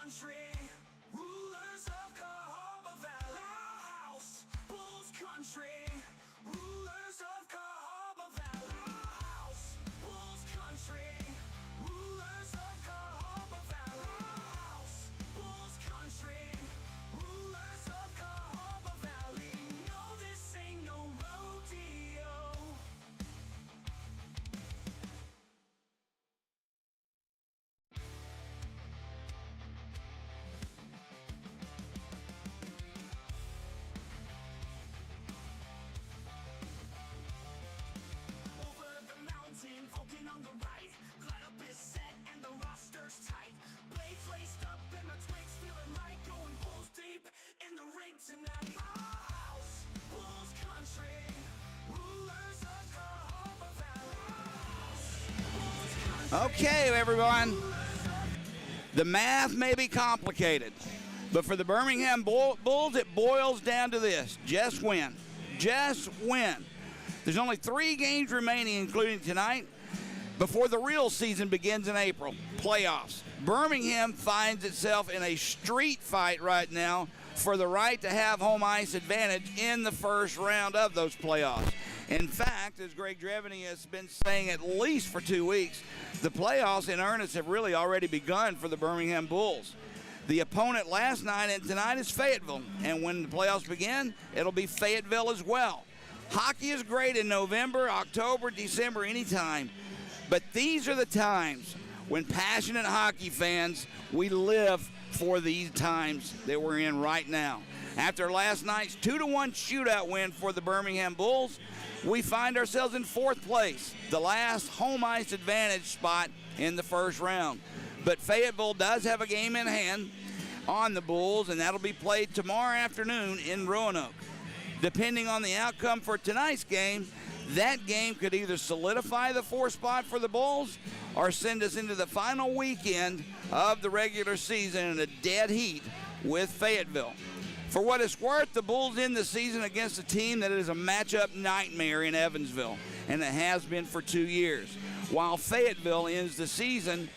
country, rulers of Cahaba Valley. Our house, Bulls country, rulers of Cahaba Valley. Our house, Bulls country, rulers of Cahaba Valley. Our house, Bulls country, rulers of Cahaba Valley. No, this ain't no rodeo. Over the mountain, Vulcan on the right. Lineup is set and the roster's tight. Blades laced up and the twigs feeling right. Going Bulls deep in the ring tonight. Our house, Bulls country, rulers of Cahaba Valley. Our house, Bulls country. Okay, everyone. The math may be complicated, but for the Birmingham Bulls, it boils down to this. Just win. Just win. There's only 3 games remaining, including tonight, before the real season begins in April. Playoffs. Birmingham finds itself in a street fight right now for the right to have home ice advantage in the first round of those playoffs. In fact, as Greg Drevany has been saying at least for 2 weeks, the playoffs in earnest have really already begun for the Birmingham Bulls. The opponent last night and tonight is Fayetteville, and when the playoffs begin, it'll be Fayetteville as well. Hockey is great in November, October, December, anytime, but these are the times when passionate hockey fans, we live for these times that we're in right now. After last night's 2-1 shootout win for the Birmingham Bulls, we find ourselves in 4th place, the last home ice advantage spot in the first round. But Fayetteville does have a game in hand on the Bulls, and that'll be played tomorrow afternoon in Roanoke. Depending on the outcome for tonight's game, that game could either solidify the 4th spot for the Bulls or send us into the final weekend of the regular season in a dead heat with Fayetteville. For what it's worth, the Bulls end the season against a team that is a matchup nightmare in Evansville, and it has been for 2 years, while Fayetteville ends the season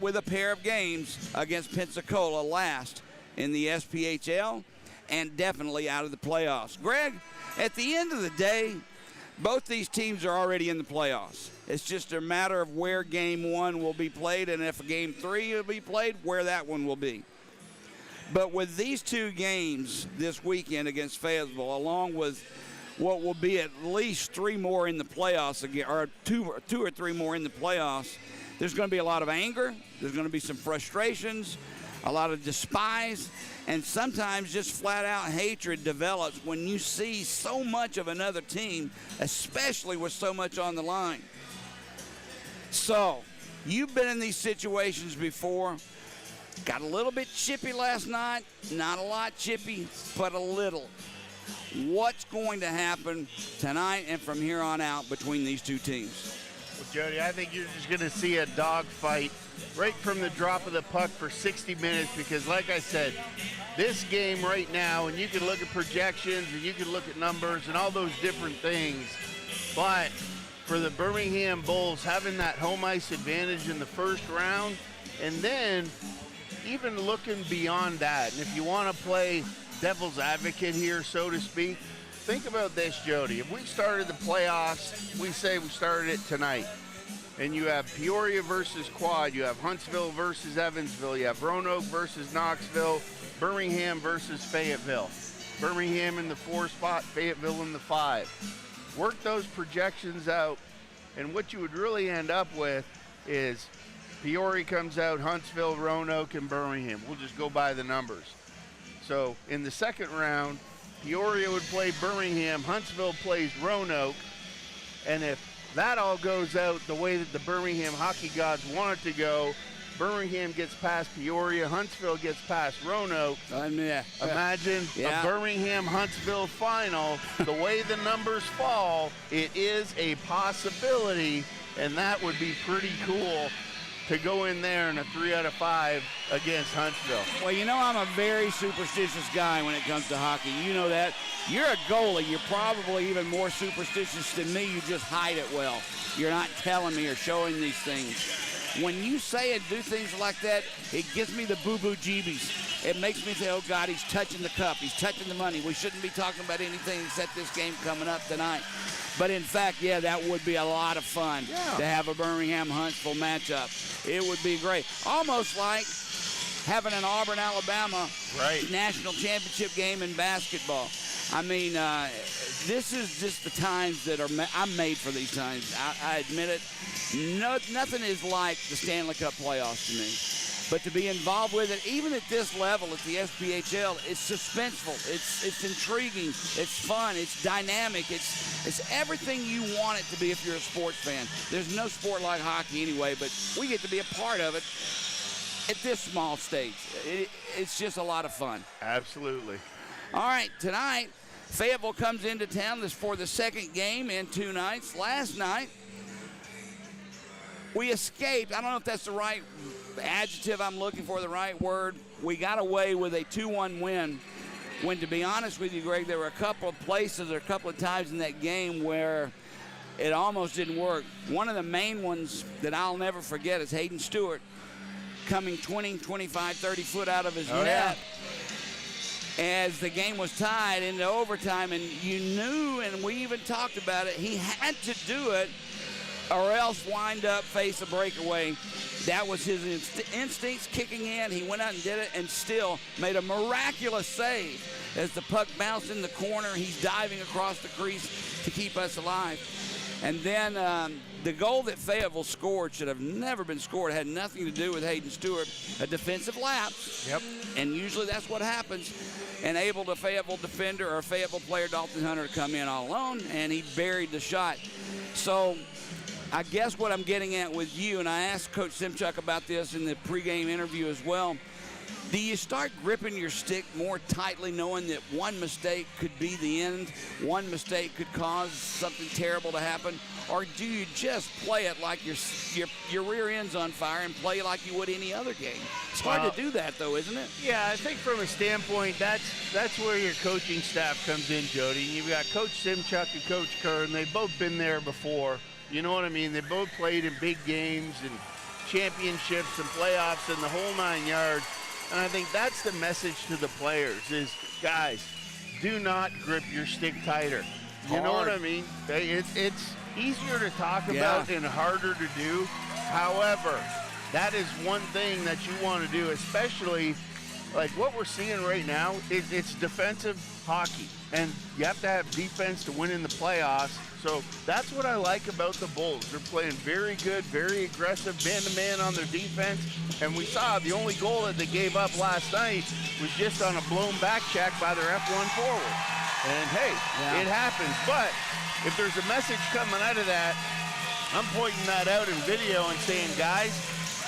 with a pair of games against Pensacola last in the SPHL and definitely out of the playoffs. Greg, at the end of the day, both these teams are already in the playoffs. It's just a matter of where game 1 will be played, and if game 3 will be played, where that one will be. But with these 2 games this weekend against Fayetteville, along with what will be at least 3 more in the playoffs, again, or two or three more in the playoffs, there's going to be a lot of anger, there's going to be some frustrations, a lot of despise, and sometimes just flat-out hatred develops when you see so much of another team, especially with so much on the line. So, you've been in these situations before. Got a little bit chippy last night, not a lot chippy, but a little. What's going to happen tonight and from here on out between these 2 teams? Well, Jody, I think you're just going to see a dogfight right from the drop of the puck for 60 minutes because, like I said, this game right now, and you can look at projections and you can look at numbers and all those different things, but for the Birmingham Bulls having that home ice advantage in the first round, and then even looking beyond that, and if you want to play devil's advocate here, so to speak, think about this, Jody. If we started the playoffs, we say we started it tonight, and you have Peoria versus Quad, you have Huntsville versus Evansville, you have Roanoke versus Knoxville, Birmingham versus Fayetteville. Birmingham in the 4 spot, Fayetteville in the 5. Work those projections out, and what you would really end up with is Peoria comes out, Huntsville, Roanoke, and Birmingham. We'll just go by the numbers. So in the second round, Peoria would play Birmingham, Huntsville plays Roanoke, and if that all goes out the way that the Birmingham hockey gods want it to go, Birmingham gets past Peoria, Huntsville gets past Roanoke. Imagine a Birmingham-Huntsville final. The way the numbers fall, it is a possibility, and that would be pretty cool to go in there in a 3 out of 5 against Huntsville. Well, you know I'm a very superstitious guy when it comes to hockey. You know that. You're a goalie. You're probably even more superstitious than me. You just hide it well. You're not telling me or showing these things. When you say and do things like that, it gives me the boo-boo jeebies. It makes me say, oh, God, he's touching the cup. He's touching the money. We shouldn't be talking about anything except this game coming up tonight. But, in fact, yeah, that would be a lot of fun to have a Birmingham-Huntsville matchup. It would be great. Almost like having an Auburn-Alabama national championship game in basketball. I mean, this is just the times that I'm made for these times. I admit it. Nothing is like the Stanley Cup playoffs to me. But to be involved with it, even at this level, at the SPHL, it's suspenseful. It's intriguing. It's fun. It's dynamic. It's everything you want it to be if you're a sports fan. There's no sport like hockey anyway, but we get to be a part of it at this small stage. It's just a lot of fun. Absolutely. All right, tonight, Fayetteville comes into town for the second game in 2 nights. Last night, we escaped. I don't know if that's the right adjective I'm looking for, the right word. We got away with a 2-1 win when, to be honest with you, Greg, there were a couple of places or a couple of times in that game where it almost didn't work. One of the main ones that I'll never forget is Hayden Stewart coming 20, 25, 30 foot out of his net as the game was tied into overtime, and you knew, and we even talked about it, he had to do it or else wind up face a breakaway. That was his instincts kicking in. He went out and did it and still made a miraculous save. As the puck bounced in the corner, he's diving across the crease to keep us alive. And then the goal that Fayetteville scored should have never been scored. It had nothing to do with Hayden Stewart. A defensive lapse. Yep. And usually that's what happens. Enabled a Fayetteville defender or a Fayetteville player, Dalton Hunter, to come in all alone, and he buried the shot. So I guess what I'm getting at with you, and I asked Coach Simchuk about this in the pregame interview as well, do you start gripping your stick more tightly knowing that one mistake could be the end, one mistake could cause something terrible to happen, or do you just play it like your rear end's on fire and play like you would any other game? It's hard to do that, though, isn't it? Yeah, I think from a standpoint, that's where your coaching staff comes in, Jody. You've got Coach Simchuk and Coach Kern. They've both been there before. You know what I mean? They both played in big games and championships and playoffs and the whole 9 yards. And I think that's the message to the players is, guys, do not grip your stick tighter. You know what I mean? It's easier to talk about and harder to do. However, that is one thing that you want to do, especially like what we're seeing right now. It's defensive hockey, and you have to have defense to win in the playoffs. So that's what I like about the Bulls. They're playing very good, very aggressive, man-to-man on their defense. And we saw the only goal that they gave up last night was just on a blown back check by their F1 forward. And, hey, it happens. But if there's a message coming out of that, I'm pointing that out in video and saying, guys,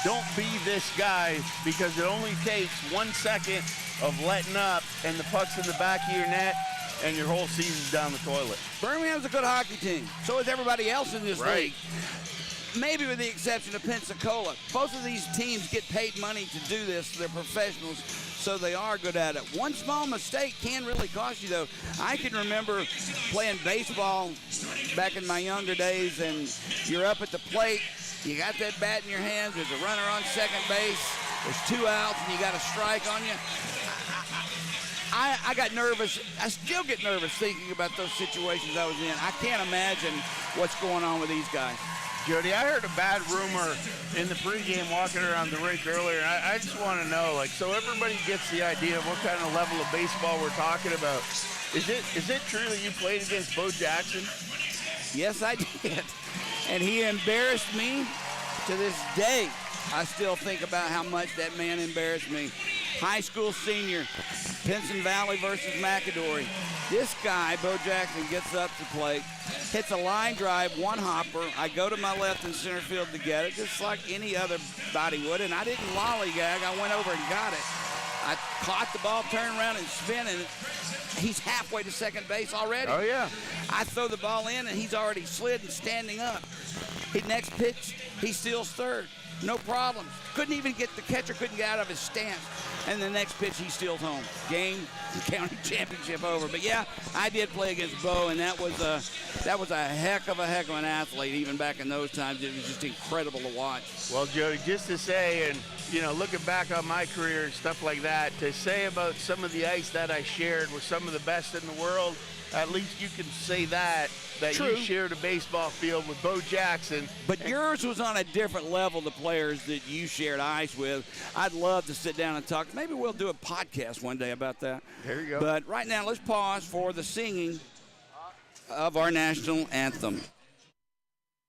don't be this guy, because it only takes 1 second of letting up and the puck's in the back of your net and your whole season's down the toilet. Birmingham's a good hockey team. So is everybody else in this league. Maybe with the exception of Pensacola. Both of these teams get paid money to do this. They're professionals, so they are good at it. One small mistake can really cost you, though. I can remember playing baseball back in my younger days, and you're up at the plate. You got that bat in your hands. There's a runner on second base. There's 2 outs, and you got a strike on you. I got nervous. I still get nervous thinking about those situations I was in. I can't imagine what's going on with these guys. Jody, I heard a bad rumor in the pregame walking around the rink earlier. I just want to know, like, so everybody gets the idea of what kind of level of baseball we're talking about. Is it true that you played against Bo Jackson? Yes, I did. And he embarrassed me to this day. I still think about how much that man embarrassed me. High school senior, Pinson Valley versus McAdory. This guy, Bo Jackson, gets up to plate, hits a line drive, one hopper. I go to my left in center field to get it, just like any other body would, and I didn't lollygag. I went over and got it. I caught the ball, turned around, and spin, and he's halfway to second base already. Oh, yeah. I throw the ball in, and he's already slid and standing up. His next pitch, he steals third. No problems. Couldn't even get the catcher, couldn't get out of his stance. And the next pitch, he steals home. Game, county championship over. But, yeah, I did play against Bo, and that was That was a heck of an athlete even back in those times. It was just incredible to watch. Well, Jody, just to say, and, looking back on my career and stuff like that, to say about some of the ice that I shared with some of the best in the world, at least you can say that True. You shared a baseball field with Bo Jackson. But yours was on a different level, the players that you shared ice with. I'd love to sit down and talk. Maybe we'll do a podcast one day about that. There you go. But right now, let's pause for the singing of our national anthem.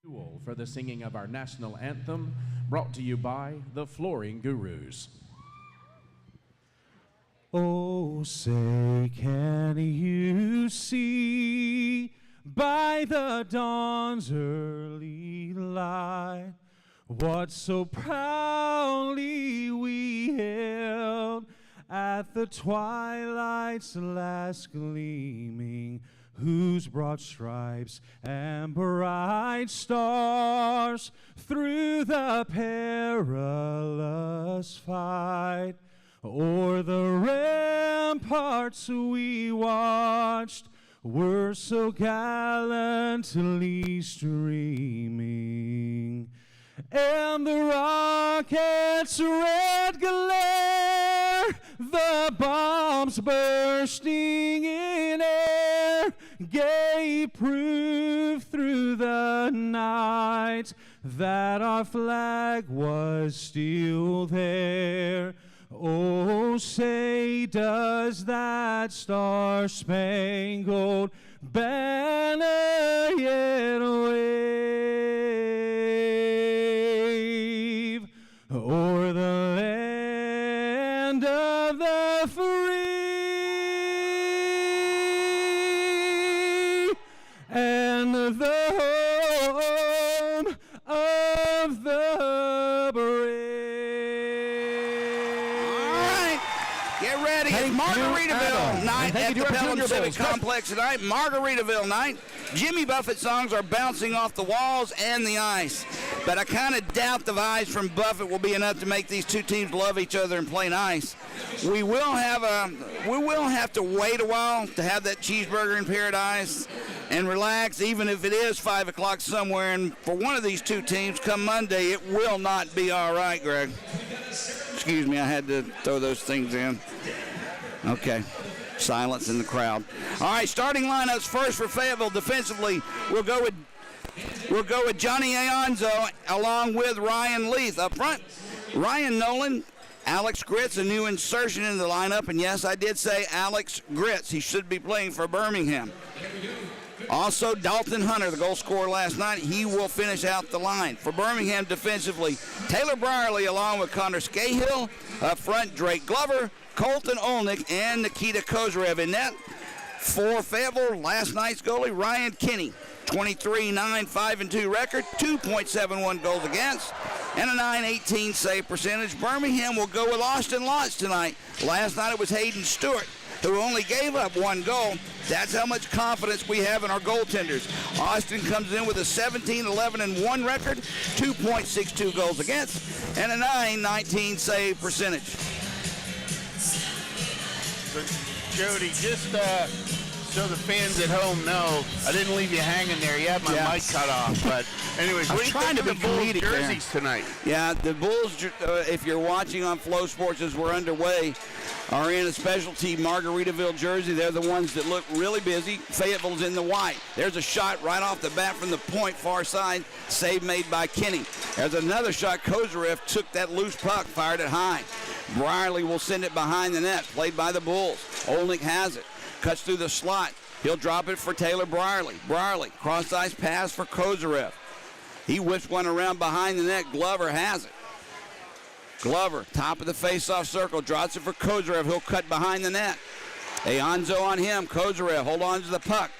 Duel for the singing of our national anthem, brought to you by the Flooring Gurus. Oh, say, can you see by the dawn's early light what so proudly we hailed at the twilight's last gleaming, whose broad stripes and bright stars through the perilous fight o'er the ramparts we watched were so gallantly streaming, and the rocket's red glare, the bombs bursting in air, gave proof through the night that our flag was still there. Oh, say, does that star-spangled banner yet wave o'er the land of the free and the home of the brave? Margaritaville night at the Pelham Civic Complex tonight. Margaritaville night. Jimmy Buffett songs are bouncing off the walls and the ice. But I kind of doubt the vibes from Buffett will be enough to make these two teams love each other and play nice. We will have to wait a while to have that cheeseburger in paradise and relax, even if it is 5 o'clock somewhere. And for one of these two teams, come Monday, it will not be all right, Greg. Excuse me, I had to throw those things in. Okay. Silence in the crowd. All right, starting lineups first for Fayetteville. Defensively, we'll go with Johnny Aonzo along with Ryan Leith. Up front, Ryan Nolan, Alex Gritz, a new insertion in the lineup. And yes, I did say Alex Gritz. He should be playing for Birmingham. Also, Dalton Hunter, the goal scorer last night, he will finish out the line. For Birmingham defensively, Taylor Brierly along with Connor Scahill. Up front, Drake Glover, Colton Olnick, and Nikita Kozarev in net. For Fayetteville, last night's goalie, Ryan Kinney. 23-9-5-2 record, 2.71 goals against, and a .918 save percentage. Birmingham will go with Austin Lotz tonight. Last night it was Hayden Stewart, who only gave up one goal. That's how much confidence we have in our goaltenders. Austin comes in with a 17-11-1 record, 2.62 goals against, and a .919 save percentage. Jody, just so the fans at home know, I didn't leave you hanging there. You had my mic cut off. But anyways, what are you trying to the Bulls jerseys tonight? Yeah, the Bulls, if you're watching on Flow Sports as we're underway, are in a specialty Margaritaville jersey. They're the ones that look really busy. Fayetteville's in the white. There's a shot right off the bat from the point far side. Save made by Kinney. There's another shot. Kozarev took that loose puck, fired it high. Brierly will send it behind the net, played by the Bulls. Olnick has it. Cuts through the slot. He'll drop it for Taylor Brierly. Brierly, cross-ice pass for Kozarev. He whips one around behind the net. Glover has it. Glover, top of the face-off circle, drops it for Kozarev. He'll cut behind the net. Aonzo on him. Kozarev, hold on to the puck.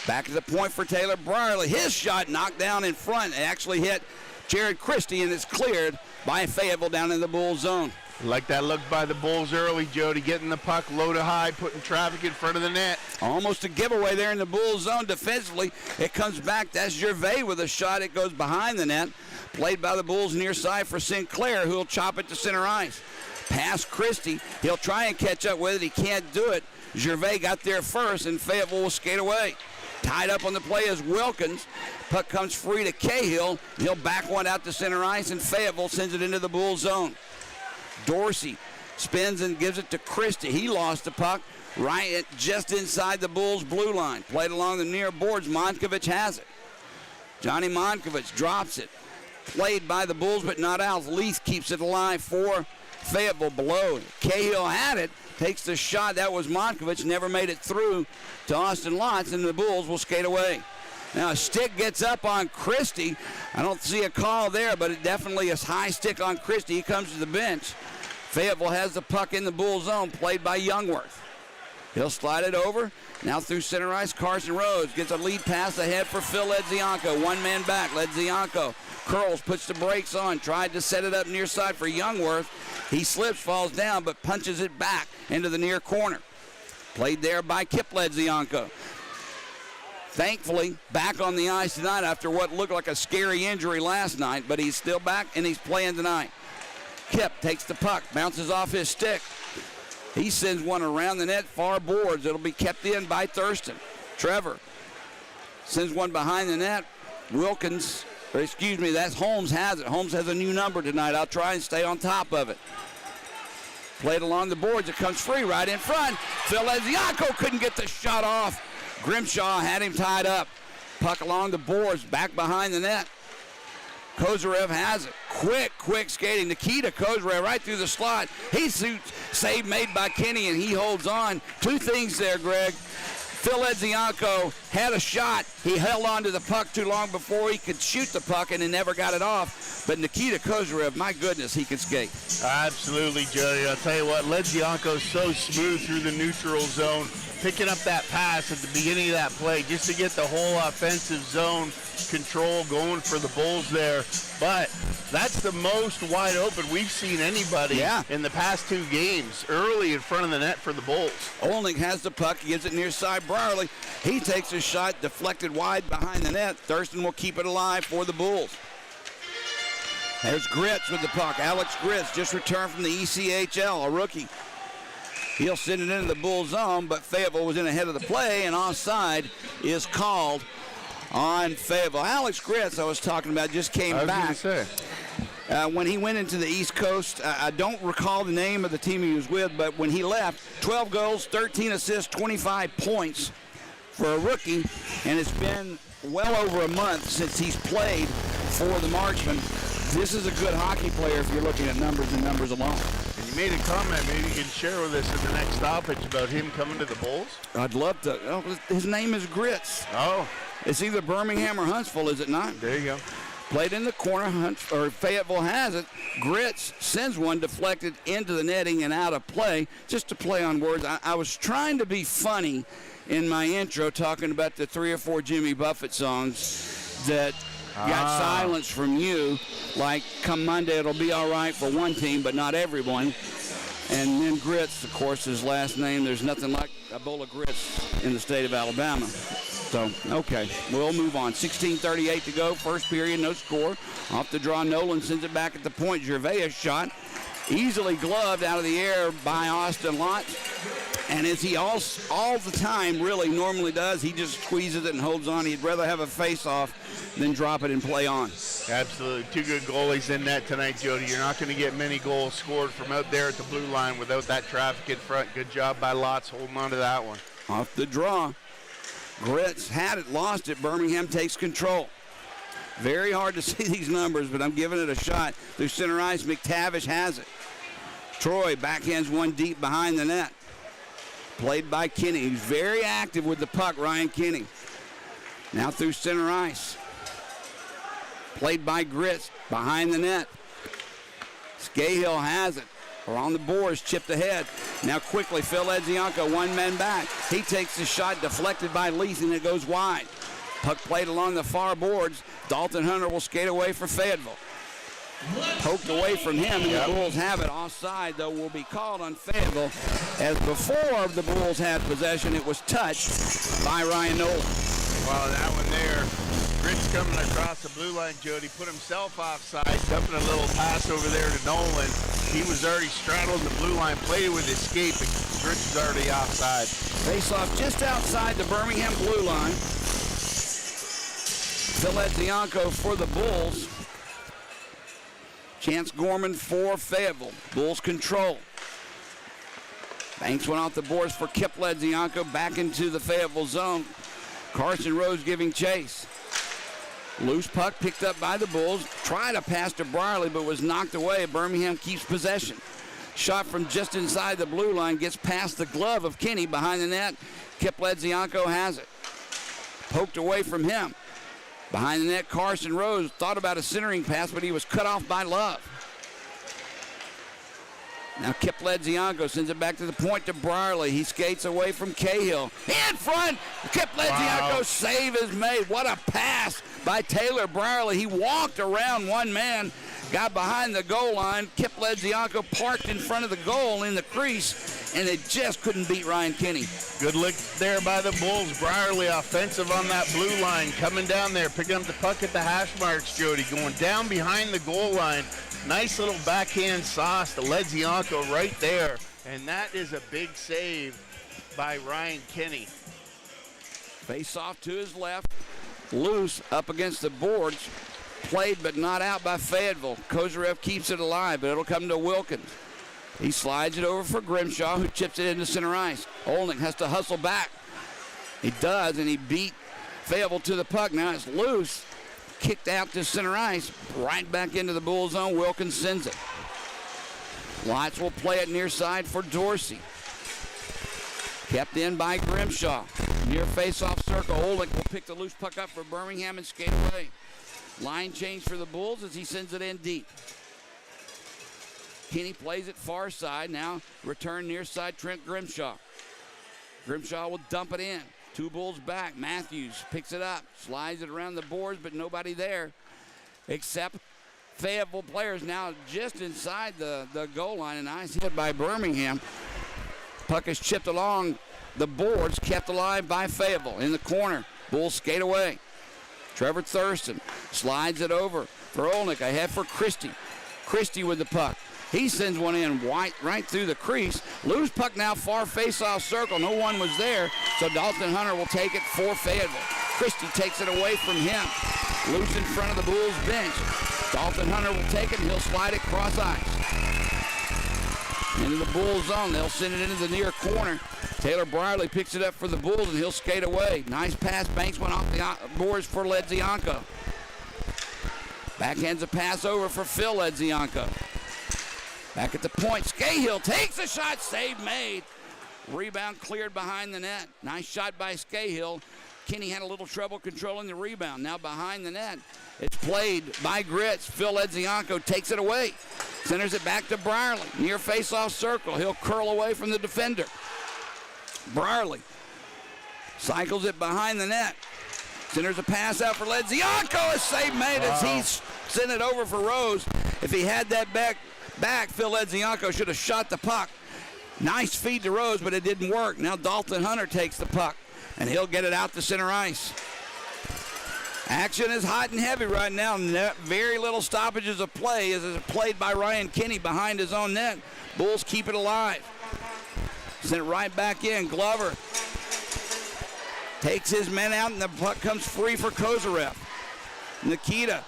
Back to the point for Taylor Brierly. His shot knocked down in front. It actually hit Jared Christie, and it's cleared by Fayetteville down in the Bulls zone. Like that look by the Bulls early, Jody, getting the puck loaded high, putting traffic in front of the net. Almost a giveaway there in the Bulls zone defensively. It comes back. That's Gervais with a shot. It goes behind the net. Played by the Bulls near side for Sinclair, who will chop it to center ice. Pass Christie. He'll try and catch up with it. He can't do it. Gervais got there first, and Fayetteville will skate away. Tied up on the play is Wilkins. Puck comes free to Cahill. He'll back one out to center ice, and Fayetteville sends it into the Bull zone. Dorsey spins and gives it to Christie. He lost the puck right just inside the Bulls' blue line. Played along the near boards. Monkovich has it. Johnny Monkovich drops it. Played by the Bulls, but not out. Leith keeps it alive for Fayetteville below. Cahill had it. Takes the shot. That was Monkovich. Never made it through to Austin Lotz, and the Bulls will skate away. Now a stick gets up on Christie. I don't see a call there, but it definitely is high stick on Christie. He comes to the bench. Fayetteville has the puck in the Bull zone, played by Youngworth. He'll slide it over. Now through center ice, Carson Rhodes gets a lead pass ahead for Phil Ledzianko. One man back, Ledzianko curls, puts the brakes on, tried to set it up near side for Youngworth. He slips, falls down, but punches it back into the near corner. Played there by Kip Ledzianko. Thankfully, back on the ice tonight after what looked like a scary injury last night, but he's still back and he's playing tonight. Kip takes the puck, bounces off his stick. He sends one around the net, far boards. It'll be kept in by Thurston. Trevor sends one behind the net. Wilkins, or excuse me, that's Holmes has it. Holmes has a new number tonight. I'll try and stay on top of it. Played along the boards. It comes free right in front. Phil Ledzianko couldn't get the shot off. Grimshaw had him tied up. Puck along the boards, back behind the net. Kozarev has it. Quick skating. Nikita Kozarev right through the slot. He shoots. Save made by Kenny, and he holds on. Two things there, Greg. Phil Ledzianko had a shot. He held on to the puck too long before he could shoot the puck, and he never got it off. But Nikita Kozarev, my goodness, he can skate. Absolutely, Jody. I'll tell you what, Ledzianko's so smooth through the neutral zone, picking up that pass at the beginning of that play just to get the whole offensive zone control going for the Bulls there. But that's the most wide open we've seen anybody in the past two games, early in front of the net for the Bulls. Olnick has the puck, he gives it near side Brierly. He takes a shot, deflected wide behind the net. Thurston will keep it alive for the Bulls. There's Gritz with the puck. Alex Gritz just returned from the ECHL, a rookie. He'll send it into the Bull zone, but Fayetteville was in ahead of the play, and offside is called on Fayetteville. Alex Gritz, I was talking about, just came back. When he went into the East Coast, I don't recall the name of the team he was with, but when he left, 12 goals, 13 assists, 25 points for a rookie, and it's been well over a month since he's played for the Marksmen. This is a good hockey player if you're looking at numbers and numbers alone. And you made a comment, maybe you can share with us in the next stoppage about him coming to the Bulls? I'd love to. Oh, his name is Gritz. Oh. It's either Birmingham or Huntsville, is it not? There you go. Played in the corner, Fayetteville has it. Gritz sends one deflected into the netting and out of play. Just to play on words, I was trying to be funny in my intro, talking about the 3 or 4 Jimmy Buffett songs that got silence from you, like come Monday it'll be all right for one team but not everyone. And then Gritz, of course, his last name, there's nothing like a bowl of grits in the state of Alabama. So, okay, we'll move on. 16:38 to go, first period, no score. Off the draw, Nolan sends it back at the point. Gervais shot, easily gloved out of the air by Austin Lott. And as he all the time really normally does, he just squeezes it and holds on. He'd rather have a face-off than drop it and play on. Absolutely. Two good goalies in net tonight, Jody. You're not going to get many goals scored from out there at the blue line without that traffic in front. Good job by Lotz holding on to that one. Off the draw. Gritz had it, lost it. Birmingham takes control. Very hard to see these numbers, but I'm giving it a shot. Through center ice, McTavish has it. Troy backhands one deep behind the net. Played by Kinney. He's very active with the puck, Ryan Kinney. Now through center ice. Played by Gritz behind the net. Scahill has it. Or on the boards, chipped ahead. Now quickly, Phil Ledzianko, one man back. He takes the shot, deflected by Leith, and it goes wide. Puck played along the far boards. Dalton Hunter will skate away for Fayetteville. Poked away from him, and the Bulls have it. Offside, though, will be called on Fayetteville. As before the Bulls had possession, it was touched by Ryan Nolan. Wow, that one there. Gritz coming across the blue line, Jody, put himself offside, dumping a little pass over there to Nolan. He was already straddling the blue line, played with his skate, but Gritz was already offside. Face off just outside the Birmingham blue line. Fayetteville for the Bulls. Chance Gorman for Fayetteville. Bulls control. Banks went off the boards for Kip Ledzianko back into the Fayetteville zone. Carson Rose giving chase. Loose puck picked up by the Bulls. Tried a pass to Brierly but was knocked away. Birmingham keeps possession. Shot from just inside the blue line gets past the glove of Kinney behind the net. Kip Ledzianko has it. Poked away from him. Behind the net, Carson Rose thought about a centering pass, but he was cut off by Love. Now Kip Ledzianko sends it back to the point to Brierly. He skates away from Cahill. In front, Kip Ledzianko save is made. What a pass by Taylor Brierly. He walked around one man, got behind the goal line. Kip Ledzianko parked in front of the goal in the crease, and it just couldn't beat Ryan Kinney. Good look there by the Bulls. Brierly offensive on that blue line, coming down there, picking up the puck at the hash marks, Jody, going down behind the goal line. Nice little backhand sauce to Ledzianko right there, and that is a big save by Ryan Kinney. Face off to his left, loose up against the boards, played but not out by Fayetteville. Kozarev keeps it alive, but it'll come to Wilkins. He slides it over for Grimshaw, who chips it into center ice. Olnick has to hustle back. He does, and he beat Fayetteville to the puck. Now it's loose. Kicked out to center ice, right back into the Bull zone. Wilkins sends it. Watts will play it near side for Dorsey. Kept in by Grimshaw. Near face-off circle, Olnick will pick the loose puck up for Birmingham and skate away. Line change for the Bulls as he sends it in deep. Kinney plays it far side. Now return near side, Trent Grimshaw. Grimshaw will dump it in. Two Bulls back. Matthews picks it up, slides it around the boards, but nobody there except Fayetteville players now just inside the goal line. A nice hit by Birmingham. Puck is chipped along the boards, kept alive by Fayetteville. In the corner, Bulls skate away. Trevor Thurston slides it over for Olnick, ahead for Christie. Christie with the puck. He sends one in right through the crease. Loose puck now far face-off circle. No one was there, so Dalton Hunter will take it for Fayetteville. Christie takes it away from him. Loose in front of the Bulls bench. Dalton Hunter will take it, and he'll slide it cross ice. Into the Bulls zone. They'll send it into the near corner. Taylor Brierly picks it up for the Bulls, and he'll skate away. Nice pass. Banks went off the boards for Ledzianko. Backhands a pass over for Phil Ledzianko. Back at the point, Skahill takes a shot, save made. Rebound cleared behind the net. Nice shot by Skahill. Kinney had a little trouble controlling the rebound. Now behind the net, it's played by Gritz. Phil Ledzianko takes it away. Centers it back to Brierly. Near face-off circle. He'll curl away from the defender. Brierly cycles it behind the net. Centers a pass out for Ledzianko. A save made as he sent it over for Rose. If he had that back, Phil Ledzianko should have shot the puck. Nice feed to Rose, but it didn't work. Now Dalton Hunter takes the puck, and he'll get it out to center ice. Action is hot and heavy right now. Very little stoppages of play as it's played by Ryan Kinney behind his own net. Bulls keep it alive. Sent it right back in. Glover takes his men out, and the puck comes free for Kozarev. Nikita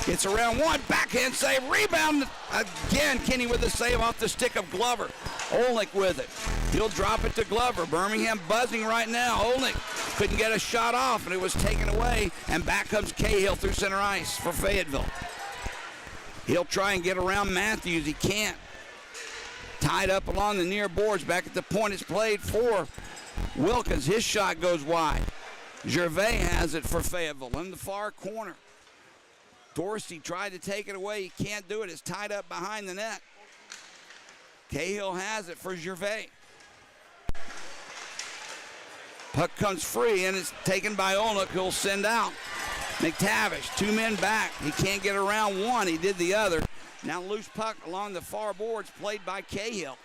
gets around one, backhand save, rebound again. Kinney with the save off the stick of Glover. Olnick with it. He'll drop it to Glover. Birmingham buzzing right now. Olnick couldn't get a shot off, and it was taken away, and back comes Cahill through center ice for Fayetteville. He'll try and get around Matthews. He can't. Tied up along the near boards. Back at the point, it's played for Wilkins. His shot goes wide. Gervais has it for Fayetteville in the far corner. Dorsey tried to take it away. He can't do it. It's tied up behind the net. Cahill has it for Gervais. Puck comes free, and it's taken by Olnick, who'll send out. McTavish, two men back. He can't get around one. He did the other. Now loose puck along the far boards, played by Cahill.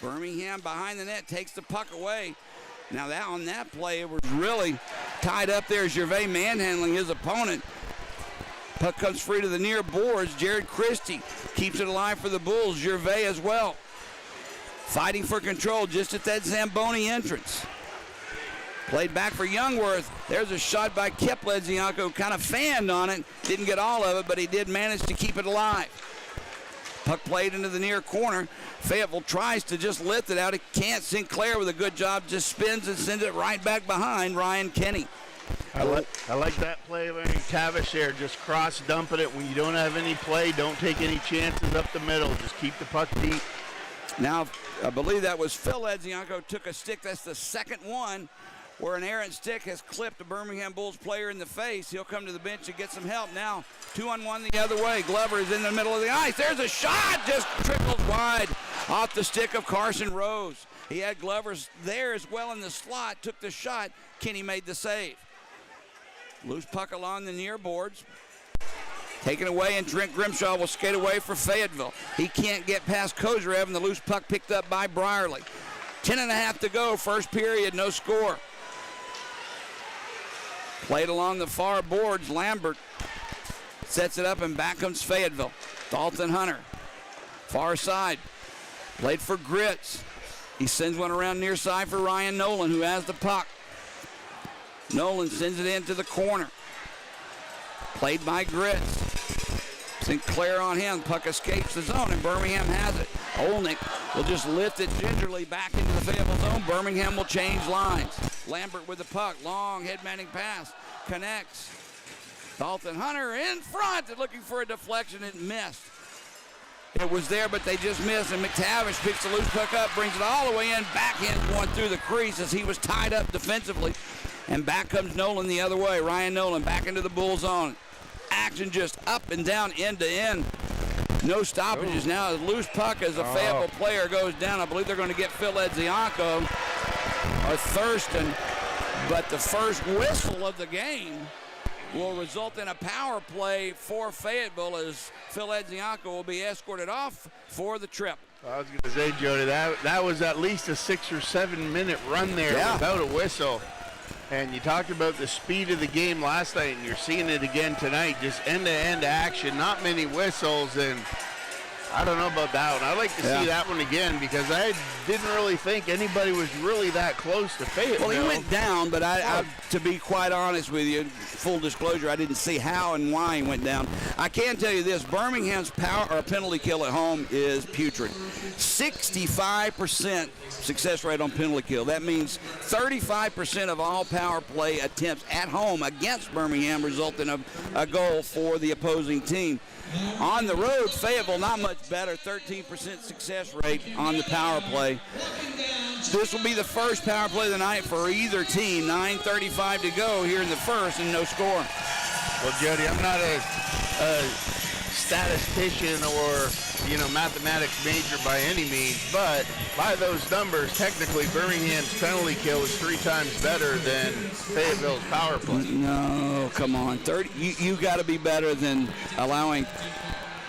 Birmingham behind the net takes the puck away. Now that on that play, it was really tied up there. Gervais manhandling his opponent. Puck comes free to the near boards. Jared Christie keeps it alive for the Bulls. Gervais as well. Fighting for control just at that Zamboni entrance. Played back for Youngworth. There's a shot by Kip Ledzianko, kind of fanned on it. Didn't get all of it, but he did manage to keep it alive. Puck played into the near corner. Fayetteville tries to just lift it out. He can't. Sinclair with a good job just spins and sends it right back behind Ryan Kenny. I like that play by Tavish there, just cross dumping it. When you don't have any play, don't take any chances up the middle. Just keep the puck deep. Now, I believe that was Phil Ledzianko took a stick. That's the second one where an errant stick has clipped a Birmingham Bulls player in the face. He'll come to the bench and get some help. Now, 2-on-1 the other way. Glover is in the middle of the ice. There's a shot, just trickles wide off the stick of Carson Rose. He had Glover's there as well in the slot, took the shot. Kenny made the save. Loose puck along the near boards. Taken away, and Trent Grimshaw will skate away for Fayetteville. He can't get past Kozarev, and the loose puck picked up by Brierly. 10.5 to go, first period, no score. Played along the far boards. Lambert sets it up, and back comes Fayetteville. Dalton Hunter, far side. Played for Grits. He sends one around near side for Ryan Nolan, who has the puck. Nolan sends it into the corner. Played by Grits. Sinclair on him. Puck escapes the zone, and Birmingham has it. Olnick will just lift it gingerly back into the Fayetteville zone. Birmingham will change lines. Lambert with the puck. Long head-manning pass. Connects. Dalton Hunter in front, looking for a deflection. It missed. It was there, but they just missed, and McTavish picks the loose puck up, brings it all the way in, backhands one through the crease as he was tied up defensively. And back comes Nolan the other way. Ryan Nolan back into the Bull zone. Action just up and down, end to end. No stoppages now. A loose puck as a Fayetteville player goes down. I believe they're going to get Phil Ledzianko or Thurston. But the first whistle of the game will result in a power play for Fayetteville as Phil Ledzianko will be escorted off for the trip. I was going to say, Jody, that was at least a 6 or 7 minute run there without a whistle. And you talked about the speed of the game last night, and you're seeing it again tonight. Just end-to-end action, not many whistles, and I don't know about that one. I'd like to see that one again because I didn't really think anybody was really that close to Fayetteville. Well, he went down, but I, to be quite honest with you, full disclosure, I didn't see how and why he went down. I can tell you this, Birmingham's power or penalty kill at home is putrid. 65% success rate on penalty kill. That means 35% of all power play attempts at home against Birmingham result in a goal for the opposing team. On the road, Fayetteville not much better, 13% success rate on the power play. This will be the first power play of the night for either team. 9:35 to go here in the first and no score. Well, Jody, I'm not a statistician or, mathematics major by any means, but by those numbers, technically Birmingham's penalty kill is 3 times better than Fayetteville's power play. No, come on. You got to be better than allowing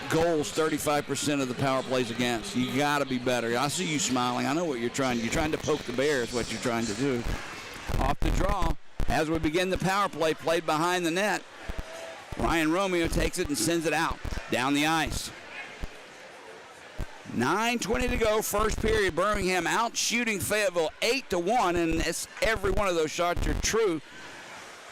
goals 35% of the power plays against. You got to be better. I see you smiling. I know what you're trying. You're trying to poke the bear is what you're trying to do. Off the draw as we begin the power play, played behind the net. Ryan Romeo takes it and sends it out down the ice. 9:20 to go, first period. Birmingham out shooting Fayetteville 8-1, and every one of those shots are true.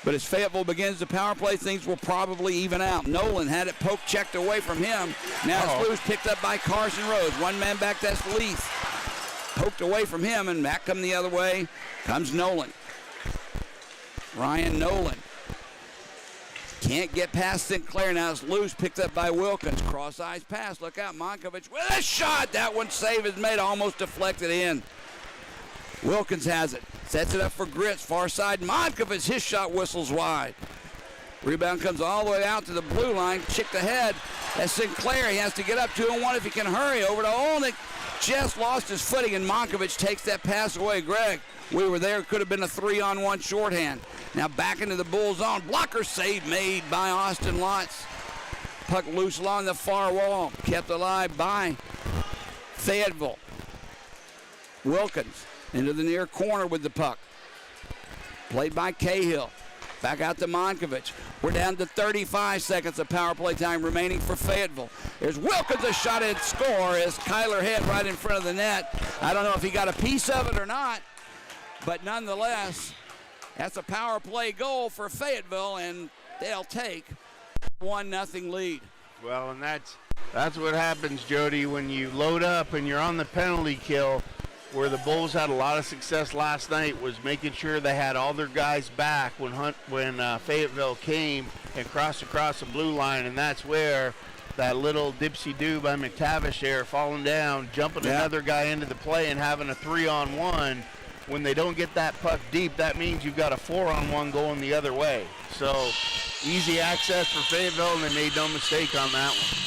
But as Fayetteville begins the power play, things will probably even out. Nolan had it poke checked away from him. Now it's loose, picked up by Carson Rose. One man back, that's Leith. Poked away from him, and back come the other way comes Nolan. Ryan Nolan. Can't get past Sinclair. Now it's loose, picked up by Wilkins. Cross-eyes pass. Look out, Monkovich with a shot. That one save is made, almost deflected in. Wilkins has it. Sets it up for Grits. Far side, Monkovich. His shot whistles wide. Rebound comes all the way out to the blue line. Chipped ahead. That's Sinclair. He has to get up 2-on-1 if he can hurry. Over to Olnick. Just lost his footing, and Monkovich takes that pass away. Greg, we were there. Could have been a 3-on-1 shorthand. Now back into the Bull zone. Blocker save made by Austin Lotz. Puck loose along the far wall. Kept alive by Fayetteville. Wilkins into the near corner with the puck. Played by Cahill. Back out to Monkovich. We're down to 35 seconds of power play time remaining for Fayetteville. There's Wilkins, a shot and score as Kyler hit right in front of the net. I don't know if he got a piece of it or not, but nonetheless, That's a power play goal for Fayetteville, and they'll take a 1-0 lead. Well, and that's what happens, Jody, when you load up and you're on the penalty kill. Where the Bulls had a lot of success last night was making sure they had all their guys back when Fayetteville came and crossed across the blue line, and that's where that little dipsy-do by McTavish there, falling down, jumping another guy into the play and having a 3-on-1. When they don't get that puck deep, that means you've got a 4-on-1 going the other way. So easy access for Fayetteville, and they made no mistake on that one.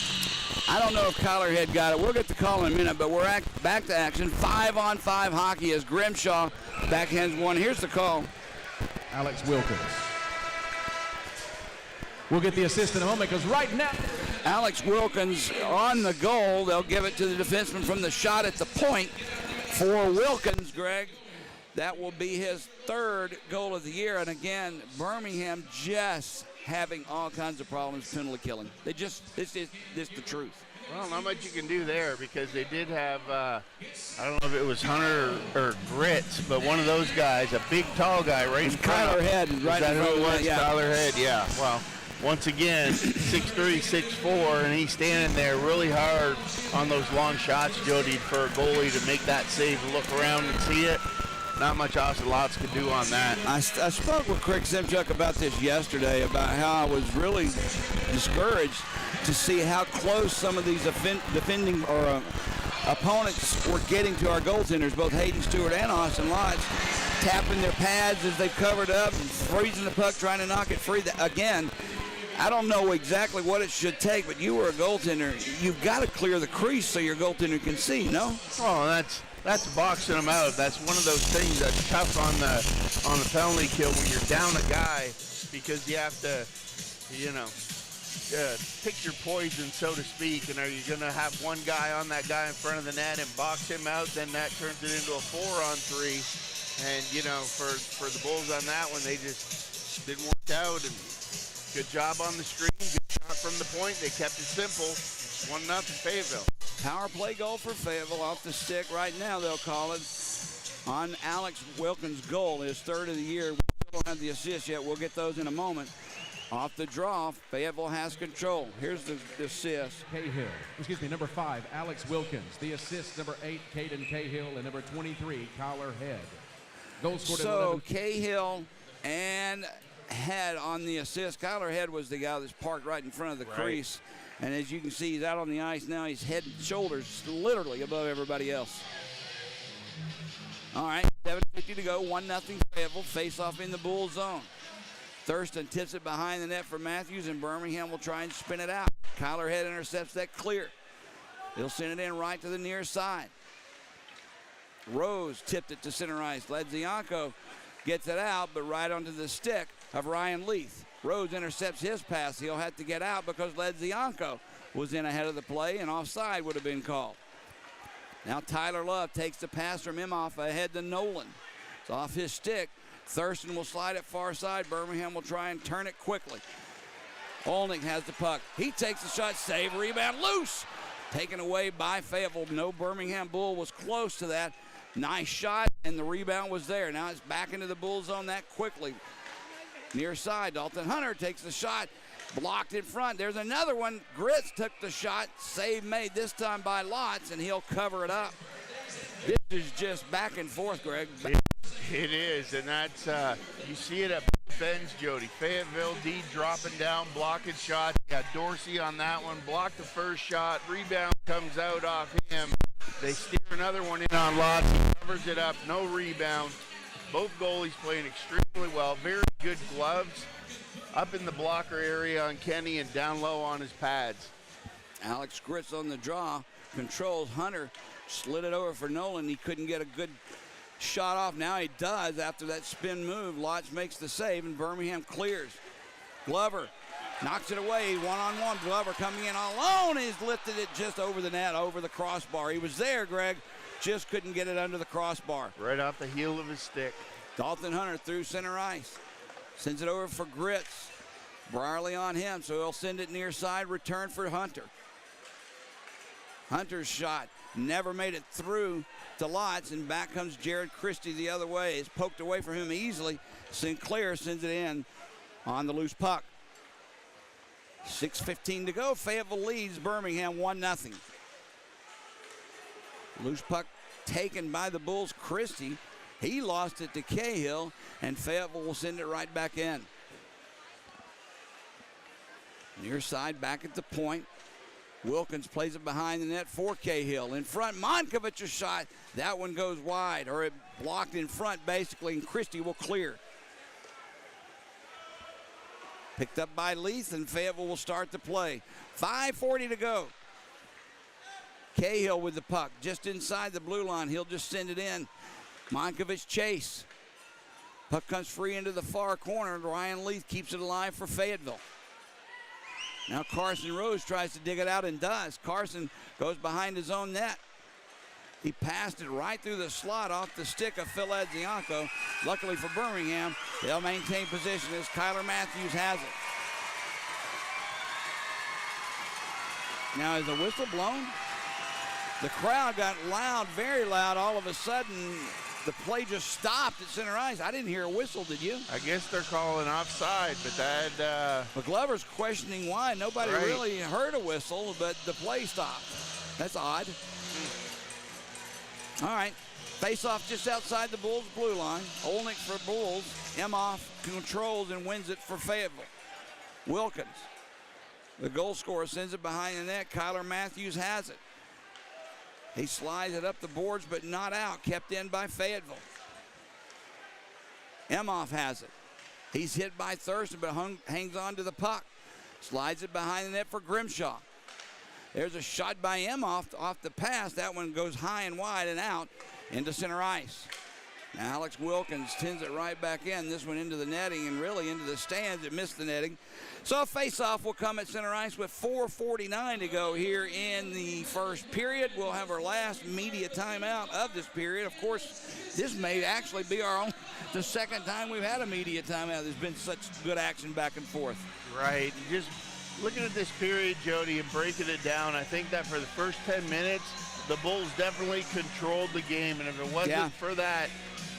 I don't know if Kyler had got it. We'll get the call in a minute, but we're back to action. 5-on-5 hockey as Grimshaw backhands one. Here's the call. Alex Wilkins. We'll get the assist in a moment because right now, Alex Wilkins on the goal. They'll give it to the defenseman from the shot at the point for Wilkins, Greg. That will be his third goal of the year. And again, Birmingham just having all kinds of problems penalty killing. This is the truth. Well, not much you can do there because they did have, I don't know if it was Hunter or Gritz, but one of those guys, a big tall guy right in front of Kyler Head. Right in front of it was? yeah. Kyler Head, yeah. Well, once again, 6'3", 6'4", and he's standing there really hard on those long shots, Jody, for a goalie to make that save and look around and see it. Not much Austin Lotz could do on that. I spoke with Craig Simchuk about this yesterday, about how I was really discouraged to see how close some of these defending or opponents were getting to our goaltenders, both Hayden Stewart and Austin Lotz, tapping their pads as they covered up and freezing the puck, trying to knock it free. Again, I don't know exactly what it should take, but you were a goaltender. You've got to clear the crease so your goaltender can see, no? Oh, that's boxing them out. That's one of those things that's tough on the penalty kill when you're down a guy, because you have to, pick your poison, so to speak. And are you going to have one guy on that guy in front of the net and box him out? Then that turns it into a 4-on-3. And for the Bulls on that one, they just didn't work out. And good job on the screen, good shot from the point. They kept it simple. 1-0 Fayetteville. Power play goal for Fayetteville off the stick right now, they'll call it, on Alex Wilkins' goal, his third of the year. We still don't have the assist yet. We'll get those in a moment. Off the draw, Fayetteville has control. Here's the assist. number 5, Alex Wilkins. The assist, number 8, Caden Cahill, and number 23, Kyler Head. Goal scored So Cahill and Head on the assist. Kyler Head was the guy that's parked right in front of the crease. And as you can see, he's out on the ice now. He's head and shoulders literally above everybody else. All right, 7:50 to go. 1-0 Fayetteville. Face off in the Bull zone. Thurston tips it behind the net for Matthews, and Birmingham will try and spin it out. Kyler Head intercepts that clear. He'll send it in right to the near side. Rose tipped it to center ice. Ledzianko gets it out, but right onto the stick of Ryan Leith. Rose intercepts his pass. He'll have to get out because Ledzianko was in ahead of the play, and offside would have been called. Now Tyler Love takes the pass from Imhoff ahead to Nolan. It's off his stick. Thurston will slide it far side. Birmingham will try and turn it quickly. Olnick has the puck. He takes the shot, save, rebound, loose. Taken away by Fayetteville. No Birmingham Bull was close to that. Nice shot, and the rebound was there. Now it's back into the Bull zone that quickly. Near side, Dalton Hunter takes the shot, blocked in front. There's another one. Gritz took the shot, save made this time by Lotz, and he'll cover it up. This is just back and forth, Greg. It is, and that's, you see it at both ends, Jody. Fayetteville D dropping down, blocking shots. You got Dorsey on that one, blocked the first shot, rebound comes out off him. They steer another one in on Lotz, he covers it up, no rebound. Both goalies playing extremely well, very good gloves. Up in the blocker area on Kenny and down low on his pads. Alex Gritz on the draw, controls Hunter, slid it over for Nolan. He couldn't get a good shot off. Now he does after that spin move. Lotz makes the save and Birmingham clears. Glover knocks it away, one-on-one. Glover coming in alone. He's lifted it just over the net, over the crossbar. He was there, Greg, just couldn't get it under the crossbar. Right off the heel of his stick. Dalton Hunter through center ice. Sends it over for Gritz. Brierly on him, so he'll send it near side. Return for Hunter. Hunter's shot never made it through to Lotz, and back comes Jared Christie the other way. It's poked away from him easily. Sinclair sends it in on the loose puck. 6:15 to go. Fayetteville leads Birmingham 1-0. Loose puck taken by the Bulls. Christie, he lost it to Cahill, and Fayetteville will send it right back in. Near side, back at the point. Wilkins plays it behind the net for Cahill. In front, Monkovich's shot. That one goes wide, or it blocked in front basically, and Christie will clear. Picked up by Leith, and Fayetteville will start the play. 5:40 to go. Cahill with the puck just inside the blue line. He'll just send it in. Monkovich chase. Puck comes free into the far corner, and Ryan Leith keeps it alive for Fayetteville. Now Carson Rose tries to dig it out and does. Carson goes behind his own net. He passed it right through the slot off the stick of Phil Edzianko. Luckily for Birmingham, they'll maintain possession as Kyler Matthews has it. Now is the whistle blown? The crowd got loud, very loud. All of a sudden, the play just stopped at center ice. I didn't hear a whistle, did you? I guess they're calling offside, but that... McGlover's questioning why. Nobody really heard a whistle, but the play stopped. That's odd. All right, face-off just outside the Bulls' blue line. Olnick for Bulls. Emhoff controls and wins it for Fayetteville. Wilkins, the goal scorer, sends it behind the net. Kyler Matthews has it. He slides it up the boards, but not out. Kept in by Fayetteville. Emhoff has it. He's hit by Thurston, but hangs on to the puck. Slides it behind the net for Grimshaw. There's a shot by Emhoff off the pass. That one goes high and wide and out into center ice. Now Alex Wilkins tends it right back in. This one into the netting and really into the stands. It missed the netting. So a face-off will come at center ice with 4:49 to go here in the first period. We'll have our last media timeout of this period. Of course, this may actually be the second time we've had a media timeout. There's been such good action back and forth. Right. Just looking at this period, Jody, and breaking it down, I think that for the first 10 minutes, the Bulls definitely controlled the game. And if it wasn't for that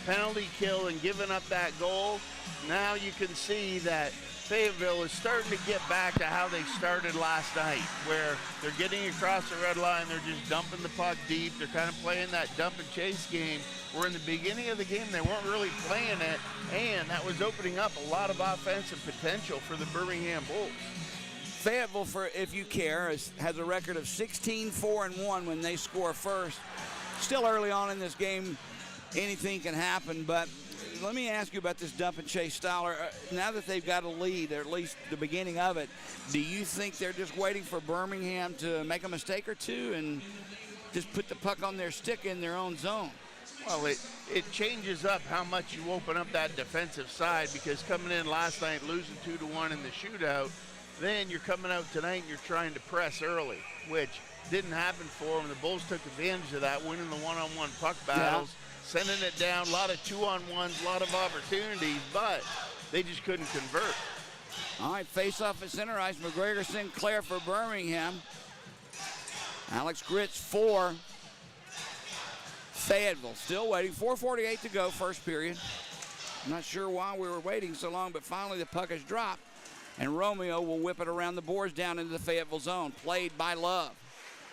penalty kill and giving up that goal, now you can see that Fayetteville is starting to get back to how they started last night, where they're getting across the red line, they're just dumping the puck deep, they're kind of playing that dump and chase game, where in the beginning of the game they weren't really playing it, and that was opening up a lot of offensive potential for the Birmingham Bulls. Fayetteville, for if you care, has a record of 16-4-1 when they score first. Still early on in this game, anything can happen, but let me ask you about this dump and chase style. Now that they've got a lead, or at least the beginning of it, do you think they're just waiting for Birmingham to make a mistake or two and just put the puck on their stick in their own zone? Well, it changes up how much you open up that defensive side, because coming in last night, losing 2-1 in the shootout, then you're coming out tonight and you're trying to press early, which didn't happen for them. The Bulls took advantage of that, winning the one-on-one puck battles, sending it down, a lot of two-on-ones, a lot of opportunities, but they just couldn't convert. All right, face-off at center ice. McGregor Sinclair for Birmingham. Alex Gritz for Fayetteville. Still waiting. 4:48 to go, first period. I'm not sure why we were waiting so long, but finally the puck has dropped, and Romeo will whip it around the boards down into the Fayetteville zone. Played by Love.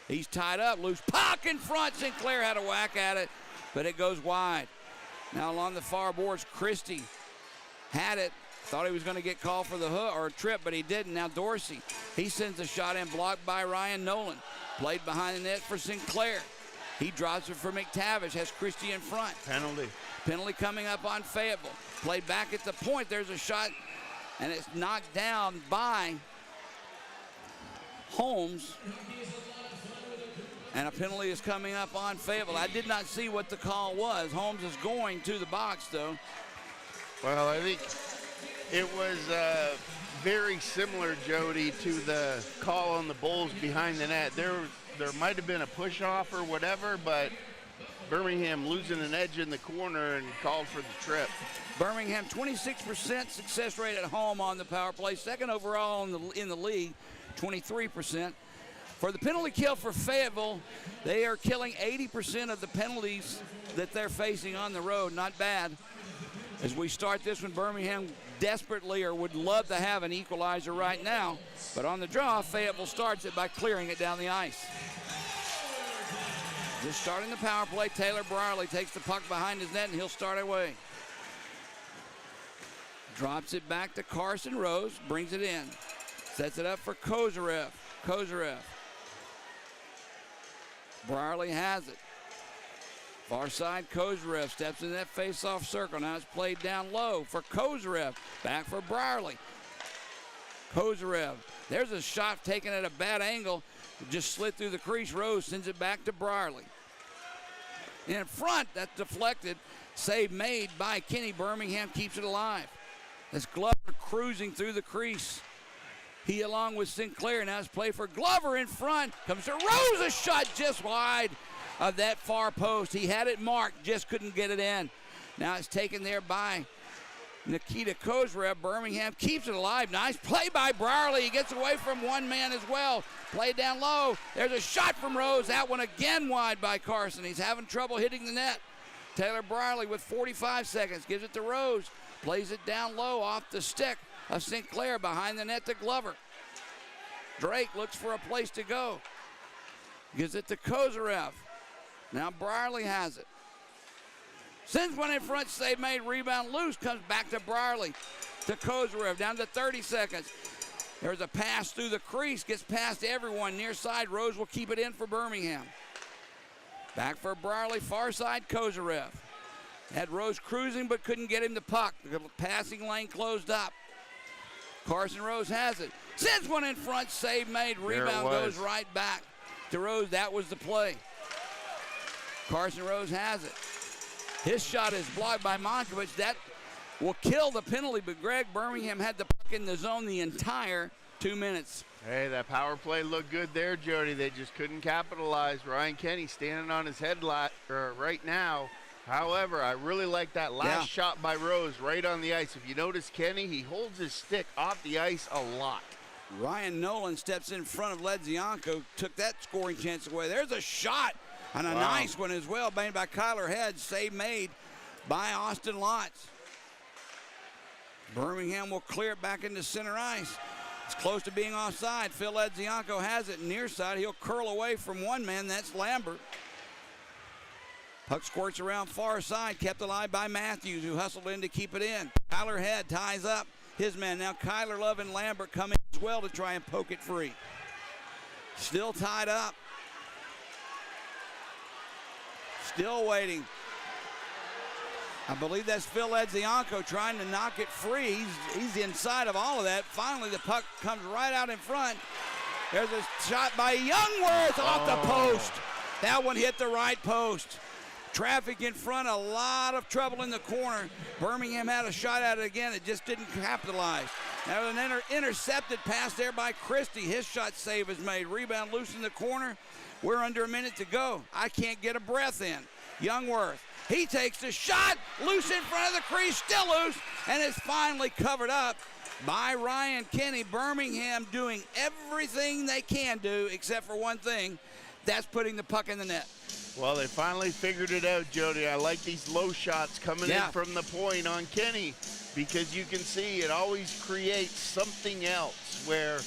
He's tied up. Loose puck in front. Sinclair had a whack at it, but it goes wide. Now along the far boards, Christie had it. Thought he was going to get called for the hook or trip, but he didn't. Now Dorsey, he sends a shot in, blocked by Ryan Nolan. Played behind the net for Sinclair. He drops it for McTavish, has Christie in front. Penalty coming up on Fayetteville. Played back at the point. There's a shot, and it's knocked down by Holmes. And a penalty is coming up on Fayetteville. I did not see what the call was. Holmes is going to the box, though. Well, I think it was very similar, Jody, to the call on the Bulls behind the net. There might have been a push-off or whatever, but Birmingham losing an edge in the corner and called for the trip. Birmingham, 26% success rate at home on the power play. Second overall in the league, 23%. For the penalty kill for Fayetteville, they are killing 80% of the penalties that they're facing on the road. Not bad. As we start this one, Birmingham desperately or would love to have an equalizer right now. But on the draw, Fayetteville starts it by clearing it down the ice. Just starting the power play, Taylor Brierly takes the puck behind his net, and he'll start away. Drops it back to Carson Rose, brings it in. Sets it up for Kozarev. Brierly has it. Far side, Kozarev steps in that face-off circle. Now it's played down low for Kozarev. Back for Brierly. Kozarev. There's a shot taken at a bad angle. Just slid through the crease. Rose sends it back to Brierly. In front, that's deflected. Save made by Kenny. Birmingham keeps it alive. That's Glover cruising through the crease. He along with Sinclair. Now it's play for Glover in front. Comes to Rose. A shot just wide of that far post. He had it marked, just couldn't get it in. Now it's taken there by Nikita Kozarev. Birmingham keeps it alive. Nice play by Brierly. He gets away from one man as well. Played down low. There's a shot from Rose. That one again wide by Carson. He's having trouble hitting the net. Taylor Brierly with 45 seconds. Gives it to Rose. Plays it down low off the stick of Sinclair behind the net to Glover. Drake looks for a place to go. Gives it to Kozarev. Now Brierly has it. Sends one in front, save made, rebound loose, comes back to Brierly, to Kozarev, down to 30 seconds. There's a pass through the crease, gets past everyone, near side, Rose will keep it in for Birmingham. Back for Brierly, far side, Kozarev. Had Rose cruising but couldn't get him the puck. The passing lane closed up. Carson Rose has it. Sends one in front, save made, rebound goes right back to Rose. That was the play. Carson Rose has it. His shot is blocked by Monkovich. That will kill the penalty, but Greg Birmingham had the puck in the zone the entire 2 minutes. Hey, that power play looked good there, Jody. They just couldn't capitalize. Ryan Kenny standing on his head right now. However, I really like that last shot by Rose right on the ice. If you notice Kenny, he holds his stick off the ice a lot. Ryan Nolan steps in front of Ledzianko, took that scoring chance away. There's a shot, and a nice one as well, made by Kyler Head. Save made by Austin Lotz. Birmingham will clear it back into center ice. It's close to being offside. Phil Ledzianko has it near side. He'll curl away from one man. That's Lambert. Puck squirts around far side, kept alive by Matthews, who hustled in to keep it in. Kyler Head ties up his man. Now Kyler Love and Lambert come in as well to try and poke it free. Still tied up. Still waiting. I believe that's Phil Ledzianko trying to knock it free. He's inside of all of that. Finally, the puck comes right out in front. There's a shot by Youngworth off the post. That one hit the right post. Traffic in front, a lot of trouble in the corner. Birmingham had a shot at it again. It just didn't capitalize. Now an intercepted pass there by Christie. His shot save is made. Rebound loose in the corner. We're under a minute to go. I can't get a breath in. Youngworth. He takes the shot, loose in front of the crease, still loose, and it's finally covered up by Ryan Kenny. Birmingham doing everything they can do except for one thing. That's putting the puck in the net. Well, they finally figured it out, Jody. I like these low shots coming in from the point on Kenny, because you can see it always creates something else where,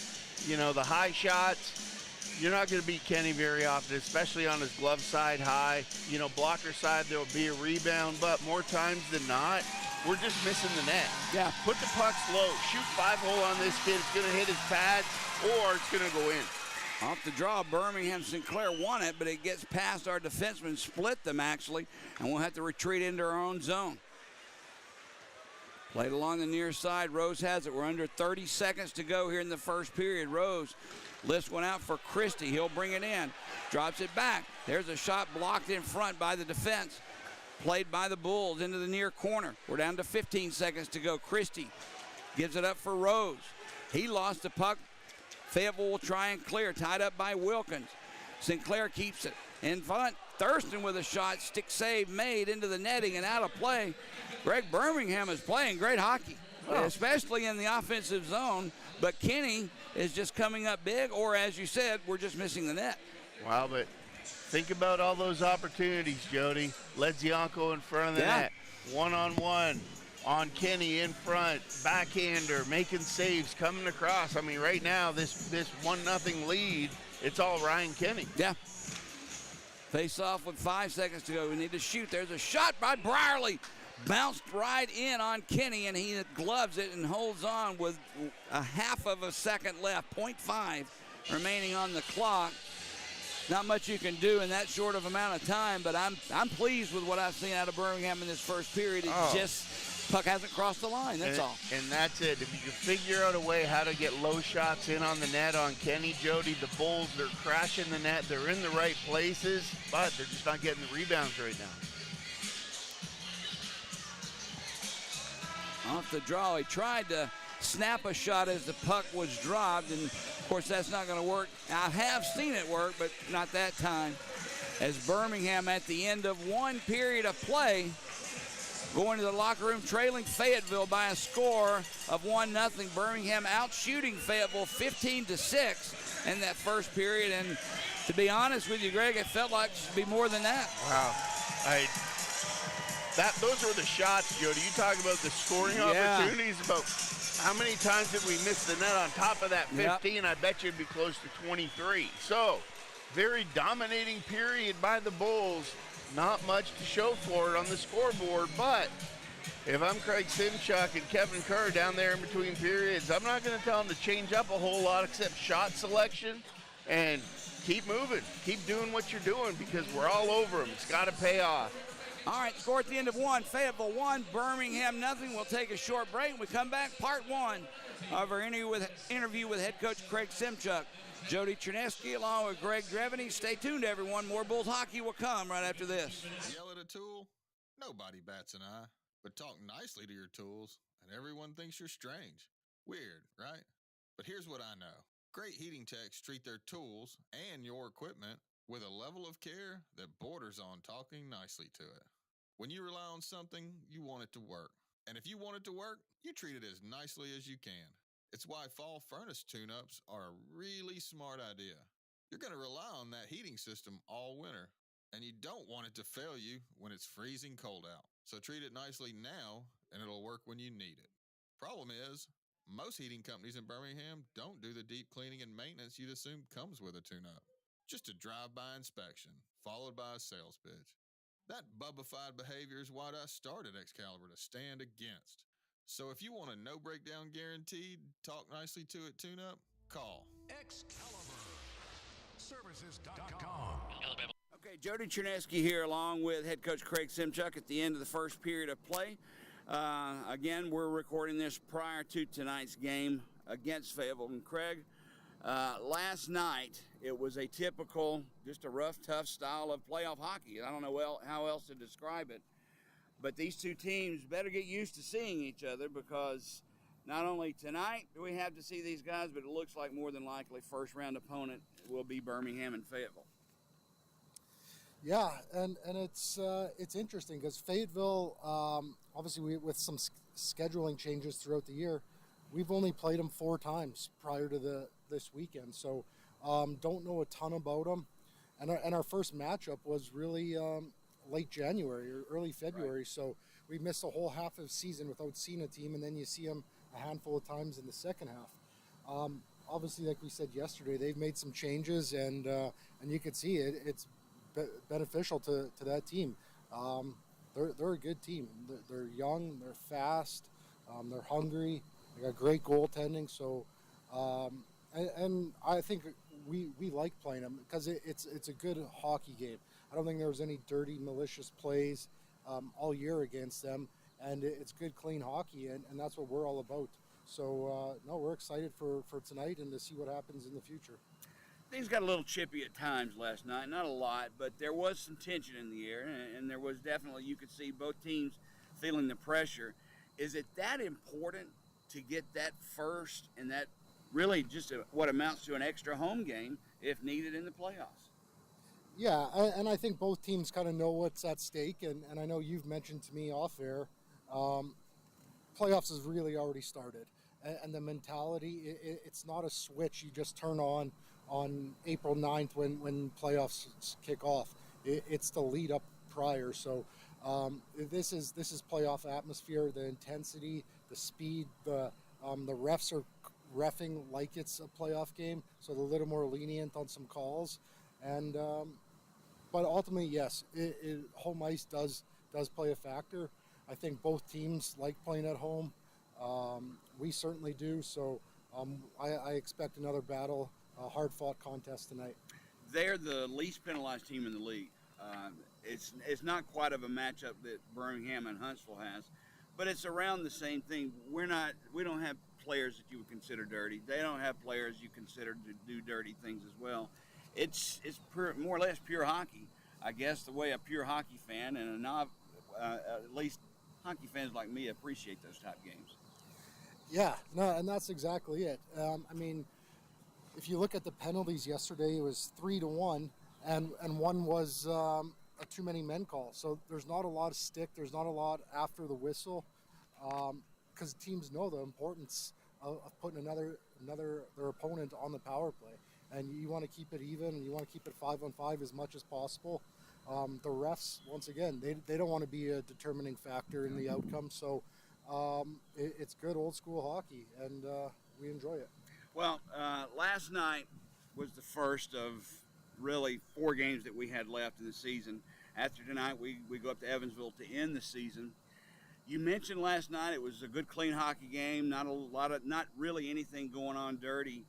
you know, the high shots, you're not going to beat Kenny very often, especially on his glove side high. You know, blocker side, there'll be a rebound, but more times than not, we're just missing the net. Yeah. Put the pucks low. Shoot 5-hole on this kid. It's going to hit his pads, or it's going to go in. Off the draw, Birmingham Sinclair won it, but it gets past our defensemen, split them actually, and we'll have to retreat into our own zone. Played along the near side. Rose has it. We're under 30 seconds to go here in the first period. Rose lifts one out for Christie. He'll bring it in. Drops it back. There's a shot blocked in front by the defense. Played by the Bulls into the near corner. We're down to 15 seconds to go. Christie gives it up for Rose. He lost the puck. Fayetteville will try and clear. Tied up by Wilkins. Sinclair keeps it in front. Thurston with a shot. Stick save made into the netting and out of play. Greg Birmingham is playing great hockey. especially in the offensive zone. But Kenny is just coming up big, or as you said, we're just missing the net. Wow, but think about all those opportunities, Jody. Ledzianko in front of the net, one-on-one on Kenny in front, backhander, making saves, coming across. I mean, right now, this 1-0 lead, it's all Ryan Kenny. Yeah. Face off with 5 seconds to go. We need to shoot. There's a shot by Brierly. Bounced right in on Kenny, and he gloves it and holds on with a half of a second left, 0.5 remaining on the clock. Not much you can do in that short of amount of time, but I'm pleased with what I've seen out of Birmingham in this first period. It just, puck hasn't crossed the line, that's all. And that's it. If you can figure out a way how to get low shots in on the net on Kenny, Jody, the Bulls, they're crashing the net. They're in the right places, but they're just not getting the rebounds right now. Off the draw, he tried to snap a shot as the puck was dropped, and of course that's not going to work. I have seen it work, but not that time. As Birmingham at the end of one period of play, going to the locker room trailing Fayetteville by a score of 1-0. Birmingham out shooting Fayetteville 15-6 in that first period, and to be honest with you, Greg, it felt like it should be more than that. Wow. Those were the shots, Jody. You talk about the scoring opportunities, about how many times did we miss the net on top of that 15? Yep. I bet you it'd be close to 23. So, very dominating period by the Bulls. Not much to show for it on the scoreboard, but if I'm Craig Simchuk and Kevin Kerr down there in between periods, I'm not going to tell them to change up a whole lot except shot selection and keep moving. Keep doing what you're doing because we're all over them. It's got to pay off. All right, score at the end of one. Fayetteville 1, Birmingham nothing. We'll take a short break. When we come back, part one of our interview with head coach Craig Simchuk. Jody Chernesky along with Greg Dreveny. Stay tuned, everyone. More Bulls hockey will come right after this. Yell at a tool? Nobody bats an eye. But talk nicely to your tools, and everyone thinks you're strange. Weird, right? But here's what I know. Great heating techs treat their tools and your equipment with a level of care that borders on talking nicely to it. When you rely on something, you want it to work. And if you want it to work, you treat it as nicely as you can. It's why fall furnace tune-ups are a really smart idea. You're going to rely on that heating system all winter, and you don't want it to fail you when it's freezing cold out. So treat it nicely now, and it'll work when you need it. Problem is, most heating companies in Birmingham don't do the deep cleaning and maintenance you'd assume comes with a tune-up. Just a drive-by inspection, followed by a sales pitch. That bubbified behavior is what I started Excalibur to stand against. So if you want a no-breakdown guaranteed, talk nicely to it tune-up, call Excalibur Services.com. Okay, Jody Chernesky here along with head coach Craig Simchuk at the end of the first period of play. Again, we're recording this prior to tonight's game against Fayetteville. And Craig, last night, it was a typical, just a rough, tough style of playoff hockey. I don't know how else to describe it. But these two teams better get used to seeing each other because not only tonight do we have to see these guys, but it looks like more than likely first-round opponent will be Birmingham and Fayetteville. Yeah, and it's interesting because Fayetteville, obviously with some scheduling changes throughout the year, we've only played them 4 times prior to this weekend. So don't know a ton about them. And our first matchup was really late January or early February. Right. So we missed a whole half of the season without seeing a team, and then you see them a handful of times in the second half. Obviously, like we said yesterday, they've made some changes, and you can see it. It's beneficial to that team. They're a good team. They're young, they're fast, they're hungry, they got great goaltending. So, and I think we like playing them because it's a good hockey game. I don't think there was any dirty, malicious plays all year against them, and it's good, clean hockey, and that's what we're all about. So, no, we're excited for tonight and to see what happens in the future. Things got a little chippy at times last night. Not a lot, but there was some tension in the air, and there was definitely, you could see both teams feeling the pressure. Is it that important to get that first and that really just what amounts to an extra home game if needed in the playoffs? Yeah, and I think both teams kind of know what's at stake, and I know you've mentioned to me off air, playoffs has really already started, and the mentality, it's not a switch you just turn on April 9th when playoffs kick off. It's the lead up prior. So this is playoff atmosphere, the intensity, the speed, the refs are reffing like it's a playoff game, so they're a little more lenient on some calls, and but ultimately, yes, home ice does play a factor. I think both teams like playing at home. We certainly do. So I expect another battle, a hard-fought contest tonight. They're the least penalized team in the league. It's not quite of a matchup that Birmingham and Huntsville has, but it's around the same thing. We don't have players that you would consider dirty. They don't have players you consider to do dirty things as well. It's more or less pure hockey, I guess, the way a pure hockey fan and at least hockey fans like me appreciate those type games. Yeah, no, and that's exactly it. I mean, if you look at the penalties yesterday, it was 3-1, and one was a too many men call. So there's not a lot of stick. There's not a lot after the whistle, because teams know the importance of putting their opponent on the power play, and you want to keep it even, and you want to keep it 5-on-5 as much as possible. The refs, once again, they don't want to be a determining factor in the outcome. So it's good old school hockey, and we enjoy it. Well, last night was the first of really 4 games that we had left in the season. After tonight, we go up to Evansville to end the season. You mentioned last night it was a good, clean hockey game. Not really anything going on dirty.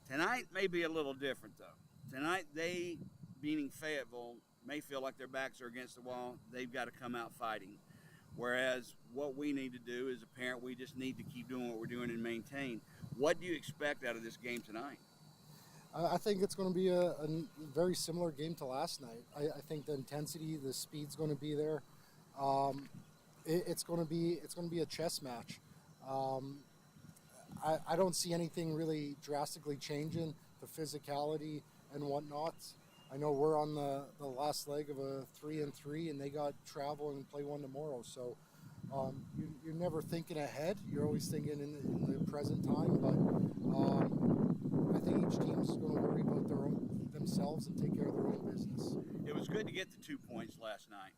Tonight may be a little different though. Tonight, they, meaning Fayetteville, may feel like their backs are against the wall. They've got to come out fighting. Whereas what we need to do as a parent, we just need to keep doing what we're doing and maintain. What do you expect out of this game tonight? I think it's going to be a very similar game to last night. I think the intensity, the speed's going to be there. It's going to be a chess match. I don't see anything really drastically changing, the physicality and whatnot. I know we're on the last leg of a 3-3, and they got travel and play one tomorrow. So you're never thinking ahead. You're always thinking in the present time. But I think each team's going to worry about themselves and take care of their own business. It was good to get the 2 points last night,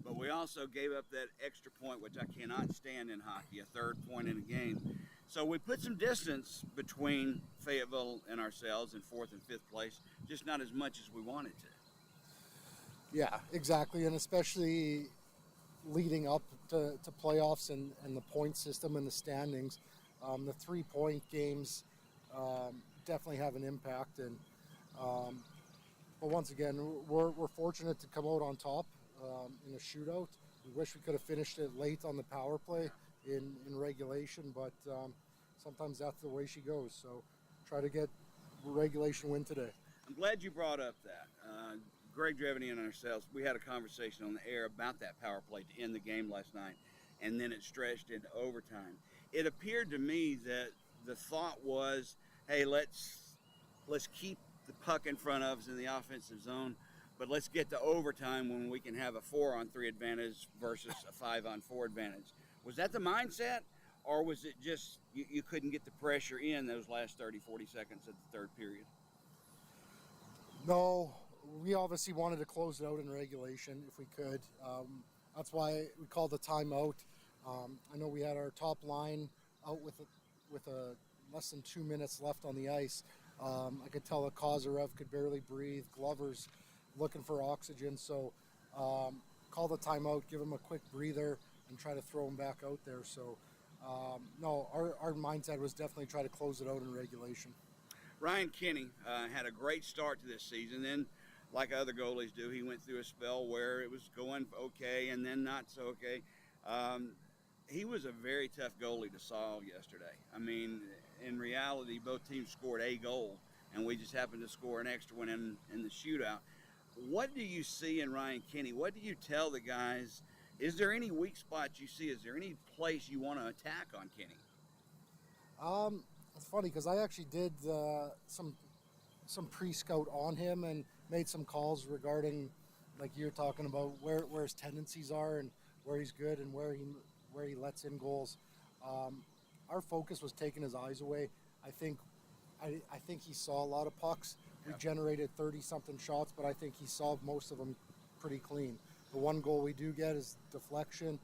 but we also gave up that extra point, which I cannot stand in hockey, a third point in a game. So we put some distance between Fayetteville and ourselves in 4th and 5th place, just not as much as we wanted to. Yeah, exactly, and especially leading up to playoffs and the point system and the standings, the 3-point games definitely have an impact. And but once again, we're fortunate to come out on top in a shootout. We wish we could have finished it late on the power play in regulation, but sometimes that's the way she goes. So try to get a regulation win today. I'm glad you brought up that. Greg Drevany and ourselves, we had a conversation on the air about that power play to end the game last night, and then it stretched into overtime. It appeared to me that the thought was, hey, let's keep the puck in front of us in the offensive zone, but let's get to overtime when we can have a 4-on-3 advantage versus a 5-on-4 advantage. Was that the mindset, or was it just you couldn't get the pressure in those last 30, 40 seconds of the third period? No, we obviously wanted to close it out in regulation if we could. That's why we called the timeout. I know we had our top line out with less than 2 minutes left on the ice. I could tell that Kozarev could barely breathe. Glover's looking for oxygen. So call the timeout, give him a quick breather, and try to throw him back out there. So, no, our mindset was definitely try to close it out in regulation. Ryan Kinney had a great start to this season. Then, like other goalies do, he went through a spell where it was going okay and then not so okay. He was a very tough goalie to solve yesterday. I mean, in reality, both teams scored a goal, and we just happened to score an extra one in the shootout. What do you see in Ryan Kinney? What do you tell the guys? Is there any weak spots you see? Is there any place you want to attack on Kinney? It's funny because I actually did some pre-scout on him and made some calls regarding, like you're talking about, where his tendencies are and where he's good and where he lets in goals. Our focus was taking his eyes away. I think he saw a lot of pucks. We generated 30-something shots, but I think he solved most of them pretty clean. The one goal we do get is deflection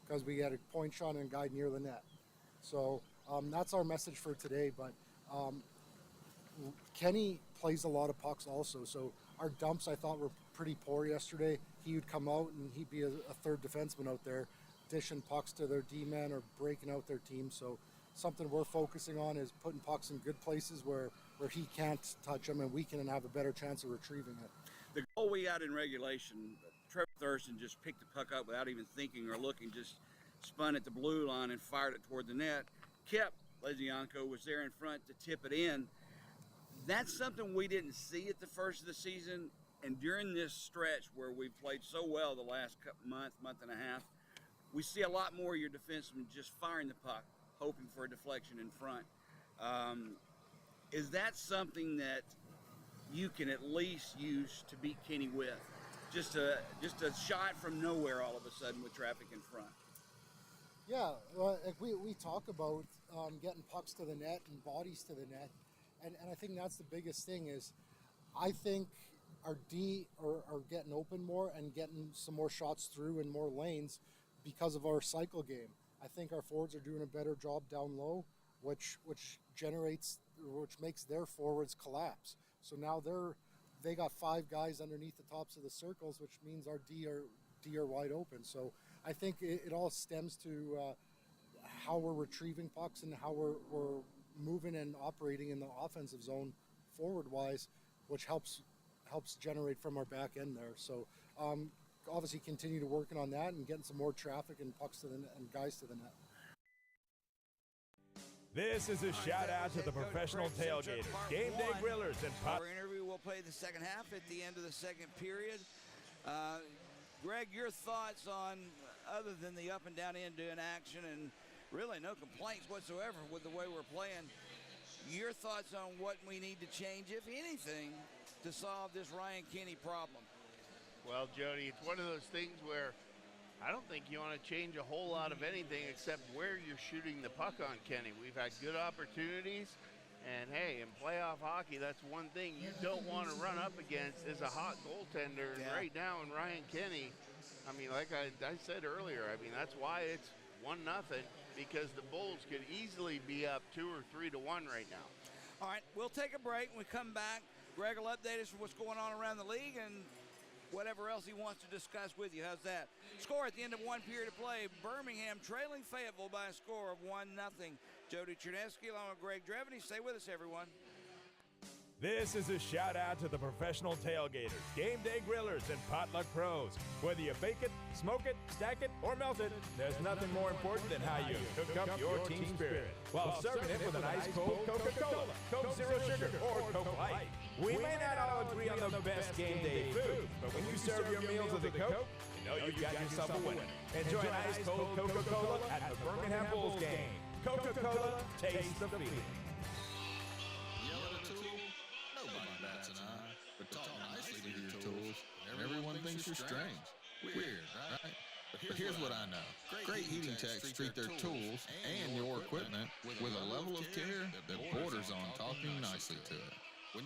because we get a point shot and a guy near the net. So that's our message for today. But Kenny plays a lot of pucks also. So our dumps, I thought, were pretty poor yesterday. He would come out and he'd be a third defenseman out there, dishing pucks to their D-men or breaking out their team. So something we're focusing on is putting pucks in good places where he can't touch them and we can have a better chance of retrieving it. The goal we got in regulation, Trevor Thurston just picked the puck up without even thinking or looking, just spun at the blue line and fired it toward the net. Kip Lezianko was there in front to tip it in. That's something we didn't see at the first of the season, and during this stretch where we've played so well the last month and a half, we see a lot more of your defensemen just firing the puck, hoping for a deflection in front. Is that something that you can at least use to beat Kenny with? Just a shot from nowhere all of a sudden with traffic in front. Yeah, well, we talk about getting pucks to the net and bodies to the net, and I think that's the biggest thing is I think our D are getting open more and getting some more shots through in more lanes because of our cycle game. I think our forwards are doing a better job down low, which makes their forwards collapse. So now they got 5 guys underneath the tops of the circles, which means our D are wide open. So I think it all stems to how we're retrieving pucks and how we're moving and operating in the offensive zone forward-wise, which helps generate from our back end there. So obviously continue to working on that and getting some more traffic and pucks to the net and guys to the net. This is a shout out to the professional tailgaters, game day grillers, and Our interview will play the second half at the end of the second period. Greg, your thoughts on, other than the up and down end in action and really no complaints whatsoever with the way we're playing, your thoughts on what we need to change, if anything, to solve this Ryan Kenny problem? Well, Jody, it's one of those things where I don't think you want to change a whole lot of anything except where you're shooting the puck on Kenny. We've had good opportunities, and hey, in playoff hockey, that's one thing you don't want to run up against is a hot goaltender. And right now in Ryan Kenny, I mean, like I said earlier, I mean, that's why it's 1-0, because the Bulls could easily be up 2 or 3 to 1 right now. All right, we'll take a break. When we come back, Greg will update us on what's going on around the league and whatever else he wants to discuss with you. How's that? Score at the end of one period of play. Birmingham trailing Fayetteville by a score of 1-0. Jody Chernesky along with Greg Dreveny. Stay with us, everyone. This is a shout out to the professional tailgaters, game day grillers, and potluck pros. Whether you bake it, smoke it, stack it, or melt it, there's nothing more important than how you cook up your team spirit while serving it with an ice-cold Coca-Cola, Coke Zero Sugar, or Coke Light. We may not all agree on the best game day food, but when you serve your meals with a Coke, you know you've got yourself a winner. Enjoy an ice-cold Coca-Cola at the Birmingham Bulls game. Coca-Cola, taste the feeling. But talk nicely to your tools, and everyone thinks you're strange. Weird, right? But here's what I know. Great heating techs treat their tools and your equipment with a level of care that borders on talking nicely to it.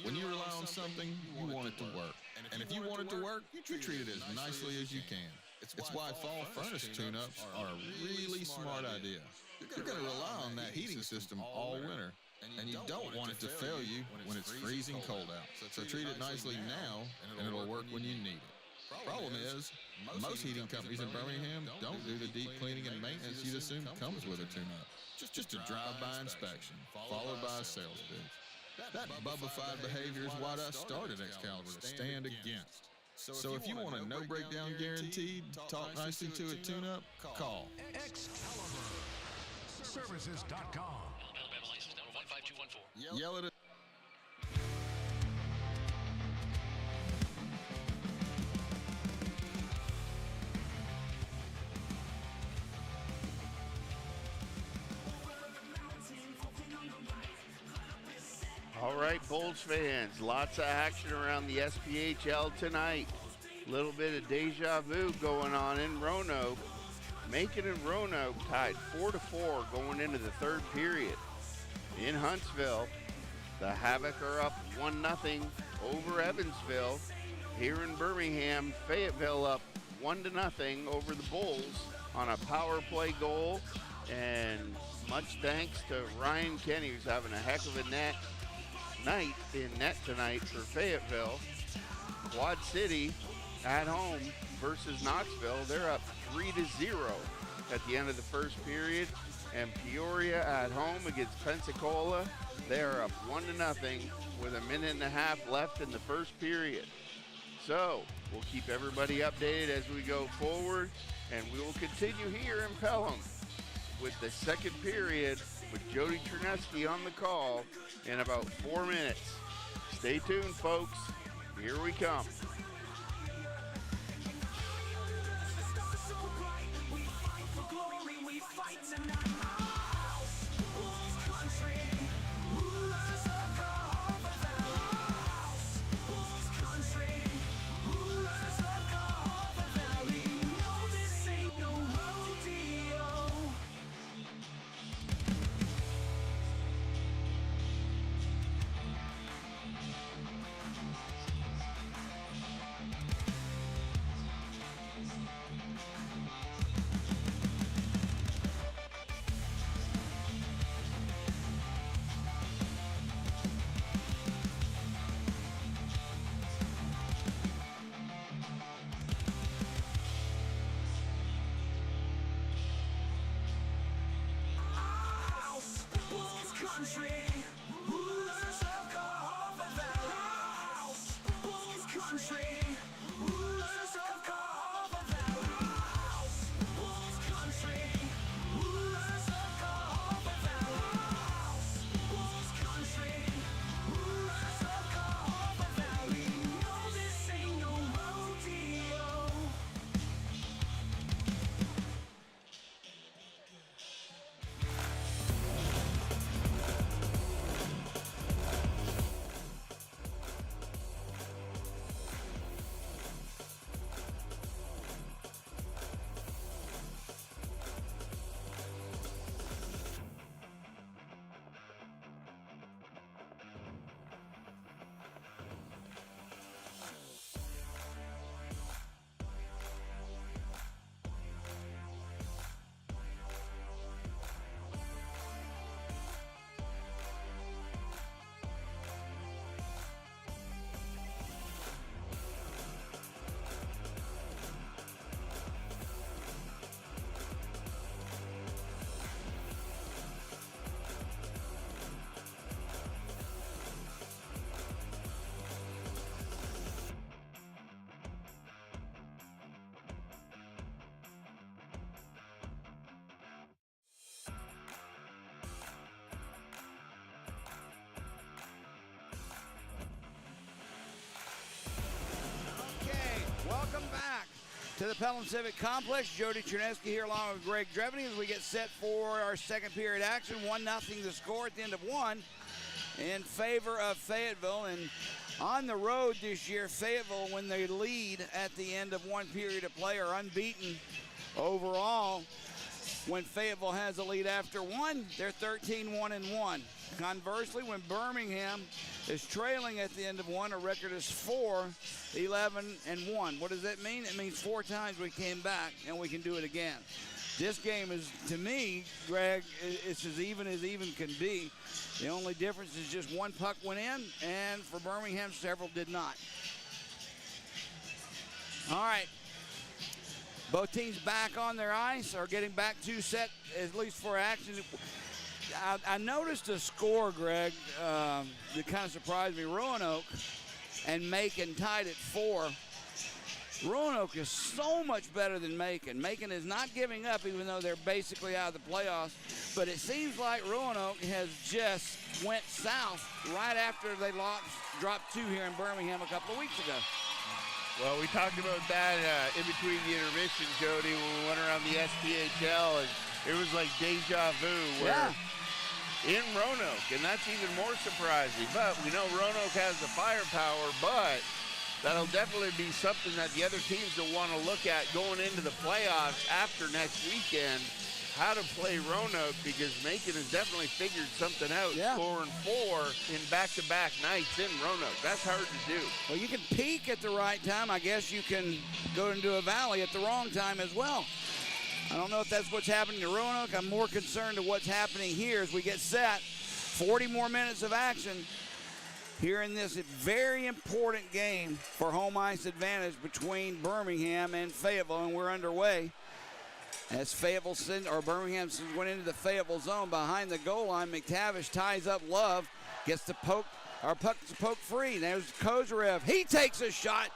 When you rely on something, you want it to work. And if you want it to work, you treat it as nicely as you can. It's why fall furnace tune-ups are a really smart idea. You're going to rely on that heating system all winter. And you don't want it to fail you when it's freezing cold out. So treat it nicely now, and it'll work when you need it. Problem is, most heating companies in Birmingham don't do the deep cleaning and maintenance you'd assume comes with a tune-up. Just a drive-by inspection, followed by a sales pitch. That bubblified behavior is what I started Excalibur to stand against. So if you want a no breakdown guaranteed, talk nicely to a tune-up, call Excalibur Services.com. Alabama license number 15214. Yell at it. All right, Bulls fans, lots of action around the SPHL tonight. A little bit of deja vu going on in Roanoke. Macon and Roanoke tied 4-4 going into the third period. In Huntsville, the Havoc are up 1-0 over Evansville. Here in Birmingham, Fayetteville up 1-0 over the Bulls on a power play goal. And much thanks to Ryan Kenny, who's having a heck of a night in net tonight for Fayetteville. Quad City at home versus Knoxville. They're up 3-0 at the end of the first period. And Peoria at home against Pensacola. They're up 1-0 with a minute and a half left in the first period. So we'll keep everybody updated as we go forward, and we will continue here in Pelham with the second period with Jody Terneski on the call in about 4 minutes. Stay tuned, folks. Here we come. Welcome back to the Pelham Civic Complex. Jody Terneski here along with Greg Dreveny as we get set for our second period action. 1-0 the score at the end of one in favor of Fayetteville. And on the road this year, Fayetteville, when they lead at the end of one period of play, are unbeaten overall. When Fayetteville has a lead after one, they're 13-1-1. Conversely, when Birmingham is trailing at the end of one, a record is 4-11-1. What does that mean? It means 4 times we came back and we can do it again. This game is, to me, Greg, it's as even can be. The only difference is just one puck went in, and for Birmingham, several did not. All right. Both teams back on their ice, are getting back to set, at least for action. I noticed a score, Greg, that kind of surprised me. Roanoke and Macon tied at 4. Roanoke is so much better than Macon. Macon is not giving up, even though they're basically out of the playoffs. But it seems like Roanoke has just went south right after they dropped 2 here in Birmingham a couple of weeks ago. Well, we talked about that in between the intermission, Jody, when we went around the SPHL, and it was like deja vu where in Roanoke, and that's even more surprising. But we know Roanoke has the firepower, but that'll definitely be something that the other teams will want to look at going into the playoffs after next weekend, how to play Roanoke, because Macon has definitely figured something out, scoring 4 in back-to-back nights in Roanoke. That's hard to do. Well, you can peak at the right time. I guess you can go into a valley at the wrong time as well. I don't know if that's what's happening to Roanoke. I'm more concerned to what's happening here as we get set. 40 more minutes of action here in this very important game for home ice advantage between Birmingham and Fayetteville, and we're underway. As Birmingham went into the Fayetteville zone behind the goal line, McTavish ties up Love, gets the puck's poked free. There's Kozarev. He takes a shot.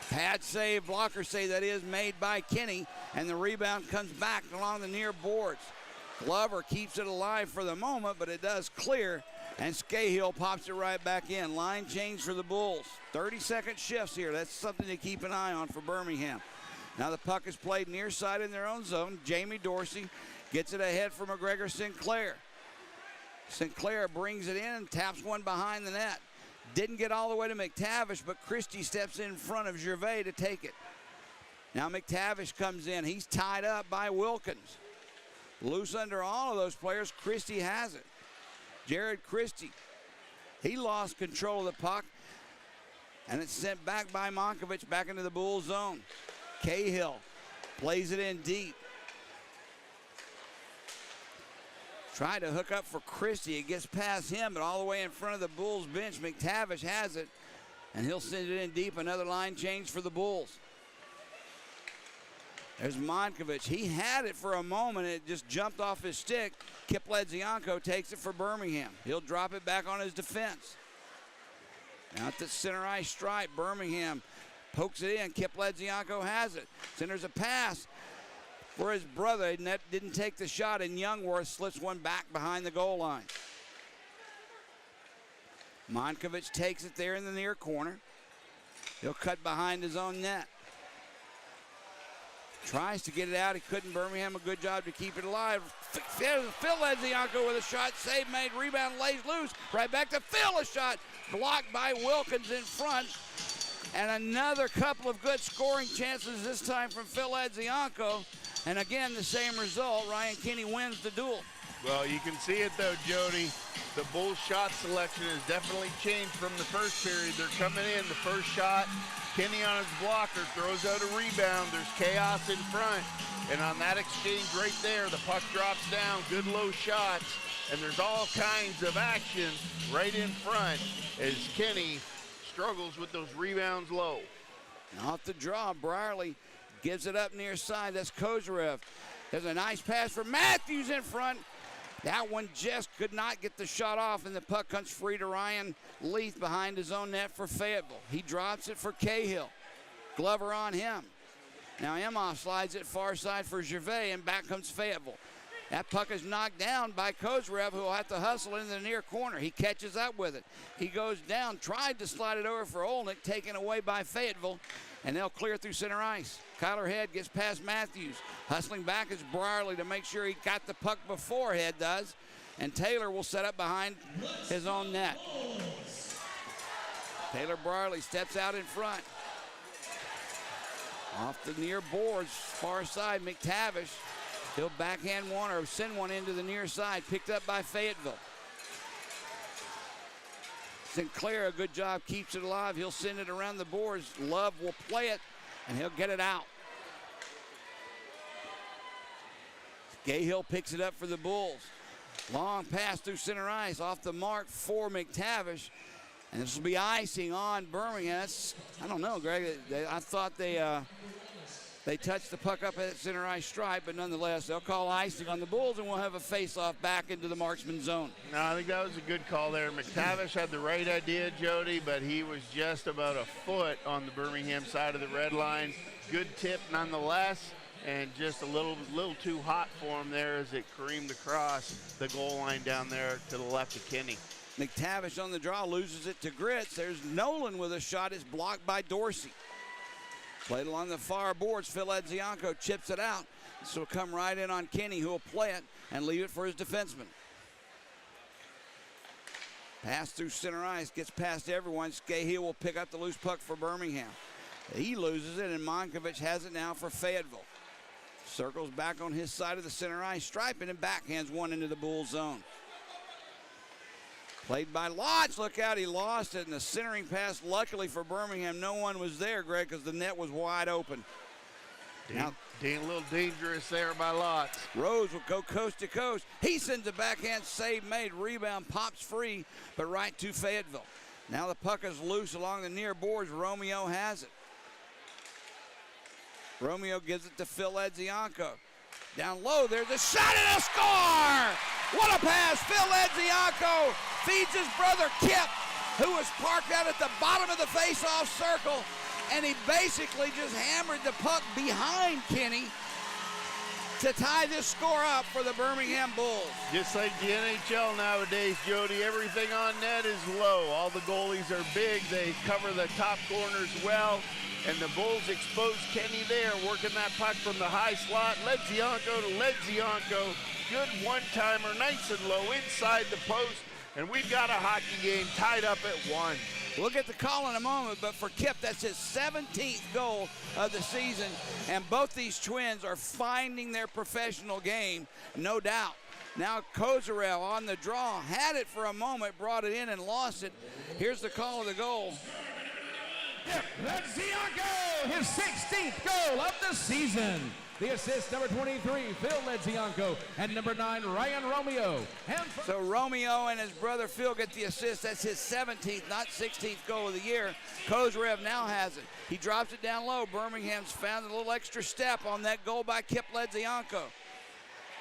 Pad save, blocker save, that is, made by Kenny, and the rebound comes back along the near boards. Glover keeps it alive for the moment, but it does clear, and Scahill pops it right back in. Line change for the Bulls. 30-second shifts here. That's something to keep an eye on for Birmingham. Now the puck is played near side in their own zone. Jamie Dorsey gets it ahead for McGregor Sinclair. Sinclair brings it in and taps one behind the net. Didn't get all the way to McTavish, but Christie steps in front of Gervais to take it. Now McTavish comes in. He's tied up by Wilkins. Loose under all of those players. Christie has it. Jared Christie. He lost control of the puck, and it's sent back by Monkovich back into the Bull zone. Cahill plays it in deep. Tried to hook up for Christie. It gets past him, but all the way in front of the Bulls bench. McTavish has it, and he'll send it in deep. Another line change for the Bulls. There's Monkovich. He had it for a moment. It just jumped off his stick. Kip Ledzianko takes it for Birmingham. He'll drop it back on his defense. Now at the center ice stripe, Birmingham pokes it in. Kip Ledzianko has it. Centers a pass for his brother. Net didn't take the shot, and Youngworth slips one back behind the goal line. Monkovich takes it there in the near corner. He'll cut behind his own net. Tries to get it out. He couldn't. Birmingham, a good job to keep it alive. Phil Ledzianko with a shot. Save made. Rebound lays loose. Right back to Phil. A shot blocked by Wilkins in front. And another couple of good scoring chances, this time from Phil Ledzianko. And again, the same result. Ryan Kinney wins the duel. Well, you can see it though, Jody. The Bulls shot selection has definitely changed from the first period. They're coming in. The first shot, Kinney on his blocker throws out a rebound. There's chaos in front. And on that exchange right there, the puck drops down. Good low shots. And there's all kinds of action right in front as Kinney struggles with those rebounds low. Off the draw, Brierly gives it up near side. That's Kozarev. There's a nice pass for Matthews in front. That one just could not get the shot off, and the puck comes free to Ryan Leith behind his own net for Fayetteville. He drops it for Cahill. Glover on him. Now Emhoff slides it far side for Gervais, and back comes Fayetteville. That puck is knocked down by Kozarev, who will have to hustle into the near corner. He catches up with it. He goes down, tried to slide it over for Olnick, taken away by Fayetteville, and they'll clear through center ice. Kyler Head gets past Matthews. Hustling back is Brierly to make sure he got the puck before Head does. And Taylor will set up behind his own net. Taylor Brierly steps out in front. Off the near boards, far side, McTavish. He'll backhand one or send one into the near side, picked up by Fayetteville. Sinclair, a good job, keeps it alive. He'll send it around the boards. Love will play it, and he'll get it out. Cahill picks it up for the Bulls. Long pass through center ice, off the mark for McTavish. And this will be icing on Birmingham. I don't know, Greg. I thought they touched the puck up at center ice stripe, but nonetheless, they'll call icing on the Bulls, and we'll have a face-off back into the Marksman zone. No, I think that was a good call there. McTavish had the right idea, Jody, but he was just about a foot on the Birmingham side of the red line. Good tip nonetheless, and just a little too hot for him there as it careened across the goal line down there to the left of Kinney. McTavish on the draw, loses it to Gritz. There's Nolan with a shot. It's blocked by Dorsey. Played along the far boards. Phil Ledzianko chips it out. This will come right in on Kinney, who will play it and leave it for his defenseman. Pass through center ice, gets past everyone. Skahill will pick up the loose puck for Birmingham. He loses it, and Monkovich has it now for Fayetteville. Circles back on his side of the center ice, striping and backhands one into the Bull zone. Played by Lotz. Look out, he lost it, and the centering pass, luckily for Birmingham, no one was there, Greg, because the net was wide open. Now, a little dangerous there by Lotz. Rose will go coast to coast. He sends a backhand save made. Rebound pops free, but right to Fayetteville. Now the puck is loose along the near boards. Romeo has it. Romeo gives it to Phil Edzianko. Down low, there's a shot and a score! What a pass! Phil Edzianko feeds his brother Kip, who was parked out at the bottom of the face-off circle, and he basically just hammered the puck behind Kenny to tie this score up for the Birmingham Bulls. Just like the NHL nowadays, Jody, everything on net is low. All the goalies are big. They cover the top corners well, and the Bulls expose Kenny there, working that puck from the high slot. Ledzianko to Ledzianko. Good one-timer, nice and low inside the post, and we've got a hockey game tied up at 1. We'll get the call in a moment, but for Kip, that's his 17th goal of the season, and both these twins are finding their professional game, no doubt. Now Kozarev on the draw, had it for a moment, brought it in and lost it. Here's the call of the goal. Ledzianko, his 16th goal of the season. The assist, number 23, Phil Ledzianko, and number 9, Ryan Romeo. So Romeo and his brother Phil get the assist. That's his 17th, not 16th goal of the year. Kozarev now has it. He drops it down low. Birmingham's found a little extra step on that goal by Kip Ledzianko.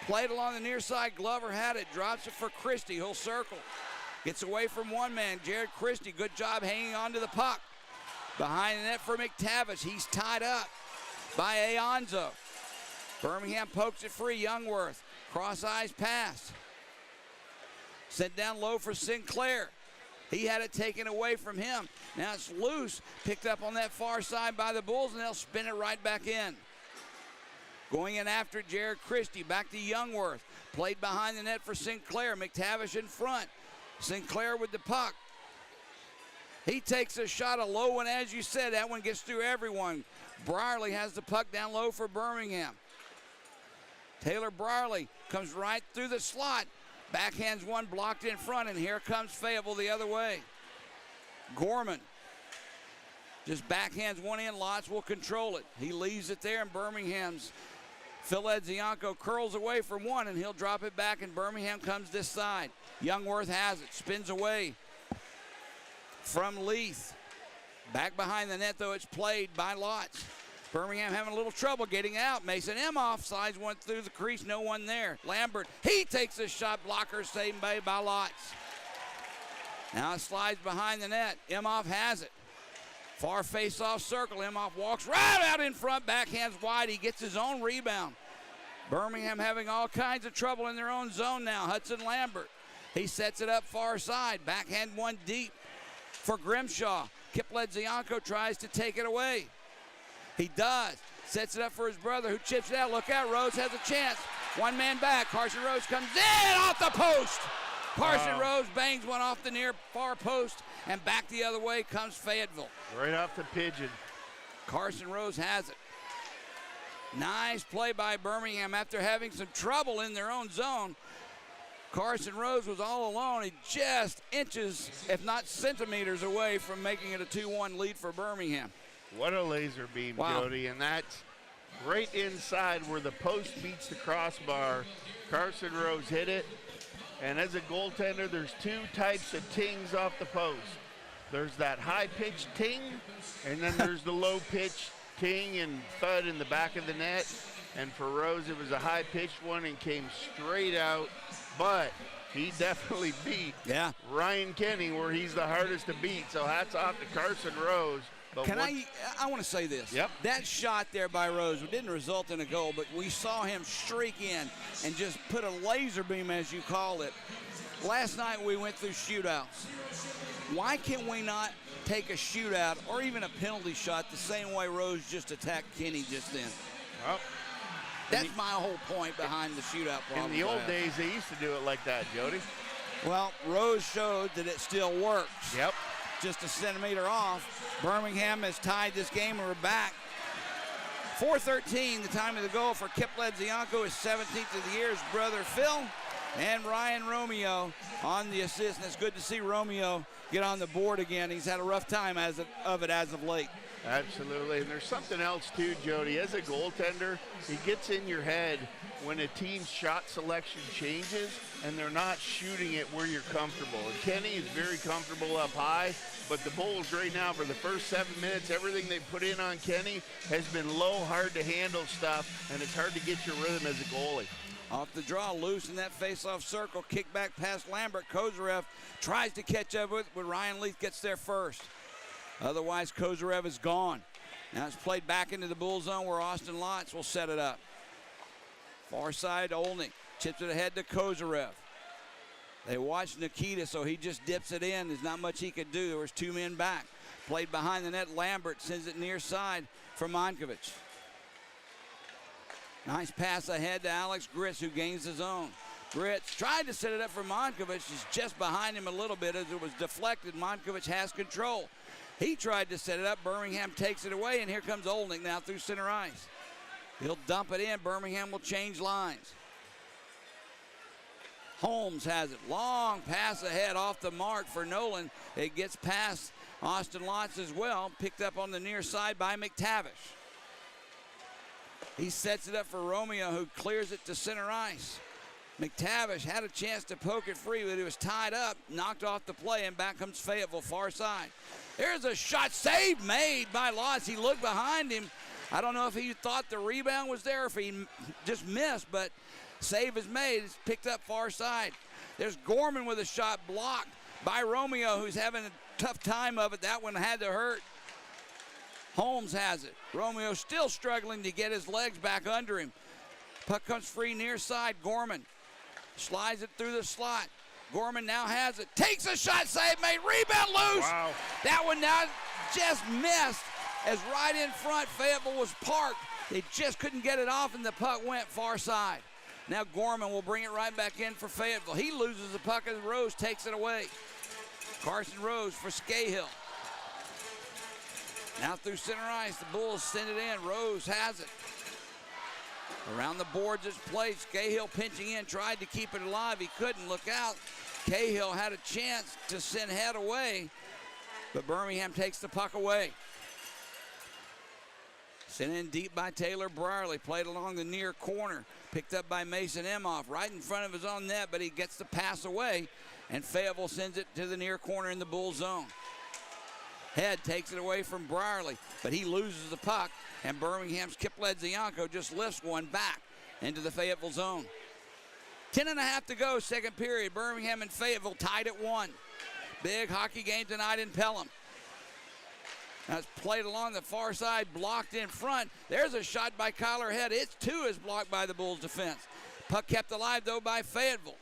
Played along the near side. Glover had it. Drops it for Christie. He'll circle. Gets away from one man. Jared Christie, good job hanging on to the puck. Behind the net for McTavish. He's tied up by Aonzo. Birmingham pokes it free. Youngworth. Cross-eyes pass. Sent down low for Sinclair. He had it taken away from him. Now it's loose. Picked up on that far side by the Bulls, and they'll spin it right back in. Going in after Jared Christie. Back to Youngworth. Played behind the net for Sinclair. McTavish in front. Sinclair with the puck. He takes a shot, a low one, as you said. That one gets through everyone. Brierly has the puck down low for Birmingham. Taylor Brierly comes right through the slot. Backhands one, blocked in front, and here comes Fayetteville the other way. Gorman just backhands one in. Lotz will control it. He leaves it there, and Birmingham's Phil Edzianko curls away from one, and he'll drop it back, and Birmingham comes this side. Youngworth has it, spins away from Leith. Back behind the net, though, it's played by Lotz. Birmingham having a little trouble getting out. Mason Emhoff slides one through the crease, no one there. Lambert, he takes a shot, blocker saved by Lotz. Now it slides behind the net. Emhoff has it. Far face-off circle. Emhoff walks right out in front, backhands wide. He gets his own rebound. Birmingham having all kinds of trouble in their own zone now. Hudson Lambert. He sets it up far side. Backhand one deep for Grimshaw. Kip Ledzianko tries to take it away. He does. Sets it up for his brother, who chips it out. Look out, Rose has a chance. One man back. Carson Rose comes in off the post. Carson Rose bangs one off the near far post, and back the other way comes Fayetteville. Right off the pigeon. Carson Rose has it. Nice play by Birmingham after having some trouble in their own zone. Carson Rose was all alone. He just inches, if not centimeters, away from making it a 2-1 lead for Birmingham. What a laser beam, wow. Jody, and that's right inside where the post meets the crossbar. Carson Rose hit it, and as a goaltender, there's two types of tings off the post. There's that high-pitched ting, and then there's the low-pitched ting and thud in the back of the net. And for Rose, it was a high-pitched one and came straight out, but he definitely beat Ryan Kenny where he's the hardest to beat. So hats off to Carson Rose. But I want to say this. Yep. That shot there by Rose didn't result in a goal, but we saw him streak in and just put a laser beam, as you call it. Last night we went through shootouts. Why can we not take a shootout or even a penalty shot the same way Rose just attacked Kenny just then? Well, that's my whole point behind the shootout problem. In the old days, they used to do it like that, Jody. Well, Rose showed that it still works. Yep. Just a centimeter off. Birmingham has tied this game, and we're back. 4:13, the time of the goal for Kip Ledzianko, his 17th of the year. His brother Phil and Ryan Romeo on the assist. And it's good to see Romeo get on the board again. He's had a rough time as of late. Absolutely, and there's something else too, Jody. As a goaltender, it gets in your head when a team's shot selection changes and they're not shooting it where you're comfortable. And Kenny is very comfortable up high, but the Bulls right now, for the first 7 minutes, everything they put in on Kenny has been low, hard to handle stuff, and it's hard to get your rhythm as a goalie. Off the draw, loose in that face-off circle, kick back past Lambert. Kozarev tries to catch up with, but Ryan Leith gets there first. Otherwise, Kozarev is gone. Now it's played back into the Bull zone where Austin Lotz will set it up. Far side, Olnick chips it ahead to Kozarev. They watch Nikita, so he just dips it in. There's not much he could do. There was 2 men back. Played behind the net, Lambert sends it near side for Monkovich. Nice pass ahead to Alex Gritz, who gains his own. Gritz tried to set it up for Monkovich. He's just behind him a little bit as it was deflected. Monkovich has control. He tried to set it up. Birmingham takes it away, and here comes Olnick now through center ice. He'll dump it in. Birmingham will change lines. Holmes has it. Long pass ahead off the mark for Nolan. It gets past Austin Lotz as well. Picked up on the near side by McTavish. He sets it up for Romeo, who clears it to center ice. McTavish had a chance to poke it free, but he was tied up, knocked off the play, and back comes Fayetteville, far side. There's a shot, save made by Lotz. He looked behind him. I don't know if he thought the rebound was there or if he just missed, but save is made. It's picked up far side. There's Gorman with a shot blocked by Romeo, who's having a tough time of it. That one had to hurt. Holmes has it. Romeo still struggling to get his legs back under him. Puck comes free near side. Gorman slides it through the slot. Gorman now has it. Takes a shot, save made. Rebound loose. Wow. That one now just missed as right in front Fayetteville was parked. They just couldn't get it off, and the puck went far side. Now Gorman will bring it right back in for Fayetteville. He loses the puck as Rose takes it away. Carson Rose for Scahill. Now through center ice, the Bulls send it in. Rose has it. Around the boards it's played. Scahill pinching in, tried to keep it alive. He couldn't. Look out. Cahill had a chance to send Head away, but Birmingham takes the puck away. Sent in deep by Taylor Brierly. Played along the near corner. Picked up by Mason Emhoff right in front of his own net, but he gets the pass away, and Fayetteville sends it to the near corner in the Bull zone. Head takes it away from Brierly, but he loses the puck, and Birmingham's Kip Ledzianko just lifts one back into the Fayetteville zone. 10.5 to go, second period. Birmingham and Fayetteville tied at 1. Big hockey game tonight in Pelham. Now it's played along the far side, blocked in front. There's a shot by Kyler Head. It's 2 is blocked by the Bulls defense. Puck kept alive, though, by Fayetteville.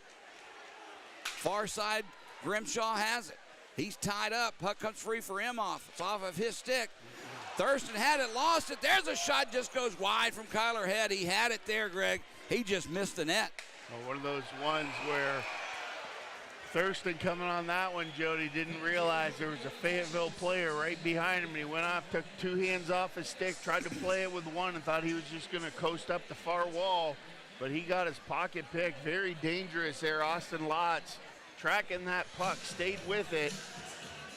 Far side, Grimshaw has it. He's tied up. Puck comes free for Emhoff. It's off of his stick. Thurston had it, lost it. There's a shot, just goes wide from Kyler Head. He had it there, Greg. He just missed the net. Well, one of those ones where Thurston coming on that one, Jody, didn't realize there was a Fayetteville player right behind him. He went off, took 2 hands off his stick, tried to play it with one, and thought he was just going to coast up the far wall. But he got his pocket pick. Very dangerous there. Austin Lotz tracking that puck, stayed with it.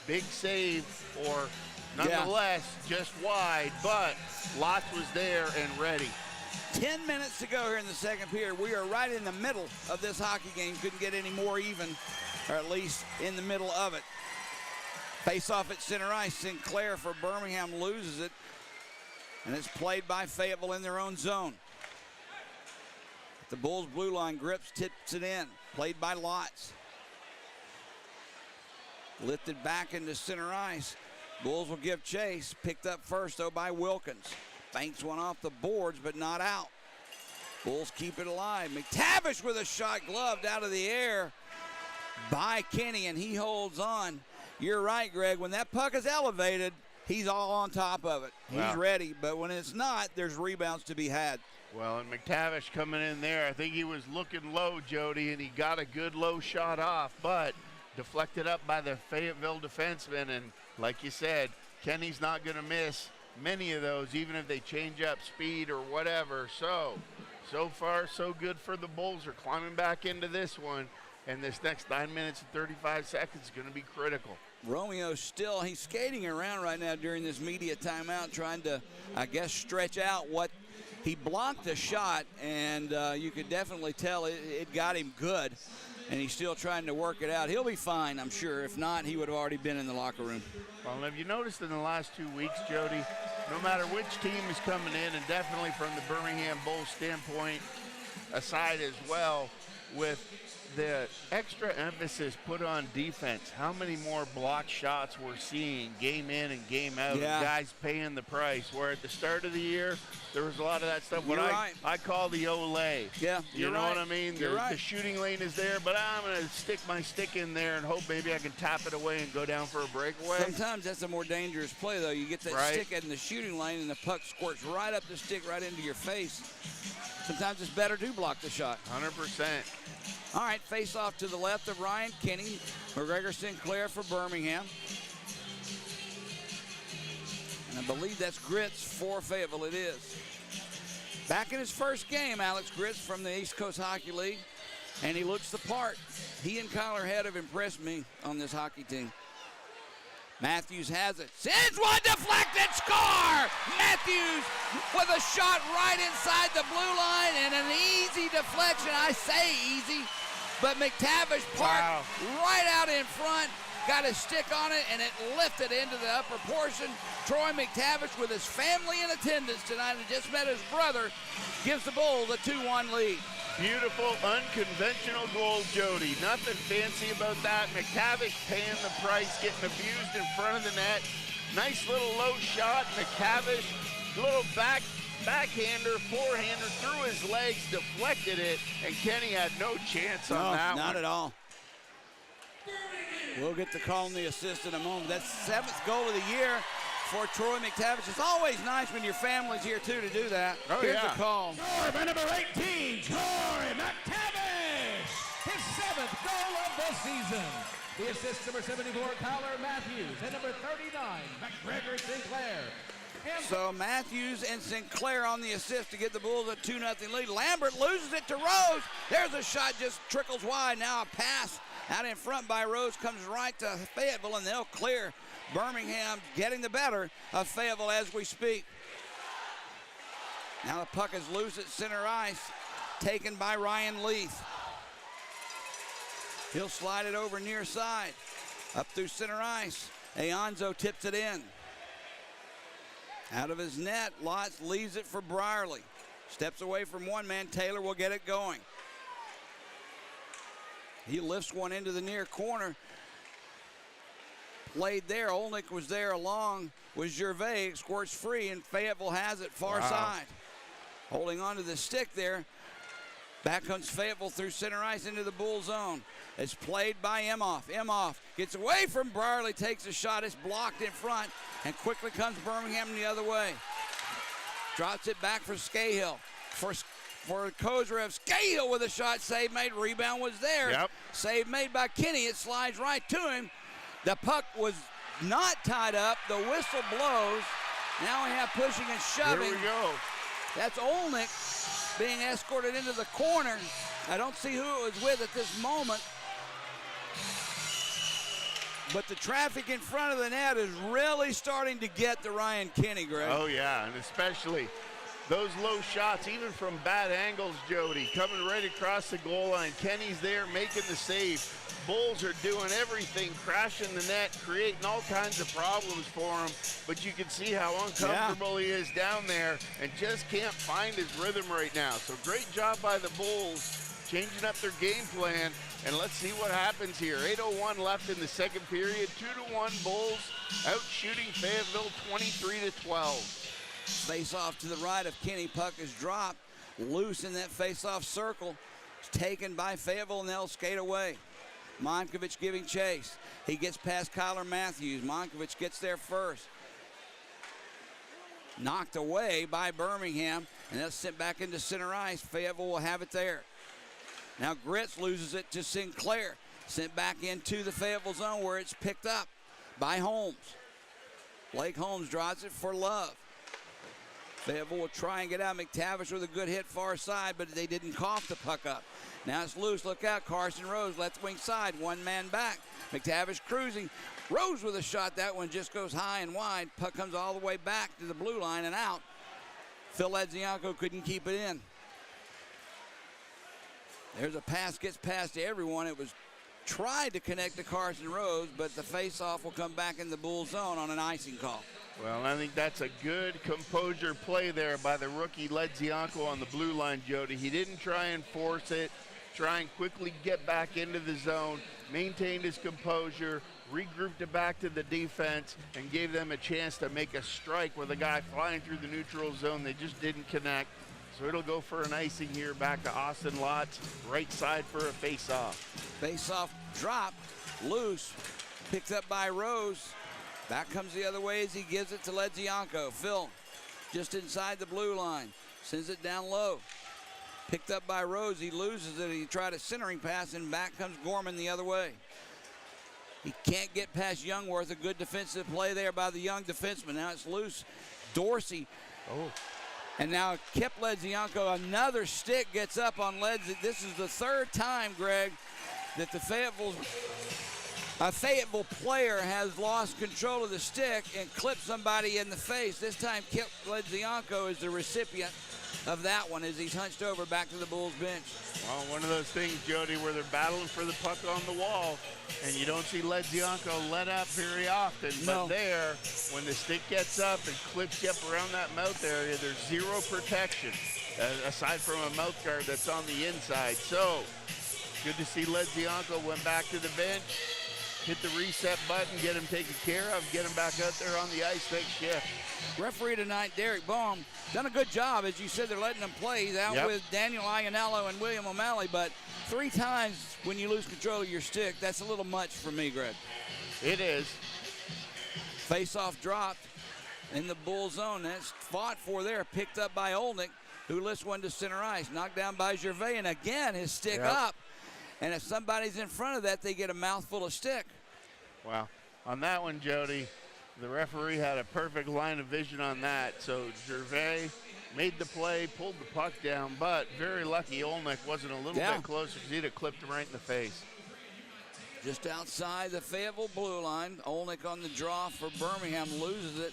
Big save, or nonetheless, just wide, but Lotz was there and ready. 10 minutes to go here in the second period. We are right in the middle of this hockey game. Couldn't get any more even, or at least in the middle of it. Face off at center ice. Sinclair for Birmingham loses it, and it's played by Fayetteville in their own zone. The Bulls blue line, Grips tips it in. Played by Lotz. Lifted back into center ice. Bulls will give chase. Picked up first, though, by Wilkins. Banks one off the boards, but not out. Bulls keep it alive. McTavish with a shot gloved out of the air by Kenny, and he holds on. You're right, Greg. When that puck is elevated, he's all on top of it. Wow. He's ready, but when it's not, there's rebounds to be had. Well, and McTavish coming in there, I think he was looking low, Jody, and he got a good low shot off, but deflected up by the Fayetteville defenseman. And like you said, Kenny's not going to miss many of those, even if they change up speed or whatever. So far, so good for the Bulls. They're climbing back into this one, and this next 9 minutes and 35 seconds is going to be critical. Romeo still, he's skating around right now during this media timeout, trying to, I guess, stretch out what he blocked a shot, and you could definitely tell it got him good, and he's still trying to work it out. He'll be fine, I'm sure. If not, he would have already been in the locker room. Well, have you noticed in the last 2 weeks, Jody, no matter which team is coming in, and definitely from the Birmingham Bulls standpoint aside as well, with the extra emphasis put on defense, how many more block shots we're seeing game in and game out, Yeah. guys paying the price, where at the start of the year, there was a lot of that stuff. What You're right. I call the Olay. Yeah, You know what I mean? You're right. The shooting lane is there, but I'm going to stick my stick in there and hope maybe I can tap it away and go down for a breakaway. Sometimes that's a more dangerous play, though. You get that Right. stick in the shooting lane, and the puck squirts right up the stick, right into your face. Sometimes it's better to block the shot. 100%. All right, face off to the left of Ryan Kinney. McGregor Sinclair for Birmingham. And I believe that's Gritz for Fayetteville. It is. Back in his first game, Alex Gritz from the East Coast Hockey League. And he looks the part. He and Kyler Head have impressed me on this hockey team. Matthews has it. Sends one, deflected, score! Matthews with a shot right inside the blue line and an easy deflection. I say easy, but McTavish parked right out in front, got his stick on it, and it lifted into the upper portion. Troy McTavish with his family in attendance tonight and just met his brother, gives the Bulls a 2-1 lead. Beautiful, unconventional goal, Jody. Nothing fancy about that. McTavish paying the price, getting abused in front of the net. Nice little low shot. McTavish, little backhander, forehander through his legs, deflected it, and Kenny had no chance on that not one. at all. We'll get to call him the assist in a moment. That's 7th goal of the year for Troy McTavish. It's always nice when your family's here, too, to do that. Oh, Here's yeah. the call. Scored by number 18, Troy McTavish. His 7th goal of the season. The assist, number 74, Kyler Matthews. And number 39, McGregor Sinclair. And So Matthews and Sinclair on the assist to give the Bulls a 2-0 lead. Lambert loses it to Rose. There's a shot, just trickles wide. Now a pass out in front by Rose comes right to Fayetteville, and they'll clear. Birmingham getting the better of Fayetteville as we speak. Now the puck is loose at center ice, taken by Ryan Leith. He'll slide it over near side, up through center ice. Aonzo tips it in. Out of his net, Lotz leaves it for Brierly. Steps away from one man, Taylor will get it going. He lifts one into the near corner. Played there, Olnick was there along with Gervais, squirts free, and Fayetteville has it far side. Holding on to the stick there. Back comes Fayetteville through center ice into the Bull zone. It's played by Emhoff. Emhoff gets away from Brierly, takes a shot. It's blocked in front, and quickly comes Birmingham the other way. Drops it back for Scahill. For Kozyrev, Scahill with a shot, save made, rebound was there. Yep. Save made by Kinney, it slides right to him. The puck was not tied up, the whistle blows. Now we have pushing and shoving. Here we go. That's Olnick being escorted into the corner. I don't see who it was with at this moment. But the traffic in front of the net is really starting to get to Ryan Kinney, Greg. Oh, yeah, and especially those low shots, even from bad angles, Jody, coming right across the goal line. Kenny's there making the save. Bulls are doing everything, crashing the net, creating all kinds of problems for him, but you can see how uncomfortable he is down there and just can't find his rhythm right now. So great job by the Bulls, changing up their game plan, and let's see what happens here. 8:01 left in the second period, 2-1 Bulls, out shooting Fayetteville 23-12. Face off to the right of Kinney. Puck is dropped. Loose in that face-off circle. It's taken by Fayetteville, and they'll skate away. Monkovich giving chase. He gets past Kyler Matthews. Monkovich gets there first. Knocked away by Birmingham. And that's sent back into center ice. Fayetteville will have it there. Now Grits loses it to Sinclair. Sent back into the Fayetteville zone where it's picked up by Holmes. Blake Holmes draws it for Love. Fayetteville will try and get out. McTavish with a good hit far side, but they didn't cough the puck up. Now it's loose. Look out. Carson Rose left wing side. One man back. McTavish cruising. Rose with a shot. That one just goes high and wide. Puck comes all the way back to the blue line and out. Phil Ledzianko couldn't keep it in. There's a pass, gets past to everyone. It was tried to connect to Carson Rose, but the face-off will come back in the Bull zone on an icing call. Well, I think that's a good composure play there by the rookie Ledzianko on the blue line, Jody. He didn't try and force it, try and quickly get back into the zone, maintained his composure, regrouped it back to the defense, and gave them a chance to make a strike with a guy flying through the neutral zone. They just didn't connect. So it'll go for an icing here back to Austin Lotz, right side for a face-off. Face-off drop, loose, picked up by Rose. Back comes the other way as he gives it to Ledzianko. Phil, just inside the blue line, sends it down low. Picked up by Rose, he loses it. He tried a centering pass, and back comes Gorman the other way. He can't get past Youngworth. A good defensive play there by the young defenseman. Now it's loose. Dorsey. Oh. And now Kip Ledzianko, another stick gets up on Ledzi. This is the third time, Greg, that the Fayetteville player has lost control of the stick and clipped somebody in the face. This time Kip Ledzianko is the recipient of that one as he's hunched over back to the Bulls bench. Well, one of those things, Jody, where they're battling for the puck on the wall, and you don't see Ledzianko let up very often. No. But there, when the stick gets up and clips you up around that mouth area, there's zero protection, aside from a mouth guard that's on the inside. So, good to see Ledzianko went back to the bench, hit the reset button, get him taken care of, get him back out there on the ice next shift. Referee tonight, Derek Baum, done a good job. As you said, they're letting them play. He's out with Daniel Iannello and William O'Malley, but 3 times when you lose control of your stick, that's a little much for me, Greg. It is. Face-off dropped in the Bull zone. That's fought for there, picked up by Olnick, who lifts one to center ice. Knocked down by Gervais, and again, his stick up. And if somebody's in front of that, they get a mouthful of stick. Well, on that one, Jody, the referee had a perfect line of vision on that. So Gervais made the play, pulled the puck down, but very lucky Olnick wasn't a little bit closer because he'd have clipped him right in the face. Just outside the Fayetteville blue line, Olnick on the draw for Birmingham, loses it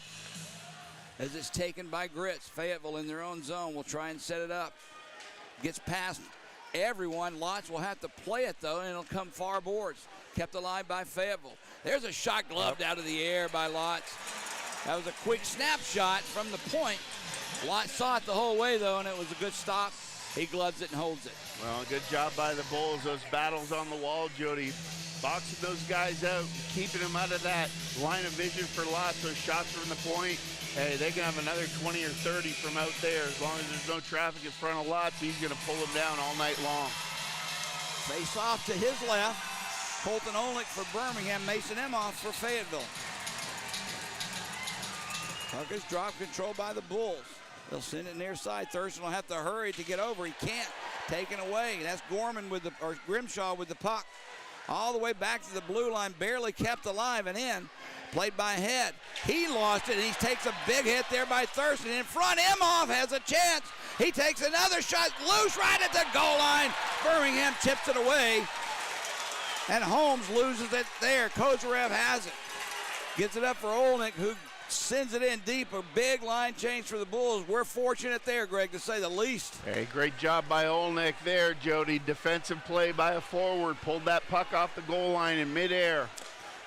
as it's taken by Grits. Fayetteville in their own zone will try and set it up. Gets past everyone. Lotz will have to play it, though, and it'll come far boards. Kept alive by Fayetteville. There's a shot gloved out of the air by Lotz. That was a quick snapshot from the point. Lotz saw it the whole way, though, and it was a good stop. He gloves it and holds it. Well, good job by the Bulls. Those battles on the wall, Jody. Boxing those guys out, keeping them out of that line of vision for Lotz. Those shots from the point, hey, they can have another 20 or 30 from out there. As long as there's no traffic in front of Lotz, he's going to pull them down all night long. Face off to his left. Colton Olnick for Birmingham, Mason Emhoff for Fayetteville. Puck is drop control by the Bulls. They'll send it near side. Thurston will have to hurry to get over. He can't. Taken away. That's Gorman with or Grimshaw with the puck. All the way back to the blue line, barely kept alive and in. Played by Head. He lost it, and he takes a big hit there by Thurston. In front, Emhoff has a chance. He takes another shot, loose right at the goal line. Birmingham tips it away, and Holmes loses it there. Kozarev has it. Gets it up for Olnick, who sends it in deep. A big line change for the Bulls. We're fortunate there, Greg, to say the least. Hey, great job by Olnick there, Jody. Defensive play by a forward. Pulled that puck off the goal line in midair.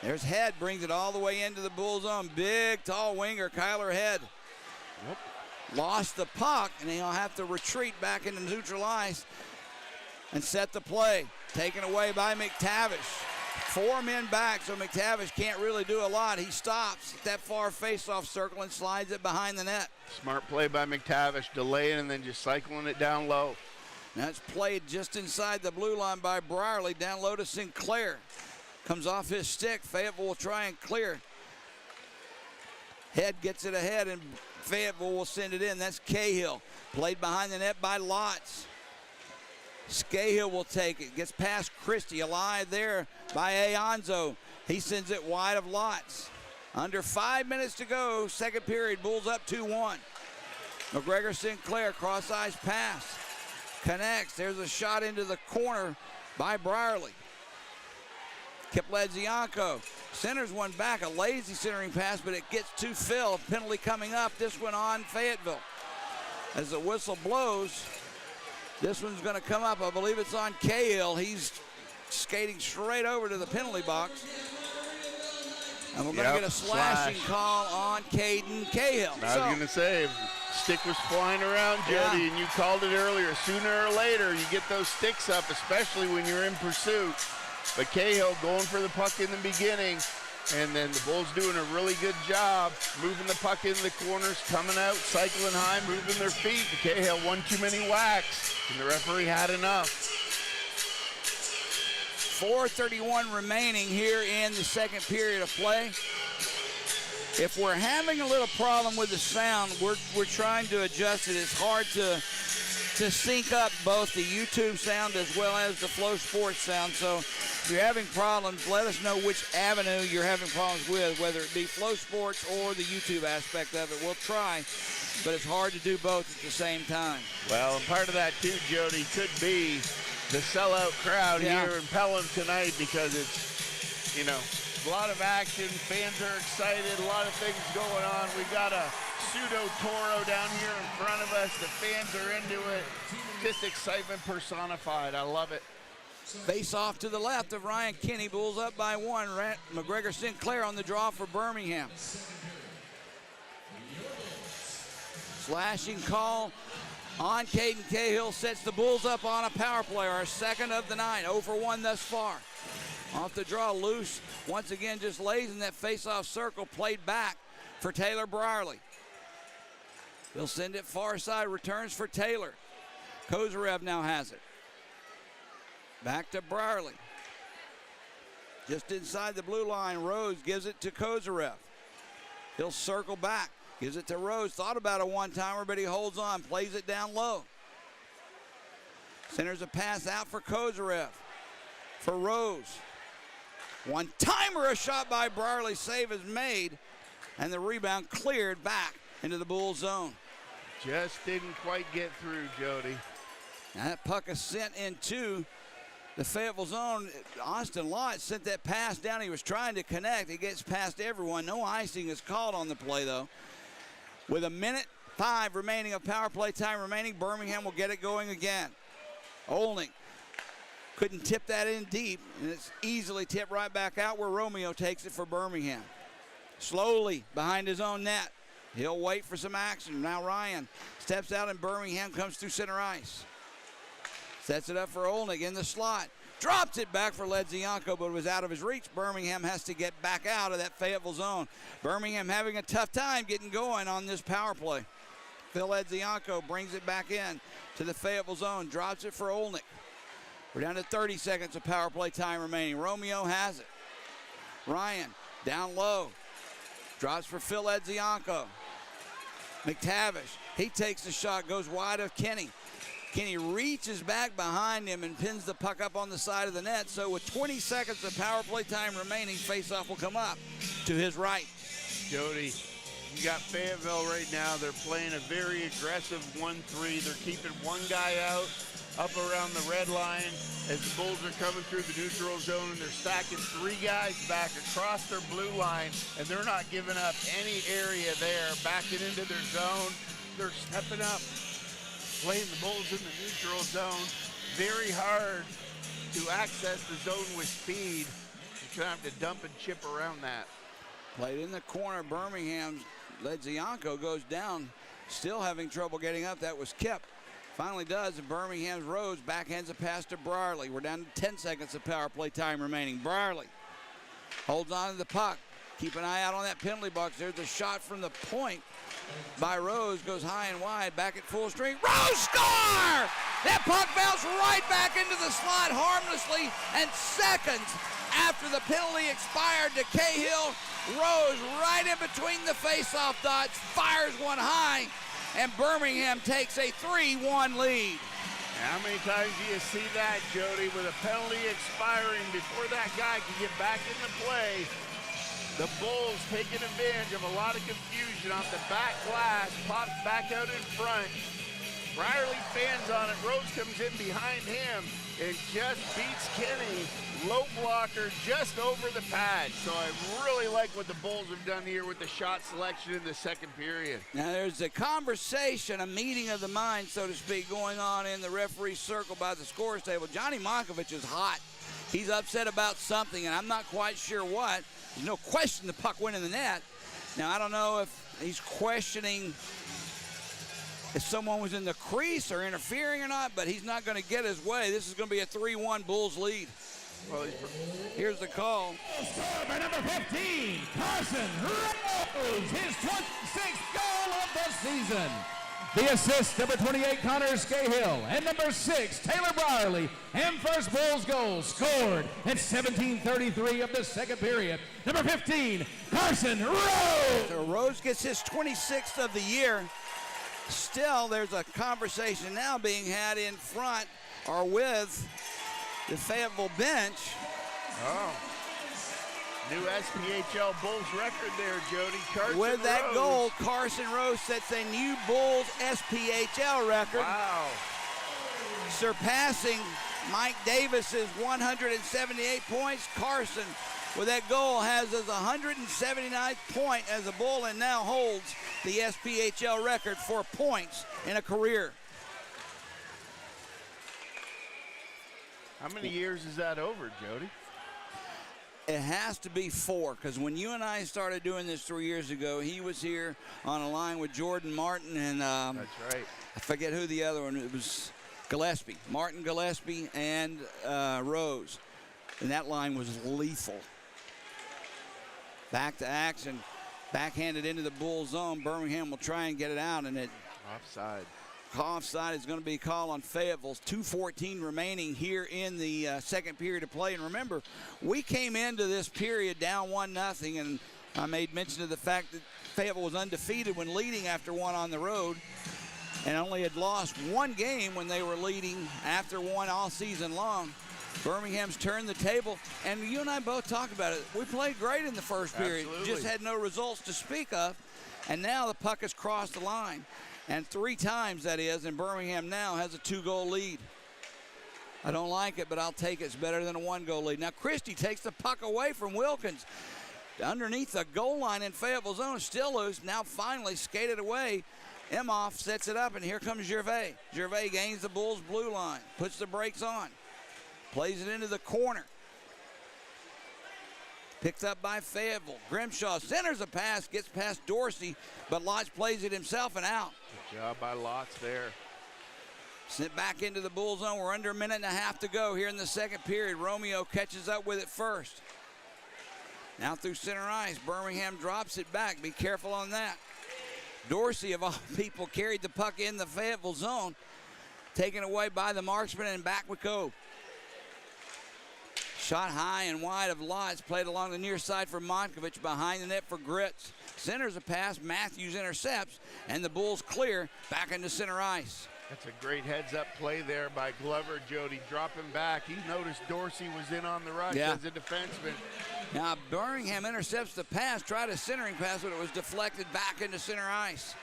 There's Head, brings it all the way into the Bull zone. Big, tall winger, Kyler Head. Yep. Lost the puck, and he'll have to retreat back into neutral ice and set the play. Taken away by McTavish. 4 men back, so McTavish can't really do a lot. He stops at that far face-off circle and slides it behind the net. Smart play by McTavish, delaying and then just cycling it down low. Now it's played just inside the blue line by Brierly, down low to Sinclair. Comes off his stick. Fayetteville will try and clear. Head gets it ahead, and Fayetteville will send it in. That's Cahill. Played behind the net by Lotz. Scahill will take it. Gets past Christie. Alive there by Aonzo. He sends it wide of Lotz. Under 5 minutes to go. Second period. Bulls up 2-1. McGregor Sinclair. Cross-ice pass. Connects. There's a shot into the corner by Brierly. Kip Ledzianko centers one back, a lazy centering pass, but it gets to Phil. Penalty coming up, this one on Fayetteville. As the whistle blows, this one's going to come up. I believe it's on Cahill. He's skating straight over to the penalty box. And we're going to get a slashing call on Caden Cahill. I was going to say, stick was flying around, Jody, and you called it earlier. Sooner or later, you get those sticks up, especially when you're in pursuit. But Cahill going for the puck in the beginning, and then the Bulls doing a really good job moving the puck into the corners, coming out, cycling high, moving their feet. Cahill one too many whacks, and the referee had enough. 4:31 remaining here in the second period of play. If we're having a little problem with the sound, we're trying to adjust it. It's hard to sync up both the YouTube sound as well as the Flow Sports sound. So if you're having problems, let us know which avenue you're having problems with, whether it be Flow Sports or the YouTube aspect of it. We'll try, but it's hard to do both at the same time. Well, and part of that too, Jody, could be the sellout crowd here in Pelham tonight, because it's, you know, a lot of action, fans are excited, a lot of things going on. We got a pseudo Toro down here in front of us. The fans are into it. Just excitement personified. I love it. Face off to the left of Ryan Kinney. Bulls up by 1. McGregor Sinclair on the draw for Birmingham. Slashing call on Caden Cahill. Sets the Bulls up on a power play. Our second of the night. 0 for 1 thus far. Off the draw, loose. Once again, just lays in that face-off circle. Played back for Taylor Brierly. They'll send it far side. Returns for Taylor. Kozarev now has it. Back to Brierly. Just inside the blue line, Rose gives it to Kozarev. He'll circle back. Gives it to Rose. Thought about a one-timer, but he holds on. Plays it down low. Centers a pass out for Kozarev. For Rose. One-timer, a shot by Brierly. Save is made. And the rebound cleared back into the Bulls zone. Just didn't quite get through, Jody. Now that puck is sent into the Fayetteville zone. Austin Lott sent that pass down. He was trying to connect. He gets past everyone. No icing is called on the play, though. With 1:05 remaining of power play time remaining, Birmingham will get it going again. Olney couldn't tip that in deep, and it's easily tipped right back out where Romeo takes it for Birmingham. Slowly behind his own net. He'll wait for some action. Now Ryan steps out, and Birmingham comes through center ice. Sets it up for Olnick in the slot. Drops it back for Ledzianko, but it was out of his reach. Birmingham has to get back out of that Fayetteville zone. Birmingham having a tough time getting going on this power play. Phil Ledzianko brings it back in to the Fayetteville zone. Drops it for Olnick. We're down to 30 seconds of power play time remaining. Romeo has it. Ryan down low. Drops for Phil Ledzianko. McTavish, he takes the shot, goes wide of Kenny. Kenny reaches back behind him and pins the puck up on the side of the net. So with 20 seconds of power play time remaining, faceoff will come up to his right. Jody, you got Fayetteville right now. They're playing a very aggressive 1-3. They're keeping one guy out up around the red line as the Bulls are coming through the neutral zone, and they're stacking 3 guys back across their blue line, and they're not giving up any area there, backing into their zone. They're stepping up, playing the Bulls in the neutral zone. Very hard to access the zone with speed. You're going to have to dump and chip around that. Played in the corner, Birmingham's Ledzianko goes down, still having trouble getting up. That was Kip. Finally does, and Birmingham's Rose backhands a pass to Brierly. We're down to 10 seconds of power play time remaining. Brierly holds on to the puck. Keep an eye out on that penalty box. There's a shot from the point by Rose. Goes high and wide, back at full strength. Rose score! That puck bounced right back into the slot harmlessly, and seconds after the penalty expired to Cahill, Rose right in between the face-off dots, fires one high, and Birmingham takes a 3-1 lead. How many times do you see that, Jody, with a penalty expiring before that guy can get back into play? The Bulls taking advantage of a lot of confusion off the back glass, pops back out in front. Briarly fans on it. Rose comes in behind him and just beats Kenny. Low blocker just over the pad. So I really like what the Bulls have done here with the shot selection in the second period. Now there's a conversation, a meeting of the mind, so to speak, going on in the referee's circle by the scores table. Johnny Monkovich is hot. He's upset about something, and I'm not quite sure what. There's no question the puck went in the net. Now, I don't know if he's questioning if someone was in the crease or interfering or not, but he's not going to get his way. This is going to be a 3-1 Bulls lead. Well, here's the call. Scored by number 15, Carson Rose, his 26th goal of the season. The assist, number 28, Connor Scahill, and number 6, Taylor Brierly, and first Bulls goal scored at 17:33 of the second period. Number 15, Carson Rose. So Rose gets his 26th of the year. Still, there's a conversation now being had in front or with the Fayetteville bench. Oh. New SPHL Bulls record there, Jody. Carson With that Rose. goal, Carson Rose sets a new Bulls SPHL record. Wow. Surpassing Mike Davis's 178 points. Carson, with that goal, has his 179th point as a Bull and now holds the SPHL record for points in a career. How many years is that over, Jody? It has to be 4, because when you and I started doing this 3 years ago, he was here on a line with Jordan Martin and That's right. I forget who the other one. It was Gillespie, Martin Gillespie, and Rose, and that line was lethal. Back to action, backhanded into the Bull zone. Birmingham will try and get it out, and it Offside. offside is going to be called on Fayetteville. 2:14 remaining here in the second period of play. And remember, we came into this period down 1-0, and I made mention of the fact that Fayetteville was undefeated when leading after one on the road and only had lost one game when they were leading after one all season long. Birmingham's turned the table, and you and I both talked about it. We played great in the first period, Absolutely. just had no results to speak of, and now the puck has crossed the line. And 3 times, that is, and Birmingham now has a 2-goal lead. I don't like it, but I'll take it. It's better than a 1-goal lead. Now Christie takes the puck away from Wilkins. Underneath the goal line in Fayetteville zone, still loose. Now finally skated away. Emhoff sets it up, and here comes Gervais. Gervais gains the Bulls' blue line, puts the brakes on, plays it into the corner. Picked up by Fayetteville. Grimshaw centers a pass, gets past Dorsey, but Lotz plays it himself and out. Good job by Lotz there. Sent back into the Bull zone. We're under a minute and a half to go here in the second period. Romeo catches up with it first. Now through center ice. Birmingham drops it back. Be careful on that. Dorsey, of all people, carried the puck in the Fayetteville zone. Taken away by the Marksmen, and back we go. Shot high and wide of Lotz, played along the near side for Monkovich, behind the net for Gritz. Centers a pass, Matthews intercepts, and the Bulls clear back into center ice. That's a great heads-up play there by Glover, Jody. Dropping back. He noticed Dorsey was in on the rush as a defenseman. Now Birmingham intercepts the pass, tried a centering pass, but it was deflected back into center ice.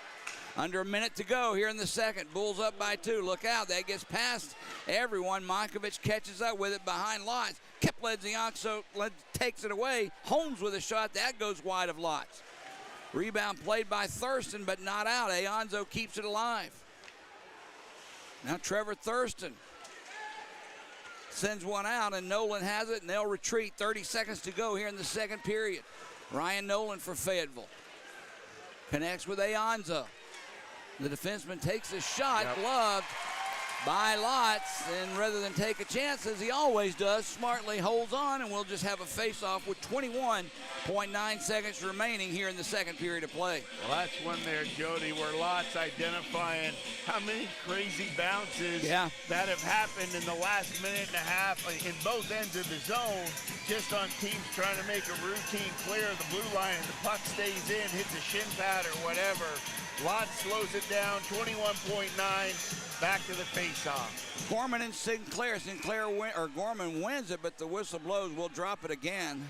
Under a minute to go here in the second. Bulls up by 2. Look out. That gets past everyone. Monkovich catches up with it behind Lotz. Kipledzianso takes it away. Holmes with a shot. That goes wide of Lotz. Rebound played by Thurston, but not out. Aonzo keeps it alive. Now Trevor Thurston sends one out, and Nolan has it, and they'll retreat. 30 seconds to go here in the second period. Ryan Nolan for Fayetteville. Connects with Aonzo. The defenseman takes a shot, gloved, by Lots, and rather than take a chance, as he always does, smartly holds on, and we'll just have a face-off with 21.9 seconds remaining here in the second period of play. Well, that's one there, Jody, where Lots identifying how many crazy bounces that have happened in the last minute and a half in both ends of the zone, just on teams trying to make a routine clear of the blue line. The puck stays in, hits a shin pad or whatever. Lots slows it down, 21.9, back to the face-off. Gorman and Sinclair. Gorman wins it, but the whistle blows. We'll drop it again.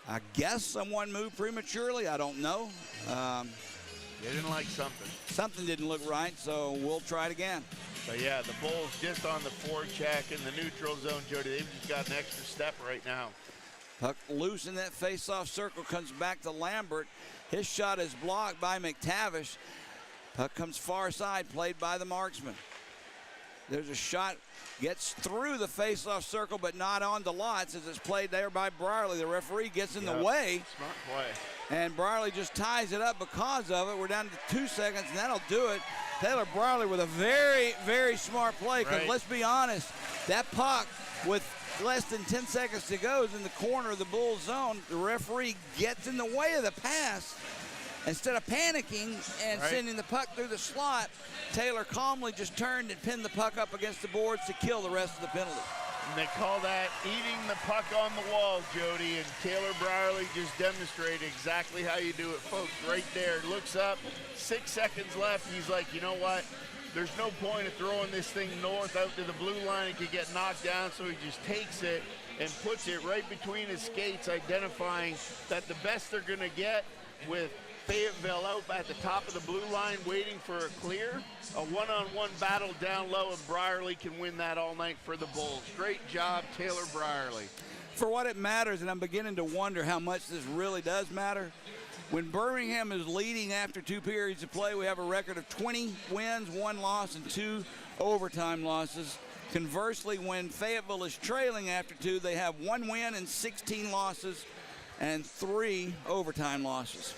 I guess someone moved prematurely. I don't know. They didn't like something. Something didn't look right, so we'll try it again. But yeah, the Bulls just on the forecheck in the neutral zone, Jody. They've just got an extra step right now. Puck loose in that face-off circle, comes back to Lambert. His shot is blocked by McTavish. Puck comes far side, played by the Marksmen. There's a shot, gets through the face-off circle, but not onto Lots as it's played there by Brierly. The referee gets in the way. Smart play. And Brierly just ties it up because of it. We're down to 2 seconds, and that'll do it. Taylor Brierly with a very, very smart play, because let's be honest, that puck with less than 10 seconds to go is in the corner of the Bulls zone. The referee gets in the way of the pass. Instead of panicking and sending the puck through the slot, Taylor calmly just turned and pinned the puck up against the boards to kill the rest of the penalty. And they call that eating the puck on the wall, Jody, and Taylor Brierly just demonstrated exactly how you do it, folks, right there. Looks up, 6 seconds left. He's like, you know what? There's no point of throwing this thing north out to the blue line. It could get knocked down, so he just takes it and puts it right between his skates, identifying that the best they're going to get with Fayetteville out at the top of the blue line waiting for a clear. A one-on-one battle down low, and Brierly can win that all night for the Bulls. Great job, Taylor Brierly. For what it matters, and I'm beginning to wonder how much this really does matter, when Birmingham is leading after 2 periods of play, we have a record of 20 wins, 1 loss, and 2 overtime losses. Conversely, when Fayetteville is trailing after 2, they have 1 win and 16 losses and 3 overtime losses.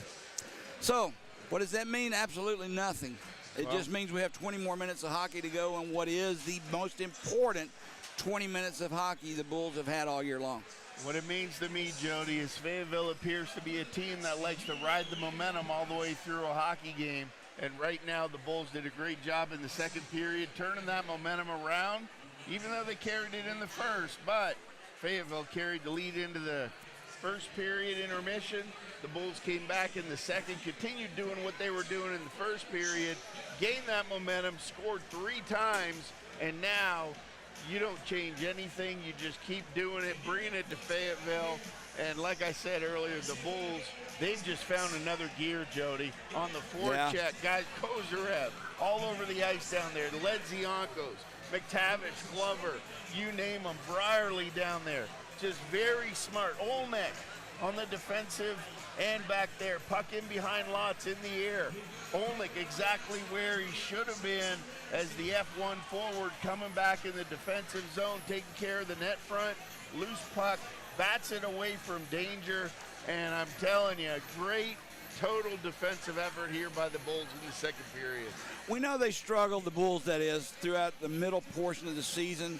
So, what does that mean? Absolutely nothing. It just means we have 20 more minutes of hockey to go on what is the most important 20 minutes of hockey the Bulls have had all year long. What it means to me, Jody, is Fayetteville appears to be a team that likes to ride the momentum all the way through a hockey game. And right now, the Bulls did a great job in the second period, turning that momentum around, even though they carried it in the first. But Fayetteville carried the lead into the first period intermission. The Bulls came back in the second, continued doing what they were doing in the first period, gained that momentum, scored 3 times, and now you don't change anything. You just keep doing it, bringing it to Fayetteville. And like I said earlier, the Bulls, they've just found another gear, Jody, on the forecheck. Guys, Kozarev all over the ice down there. The Ledziankos, McTavish, Glover, you name them. Brierly down there. Just very smart. Olnek on the defensive and back there. Puck in behind Lots in the air. Olnek exactly where he should have been as the F1 forward, coming back in the defensive zone, taking care of the net front. Loose puck, bats it away from danger. And I'm telling you, a great total defensive effort here by the Bulls in the second period. We know they struggled, the Bulls that is, throughout the middle portion of the season.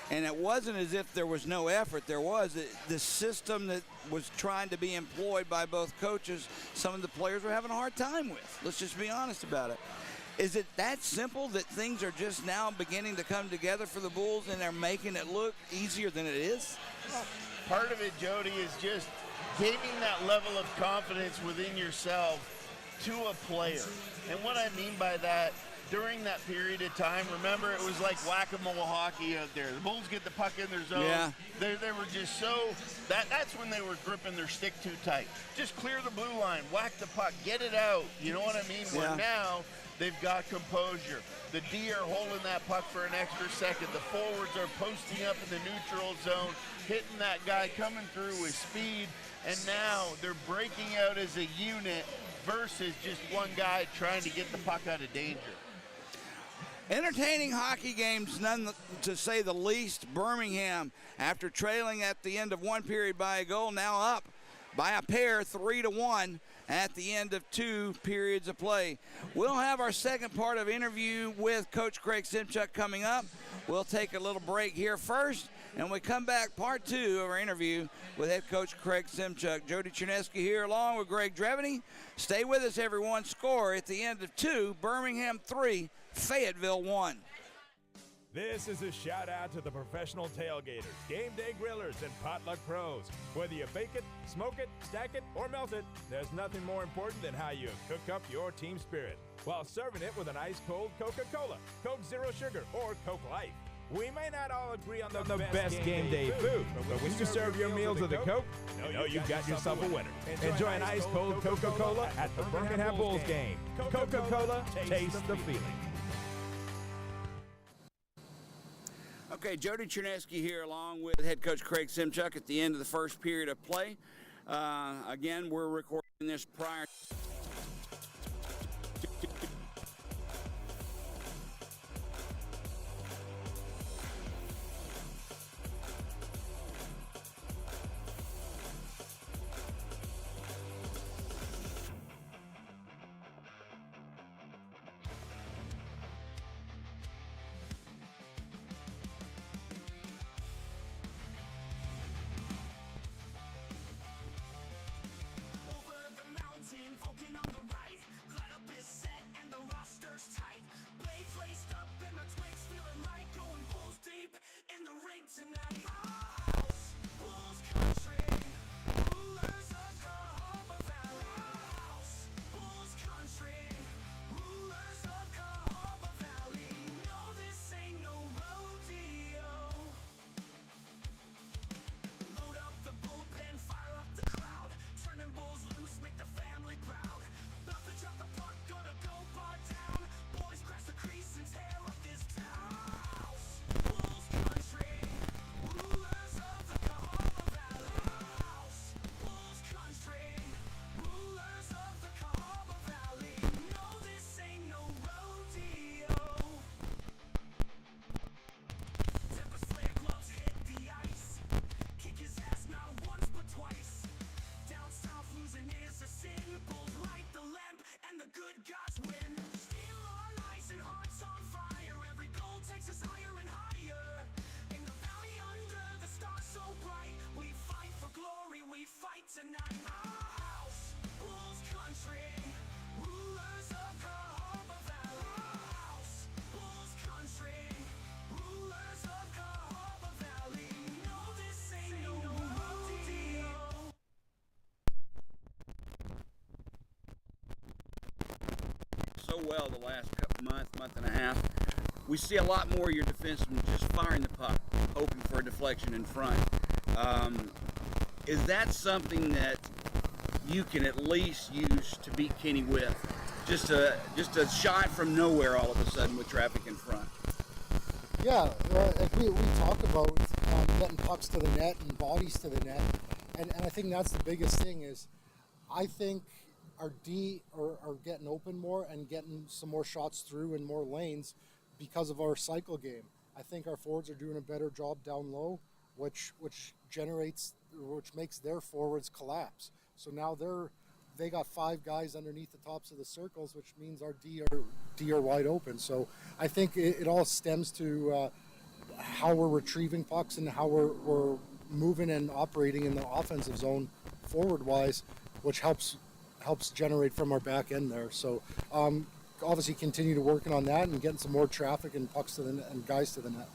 And it wasn't as if there was no effort. There was. The system that was trying to be employed by both coaches, some of the players were having a hard time with. Let's just be honest about it. Is it that simple that things are just now beginning to come together for the Bulls and they're making it look easier than it is? Part of it, Jody, is just gaining that level of confidence within yourself to a player. And what I mean by that, during that period of time, remember, it was like whack-a-mole hockey out there. The Bulls get the puck in their zone. Yeah. They were just so, that's when they were gripping their stick too tight. Just clear the blue line, whack the puck, get it out. You know what I mean? Yeah. Where now they've got composure. The D are holding that puck for an extra second. The forwards are posting up in the neutral zone, hitting that guy coming through with speed. And now they're breaking out as a unit versus just one guy trying to get the puck out of danger. Entertaining hockey games, none to say the least. Birmingham, after trailing at the end of 1 period by a goal, now up by a pair, 3-1. at the end of 2 periods of play. We'll have our second part of interview with Coach Craig Simchuk coming up. We'll take a little break here first, and when we come back, part 2 of our interview with head coach Craig Simchuk. Jody Chernesky here along with Greg Drevany. Stay with us, everyone. Score at the end of 2, Birmingham 3, Fayetteville 1. This is a shout out to the professional tailgaters, game day grillers, and potluck pros. Whether you bake it, smoke it, stack it, or melt it, there's nothing more important than how you cook up your team spirit while serving it with an ice cold Coca-Cola, Coke Zero Sugar, or Coke Light. We may not all agree on the best game day food, but when you serve your meals with a Coke, you know you've got yourself a winner. Enjoy an ice cold Coca-Cola at the Birmingham Bulls game. Coca-Cola, taste the feeling. Okay, Jody Chernesky here along with head coach Craig Simchuk at the end of the first period of play. Again, we're recording this prior tonight. Our house, Bulls country, rulers of Cahaba Valley. Our house, Bulls country, rulers of Cahaba Valley. No, this ain't no rodeo. So well the last month and a half. We see a lot more of your defensemen just firing the puck, hoping for a deflection in front. Is that something that you can at least use to beat Kenny with? Just a shot from nowhere all of a sudden with traffic in front. Yeah, we talk about getting pucks to the net and bodies to the net, and I think that's the biggest thing is I think our D are getting open more and getting some more shots through in more lanes because of our cycle game. I think our forwards are doing a better job down low, which makes their forwards collapse. So now they got 5 guys underneath the tops of the circles, which means our D are wide open. So I think it all stems to how we're retrieving pucks and how we're moving and operating in the offensive zone forward wise, which helps generate from our back end there. So obviously continue to working on that and getting some more traffic and pucks to the net and guys to the net.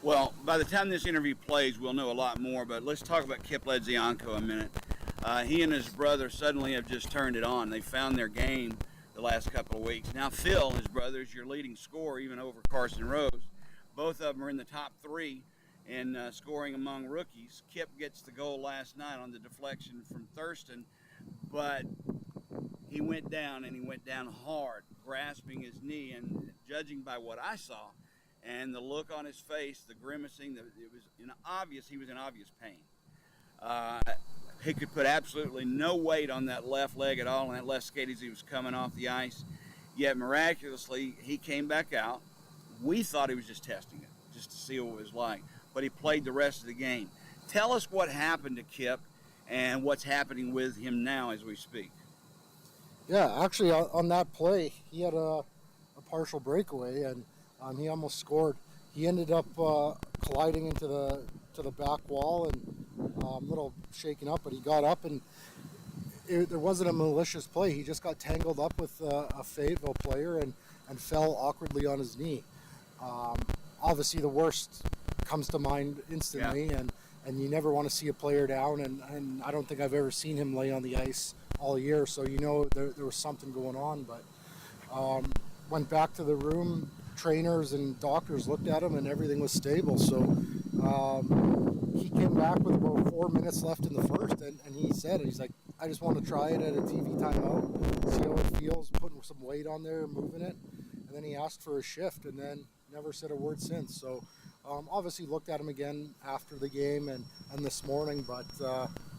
Well, by the time this interview plays, we'll know a lot more, but let's talk about Kip Ledzianko a minute. He and his brother suddenly have just turned it on. They found their game the last couple of weeks. Now Phil, his brother, is your leading scorer, even over Carson Rose. Both of them are in the top 3 in scoring among rookies. Kip gets the goal last night on the deflection from Thurston, but he went down, and he went down hard, grasping his knee, and judging by what I saw, and the look on his face, the grimacing, he was in obvious pain. He could put absolutely no weight on that left leg at all, and that left skate as he was coming off the ice. Yet miraculously, he came back out. We thought he was just testing it, just to see what it was like. But he played the rest of the game. Tell us what happened to Kip and what's happening with him now as we speak. Yeah, actually, on that play, he had a partial breakaway, and he almost scored. He ended up colliding into the back wall and a little shaken up, but he got up, and there wasn't a malicious play. He just got tangled up with a Fayetteville player and fell awkwardly on his knee. Obviously, the worst comes to mind instantly, and you never want to see a player down, and I don't think I've ever seen him lay on the ice all year, so you know there was something going on. But went back to the room, trainers and doctors looked at him, and everything was stable. So he came back with about 4 minutes left in the first, and he said, he's like, I just want to try it at a TV timeout, see how it feels, putting some weight on there, moving it. And then he asked for a shift, and then never said a word since. So obviously looked at him again after the game and this morning, but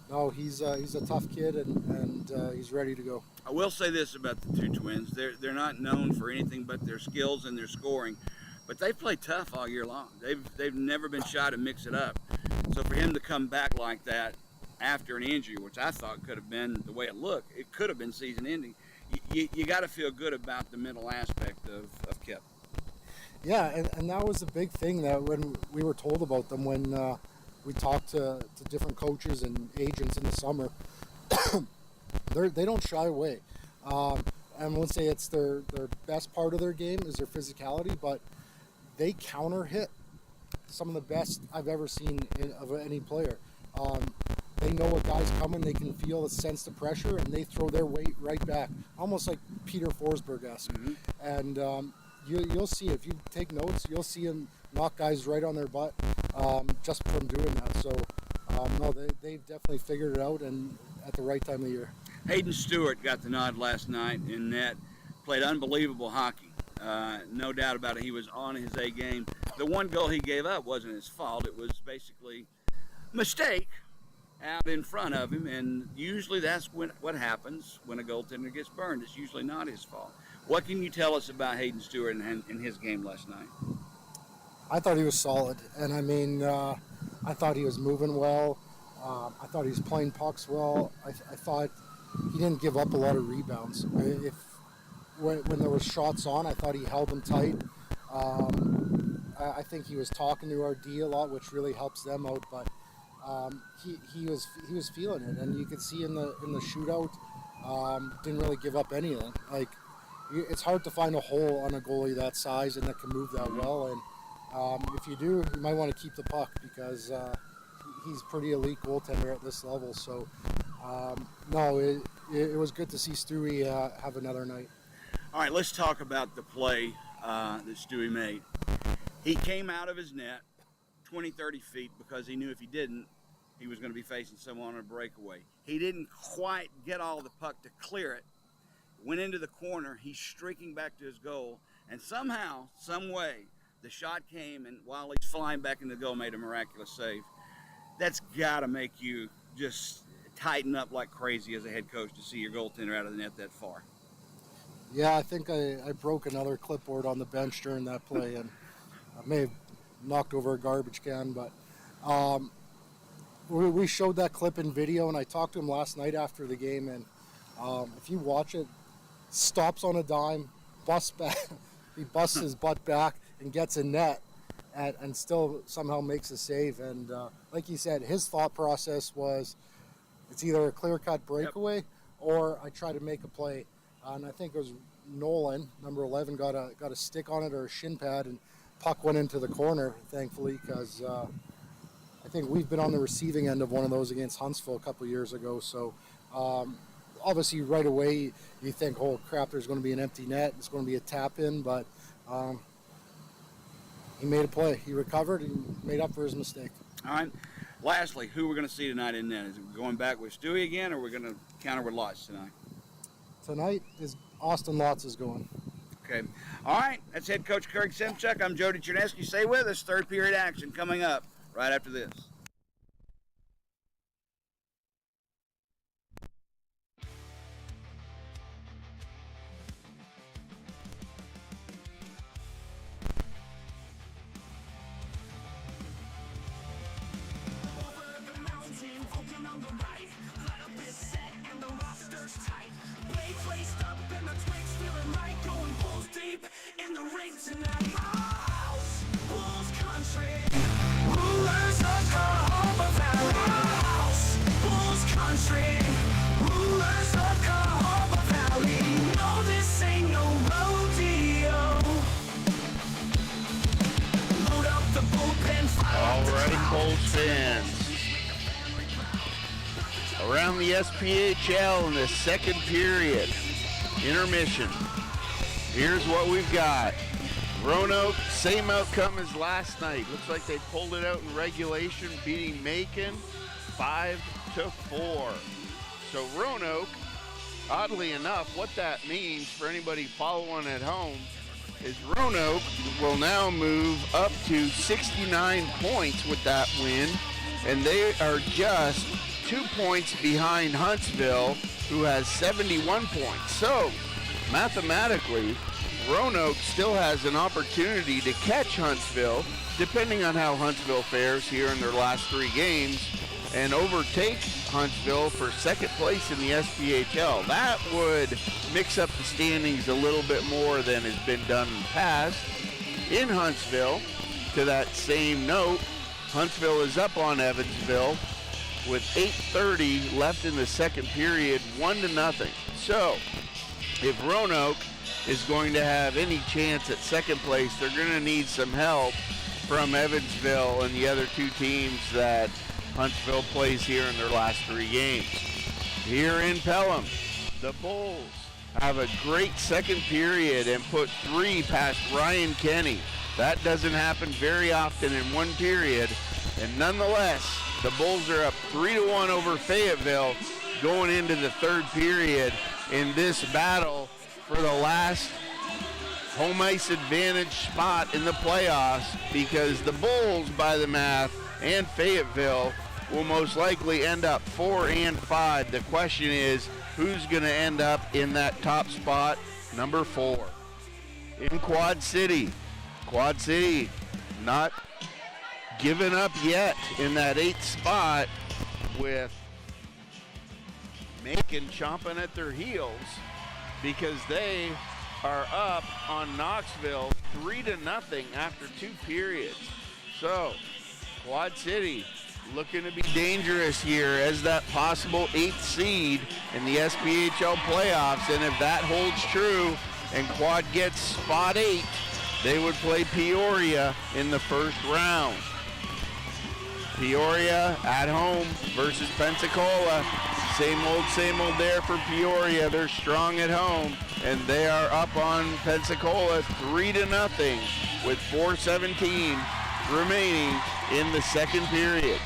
no, he's a tough kid, and he's ready to go. I will say this about the two twins. They're not known for anything but their skills and their scoring, but they play tough all year long. They've never been shy to mix it up. So for him to come back like that after an injury, which I thought could have been the way it looked, it could have been season ending. You got to feel good about the mental aspect of Kip. Yeah, and that was the big thing that when we were told about them when we talked to different coaches and agents in the summer, they don't shy away. I won't say it's their best part of their game is their physicality, but they counter hit some of the best I've ever seen of any player. They know a guy's coming, they can feel it, sense the pressure, and they throw their weight right back, almost like Peter Forsberg-esque. Mm-hmm. And you'll see, if you take notes, you'll see him knock guys right on their butt just from doing that. So, no, they've definitely figured it out, and at the right time of year. Hayden Stewart got the nod last night in net, played unbelievable hockey. No doubt about it, he was on his A game. The one goal he gave up wasn't his fault. It was basically a mistake out in front of him, and usually that's what happens when a goaltender gets burned. It's usually not his fault. What can you tell us about Hayden Stewart and his game last night? I thought he was solid, and I mean, I thought he was moving well. I thought he was playing pucks well. I thought he didn't give up a lot of rebounds. When there was shots on, I thought he held them tight. I think he was talking to our D a lot, which really helps them out. But he was feeling it, and you could see in the shootout, didn't really give up anything. Like, it's hard to find a hole on a goalie that size and that can move that well. And if you do, you might want to keep the puck because he's pretty elite goaltender at this level. So no, it was good to see Stewie have another night. All right, let's talk about the play that Stewie made. He came out of his net 20, 30 feet because he knew if he didn't, he was going to be facing someone on a breakaway. He didn't quite get all the puck to clear it. Went into the corner. He's streaking back to his goal, and somehow, some way, the shot came, and while he's flying back into the goal, made a miraculous save. That's got to make you just tighten up like crazy as a head coach to see your goaltender out of the net that far. Yeah, I think I broke another clipboard on the bench during that play, and I may have knocked over a garbage can, but we showed that clip in video, and I talked to him last night after the game, and if you watch it, stops on a dime, busts back, he busts his butt back and gets a net, and still somehow makes a save. And like you said, his thought process was, it's either a clear-cut breakaway or I try to make a play. And I think it was Nolan, number 11, got a stick on it or a shin pad, and puck went into the corner, thankfully, because I think we've been on the receiving end of one of those against Huntsville a couple years ago. So obviously right away you think, oh crap, there's going to be an empty net, it's going to be a tap in, but he made a play. He recovered and made up for his mistake. All right. Lastly, who we're going to see tonight in net? Is it going back with Stewie again, or we're going to counter with Lotz tonight? Tonight is Austin Lotz is going. Okay. All right. That's head coach Craig Simchuk. I'm Jody Chernesky. Stay with us. Third period action coming up right after this. Place fans. Around the SPHL in the second period. Intermission. Here's what we've got. Roanoke, same outcome as last night. Looks like they pulled it out in regulation, beating Macon 5-4. So Roanoke, oddly enough, what that means for anybody following at home is Roanoke will now move up to 69 points with that win, and they are just 2 points behind Huntsville, who has 71 points. So, mathematically, Roanoke still has an opportunity to catch Huntsville, depending on how Huntsville fares here in their last 3 games, and overtake Huntsville for second place in the SPHL. That would mix up the standings a little bit more than has been done in the past. In Huntsville, to that same note, Huntsville is up on Evansville with 8:30 left in the second period, 1-0. So, if Roanoke is going to have any chance at second place, they're going to need some help from Evansville and the other 2 teams that Huntsville plays here in their last 3 games. Here in Pelham, the Bulls have a great second period and put 3 past Ryan Kenny. That doesn't happen very often in one period, and nonetheless, the Bulls are up 3-1 over Fayetteville going into the third period in this battle for the last home ice advantage spot in the playoffs, because the Bulls, by the math, and Fayetteville will most likely end up 4 and 5. The question is, who's going to end up in that top spot, number 4? In Quad City not given up yet in that 8th spot, with Macon chomping at their heels because they are up on Knoxville 3-0 after 2 periods. So, Quad City looking to be dangerous here as that possible 8th seed in the SPHL playoffs, and if that holds true and Quad gets spot 8, they would play Peoria in the first round. Peoria at home versus Pensacola. Same old there for Peoria. They're strong at home, and they are up on Pensacola 3-0 with 4:17 remaining in the second period.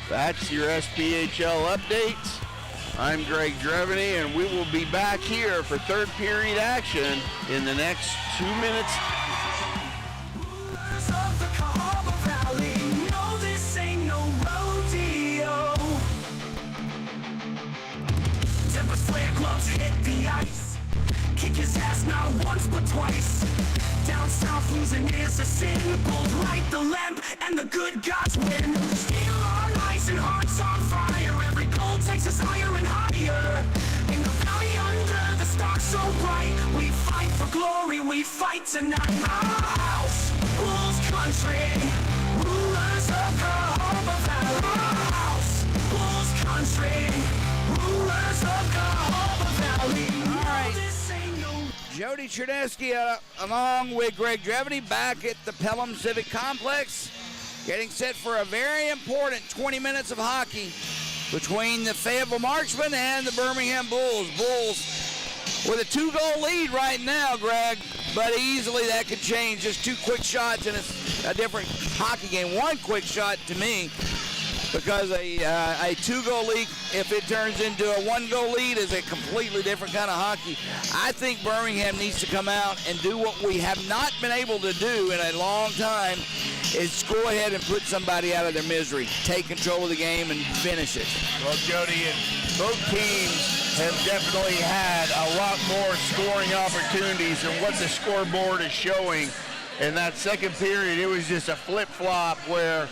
That's your SPHL updates. I'm Greg Dreveny, and we will be back here for third period action in the next 2 minutes. Hit the ice, kick his ass not once but twice. Down south losing is a sin. Bulls light the lamp and the good gods win. Steel on ice and hearts on fire. Every goal takes us higher and higher. In the valley under the stars so bright, we fight for glory, we fight tonight. Our house, Bulls country, rulers of Cahaba Valley. Our house, Bulls country, rulers of Cahaba Valley. All right. Jody Chernesky along with Greg Dreveny back at the Pelham Civic Complex, getting set for a very important 20 minutes of hockey between the Fayetteville Marksmen and the Birmingham Bulls. Bulls with a 2-goal lead right now, Greg, but easily that could change. Just 2 quick shots and it's a different hockey game. 1 quick shot to me, because a 2-goal lead, if it turns into a 1-goal lead, is a completely different kind of hockey. I think Birmingham needs to come out and do what we have not been able to do in a long time, is go ahead and put somebody out of their misery. Take control of the game and finish it. Well, Jody, and both teams have definitely had a lot more scoring opportunities than what the scoreboard is showing. In that second period, it was just a flip-flop where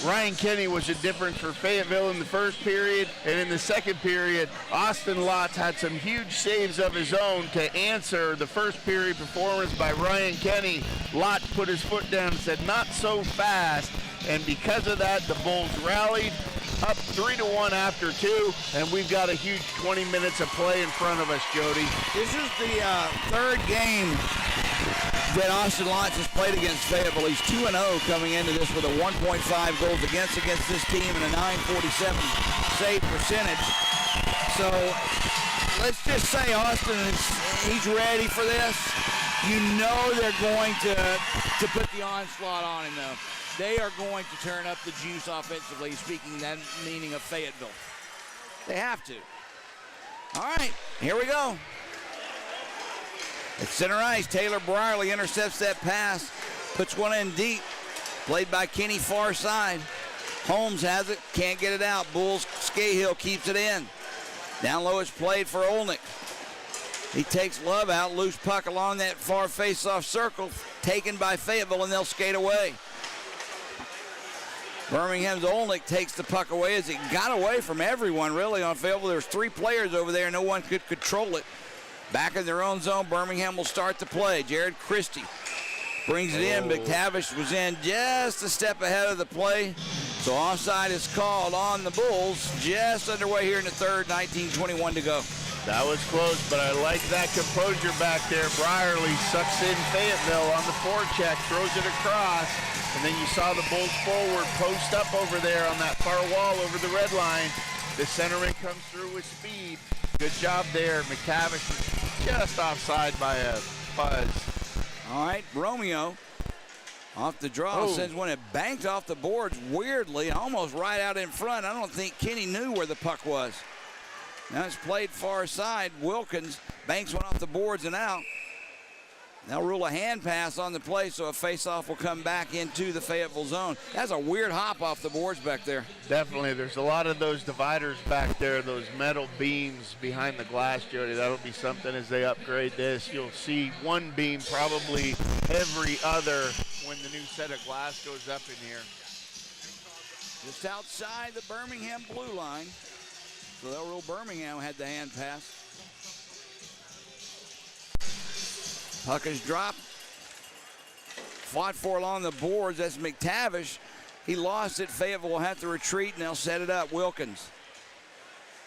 Ryan Kenny was a difference for Fayetteville in the first period, and in the second period, Austin Lotz had some huge saves of his own to answer the first period performance by Ryan Kenny. Lotz put his foot down and said, "Not so fast," and because of that, the Bulls rallied up 3-1 after 2, and we've got a huge 20 minutes of play in front of us, Jody. This is the third game that Austin Lots has played against Fayetteville. He's 2-0 coming into this with a 1.5 goals against this team and a 947 save percentage. So let's just say Austin he's ready for this. You know they're going to put the onslaught on him, though. They are going to turn up the juice offensively, speaking that meaning of Fayetteville. They have to. All right, here we go. At center ice, Taylor Brierly intercepts that pass, puts one in deep, played by Kenny far side. Holmes has it, can't get it out. Bulls Scahill keeps it in. Down low it's played for Olnick. He takes Love out, loose puck along that far face-off circle, taken by Fayetteville, and they'll skate away. Birmingham's Olnick takes the puck away as it got away from everyone, really, on Fayetteville. There's 3 players over there. No one could control it. Back in their own zone, Birmingham will start to play. Jared Christie brings it in. McTavish was in just a step ahead of the play. So offside is called on the Bulls. Just underway here in the third, 19:21 to go. That was close, but I like that composure back there. Brierly sucks in Fayetteville on the forecheck, throws it across, and then you saw the Bulls forward post up over there on that far wall over the red line. The centering comes through with speed. Good job there. McTavish was just offside by a fuzz. All right, Romeo off the draw sends one. It banked off the boards weirdly, almost right out in front. I don't think Kenny knew where the puck was. Now it's played far side. Wilkins banks one off the boards and out. They'll rule a hand pass on the play, so a face-off will come back into the Fayetteville zone. That's a weird hop off the boards back there. Definitely. There's a lot of those dividers back there, those metal beams behind the glass, Jody. That'll be something as they upgrade this. You'll see one beam probably every other when the new set of glass goes up in here. Just outside the Birmingham blue line. So they'll rule Birmingham had the hand pass. Puck is dropped. Fought for along the boards. That's McTavish. He lost it. Fayetteville will have to retreat, and they'll set it up. Wilkins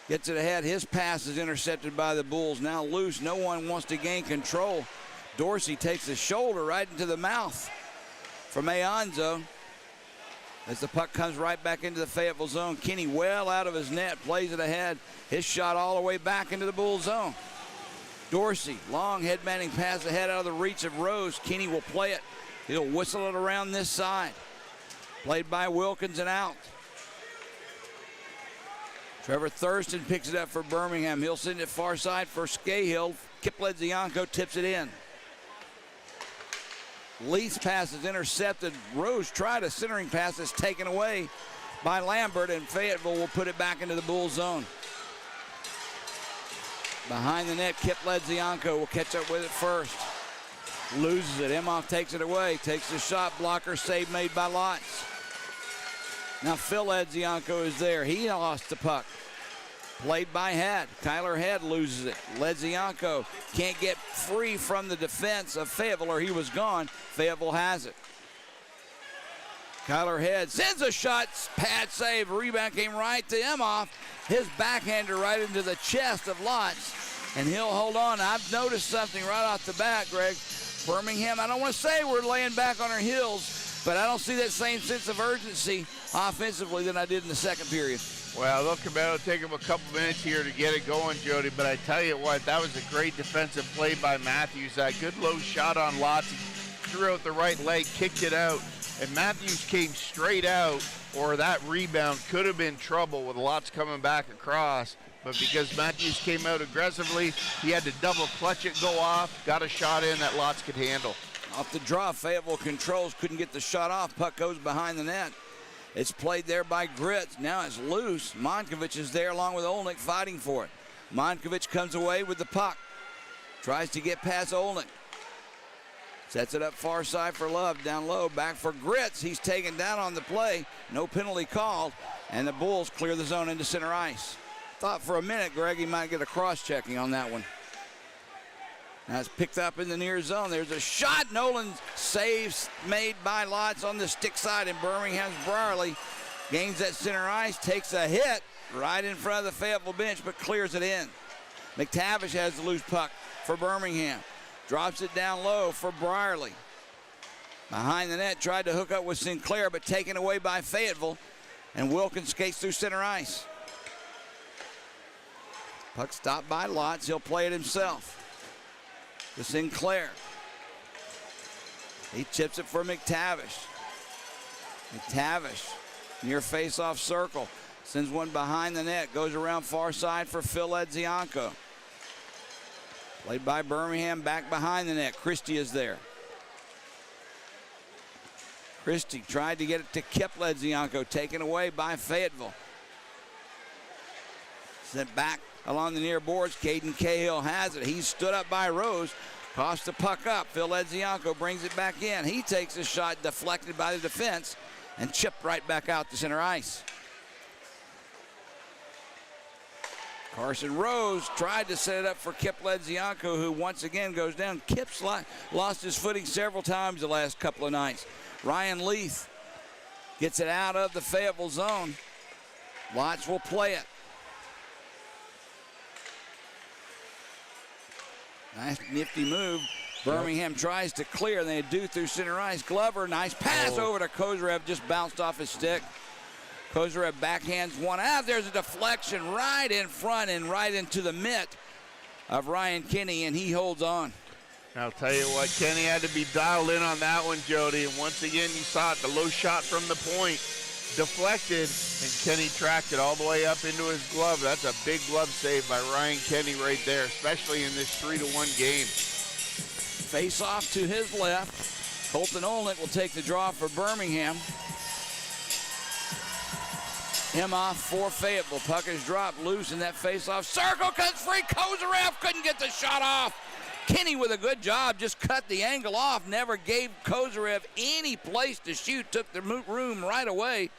gets it ahead. His pass is intercepted by the Bulls. Now loose. No one wants to gain control. Dorsey takes the shoulder right into the mouth from Aonzo. As the puck comes right back into the Fayetteville zone. Kenny well out of his net, plays it ahead. His shot all the way back into the Bulls zone. Dorsey, long head-manning pass ahead out of the reach of Rose. Kenny will play it. He'll whistle it around this side. Played by Wilkins and out. Trevor Thurston picks it up for Birmingham. He'll send it far side for Scahill. Kip Ledzianko tips it in. Leith's pass is intercepted. Rose tried a centering pass that's taken away by Lambert, and Fayetteville will put it back into the Bulls zone. Behind the net, Kip Ledzianko will catch up with it first. Loses it. Emhoff takes it away. Takes the shot. Blocker save made by Lotz. Now Phil Ledzianko is there. He lost the puck. Played by Head. Kyler Head loses it. Ledzianko can't get free from the defense of Fayetteville, or he was gone. Fayetteville has it. Kyler Head sends a shot. Pad save. Rebound came right to Emhoff. His backhander right into the chest of Lotz, and he'll hold on. I've noticed something right off the bat, Greg. Birmingham, I don't want to say we're laying back on our heels, but I don't see that same sense of urgency offensively than I did in the second period. Well, they'll come out. It'll take them a couple minutes here to get it going, Jody, but I tell you what, that was a great defensive play by Matthews. That good low shot on Lotz. He threw out the right leg, kicked it out, and Matthews came straight out, or that rebound could have been trouble with Lotz coming back across. But because Matthews came out aggressively, he had to double clutch it, go off, got a shot in that Lotz could handle. Off the draw, Fayetteville controls, couldn't get the shot off. Puck goes behind the net. It's played there by Gritz. Now it's loose. Monkovich is there along with Olnick fighting for it. Monkovich comes away with the puck. Tries to get past Olnick. Sets it up far side for Love. Down low, back for Gritz. He's taken down on the play. No penalty called. And the Bulls clear the zone into center ice. Thought for a minute, Greg, he might get a cross-checking on that one. Now it's picked up in the near zone. There's a shot. Nolan's saves made by Lotz on the stick side, and Birmingham's Brierly gains that center ice, takes a hit right in front of the Fayetteville bench, but clears it in. McTavish has the loose puck for Birmingham. Drops it down low for Brierly. Behind the net, tried to hook up with Sinclair, but taken away by Fayetteville. And Wilkins skates through center ice. Puck stopped by Lotz. He'll play it himself. To Sinclair. He chips it for McTavish. McTavish near face-off circle. Sends one behind the net. Goes around far side for Phil Edzianko. Played by Birmingham, back behind the net. Christie is there. Christie tried to get it to Kip Ledzianko, taken away by Fayetteville. Sent back along the near boards. Caden Cahill has it. He's stood up by Rose. Cost the puck up. Phil Edzianko brings it back in. He takes a shot deflected by the defense and chipped right back out to center ice. Carson Rose tried to set it up for Kip Ledzianko, who once again goes down. Kip's lost his footing several times the last couple of nights. Ryan Leith gets it out of the Fayetteville zone. Lotz will play it. Nice nifty move. Birmingham tries to clear, and they do through center ice. Glover, nice pass over to Kozyrev, just bounced off his stick. Kozyrev backhands one out. There's a deflection right in front and right into the mitt of Ryan Kinney, and he holds on. I'll tell you what, Kenny had to be dialed in on that one, Jody. And once again, you saw it, the low shot from the point, deflected, and Kenny tracked it all the way up into his glove. That's a big glove save by Ryan Kenny right there, especially in this 3-1 game. Face off to his left. Colton Olnick will take the draw for Birmingham. Him off for Fayetteville. Puck is dropped loose in that face-off. Circle comes free. Kozyrev couldn't get the shot off. Kenny with a good job, just cut the angle off, never gave Kozyrev any place to shoot, took the room right away.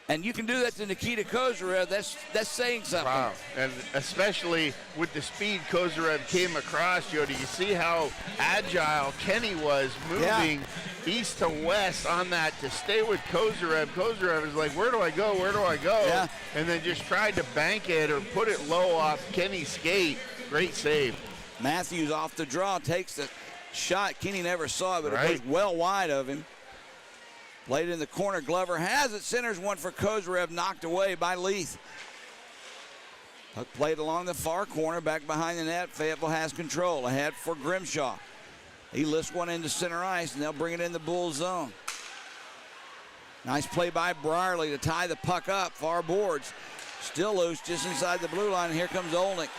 And you can do that to Nikita Kozyrev, that's saying something. Wow, and especially with the speed Kozyrev came across, Jody, you see how agile Kenny was moving east to west on that to stay with Kozyrev. Kozyrev is like, where do I go, where do I go? Yeah. And then just tried to bank it or put it low off Kenny's skate. Great save. Matthews off the draw, takes the shot. Kenny never saw it, but Right. it was well wide of him. Played in the corner. Glover has it. Centers one for Kozyrev, knocked away by Leith. Puck played along the far corner, back behind the net. Fayetteville has control. Ahead for Grimshaw. He lifts one into center ice, and they'll bring it in the Bull zone. Nice play by Brierly to tie the puck up. Far boards. Still loose just inside the blue line. Here comes Olnick.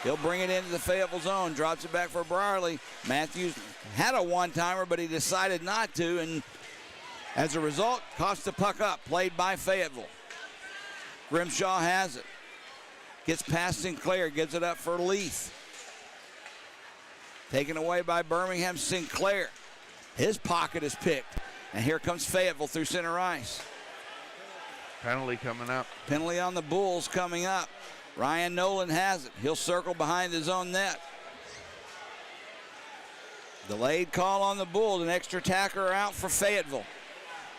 He'll bring it into the Fayetteville zone. Drops it back for Brierly. Matthews had a one-timer, but he decided not to, and as a result, cost the puck up. Played by Fayetteville. Grimshaw has it. Gets past Sinclair. Gives it up for Leith. Taken away by Birmingham. Sinclair. His pocket is picked. And here comes Fayetteville through center ice. Penalty coming up. Penalty on the Bulls coming up. Ryan Nolan has it. He'll circle behind his own net. Delayed call on the Bulls. An extra tacker out for Fayetteville.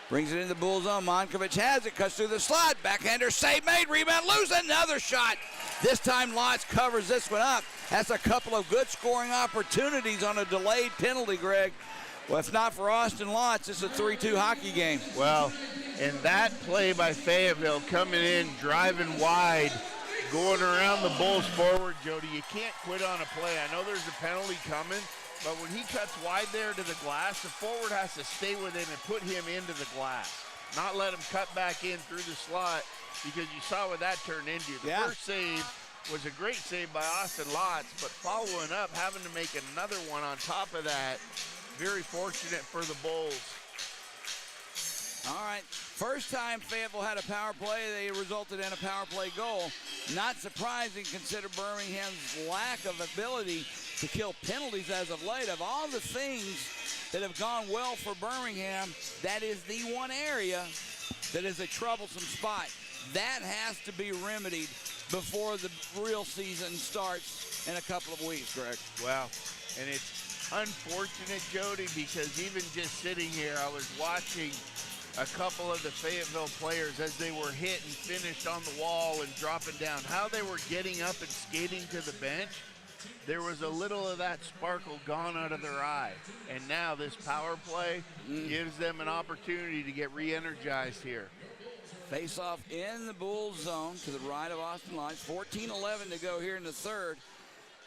Brings it in the Bull zone. Monkovich has it. Cuts through the slot. Backhander save made. Rebound loose. Another shot. This time Lotz covers this one up. That's a couple of good scoring opportunities on a delayed penalty, Greg. Well, if not for Austin Lotz, it's a 3-2 hockey game. Well, and that play by Fayetteville coming in, driving wide, going around the Bulls forward, Jody, you can't quit on a play. I know there's a penalty coming, but when he cuts wide there to the glass, the forward has to stay with him and put him into the glass, not let him cut back in through the slot, because you saw what that turned into. The first save was a great save by Austin Lotz, but following up, having to make another one on top of that, very fortunate for the Bulls. All right, first time Fayetteville had a power play, they resulted in a power play goal. Not surprising, consider Birmingham's lack of ability to kill penalties as of late. Of all the things that have gone well for Birmingham, that is the one area that is a troublesome spot. That has to be remedied before the real season starts in a couple of weeks, Greg. Well, and it's unfortunate, Jody, because even just sitting here, I was watching a couple of the Fayetteville players as they were hit and finished on the wall and dropping down, how they were getting up and skating to the bench. there was a little of that sparkle gone out of their eye. And now this power play gives them an opportunity to get re-energized here. Face off in the Bulls zone to the right of Austin Lodge. 14-11 to go here in the third.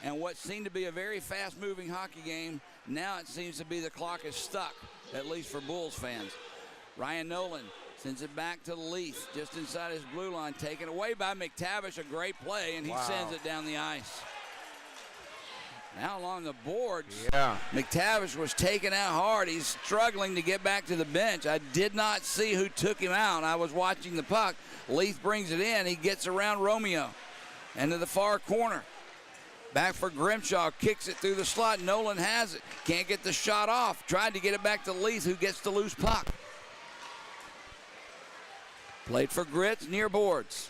And what seemed to be a very fast-moving hockey game, now it seems to be the clock is stuck, at least for Bulls fans. Ryan Nolan sends it back to Leith, just inside his blue line, taken away by McTavish, a great play, and he sends it down the ice. Now along the boards, McTavish was taken out hard. He's struggling to get back to the bench. I did not see who took him out. I was watching the puck. Leith brings it in. He gets around Romeo into the far corner. Back for Grimshaw, kicks it through the slot. Nolan has it. Can't get the shot off. Tried to get it back to Leith, who gets the loose puck. Played for Grits, near boards.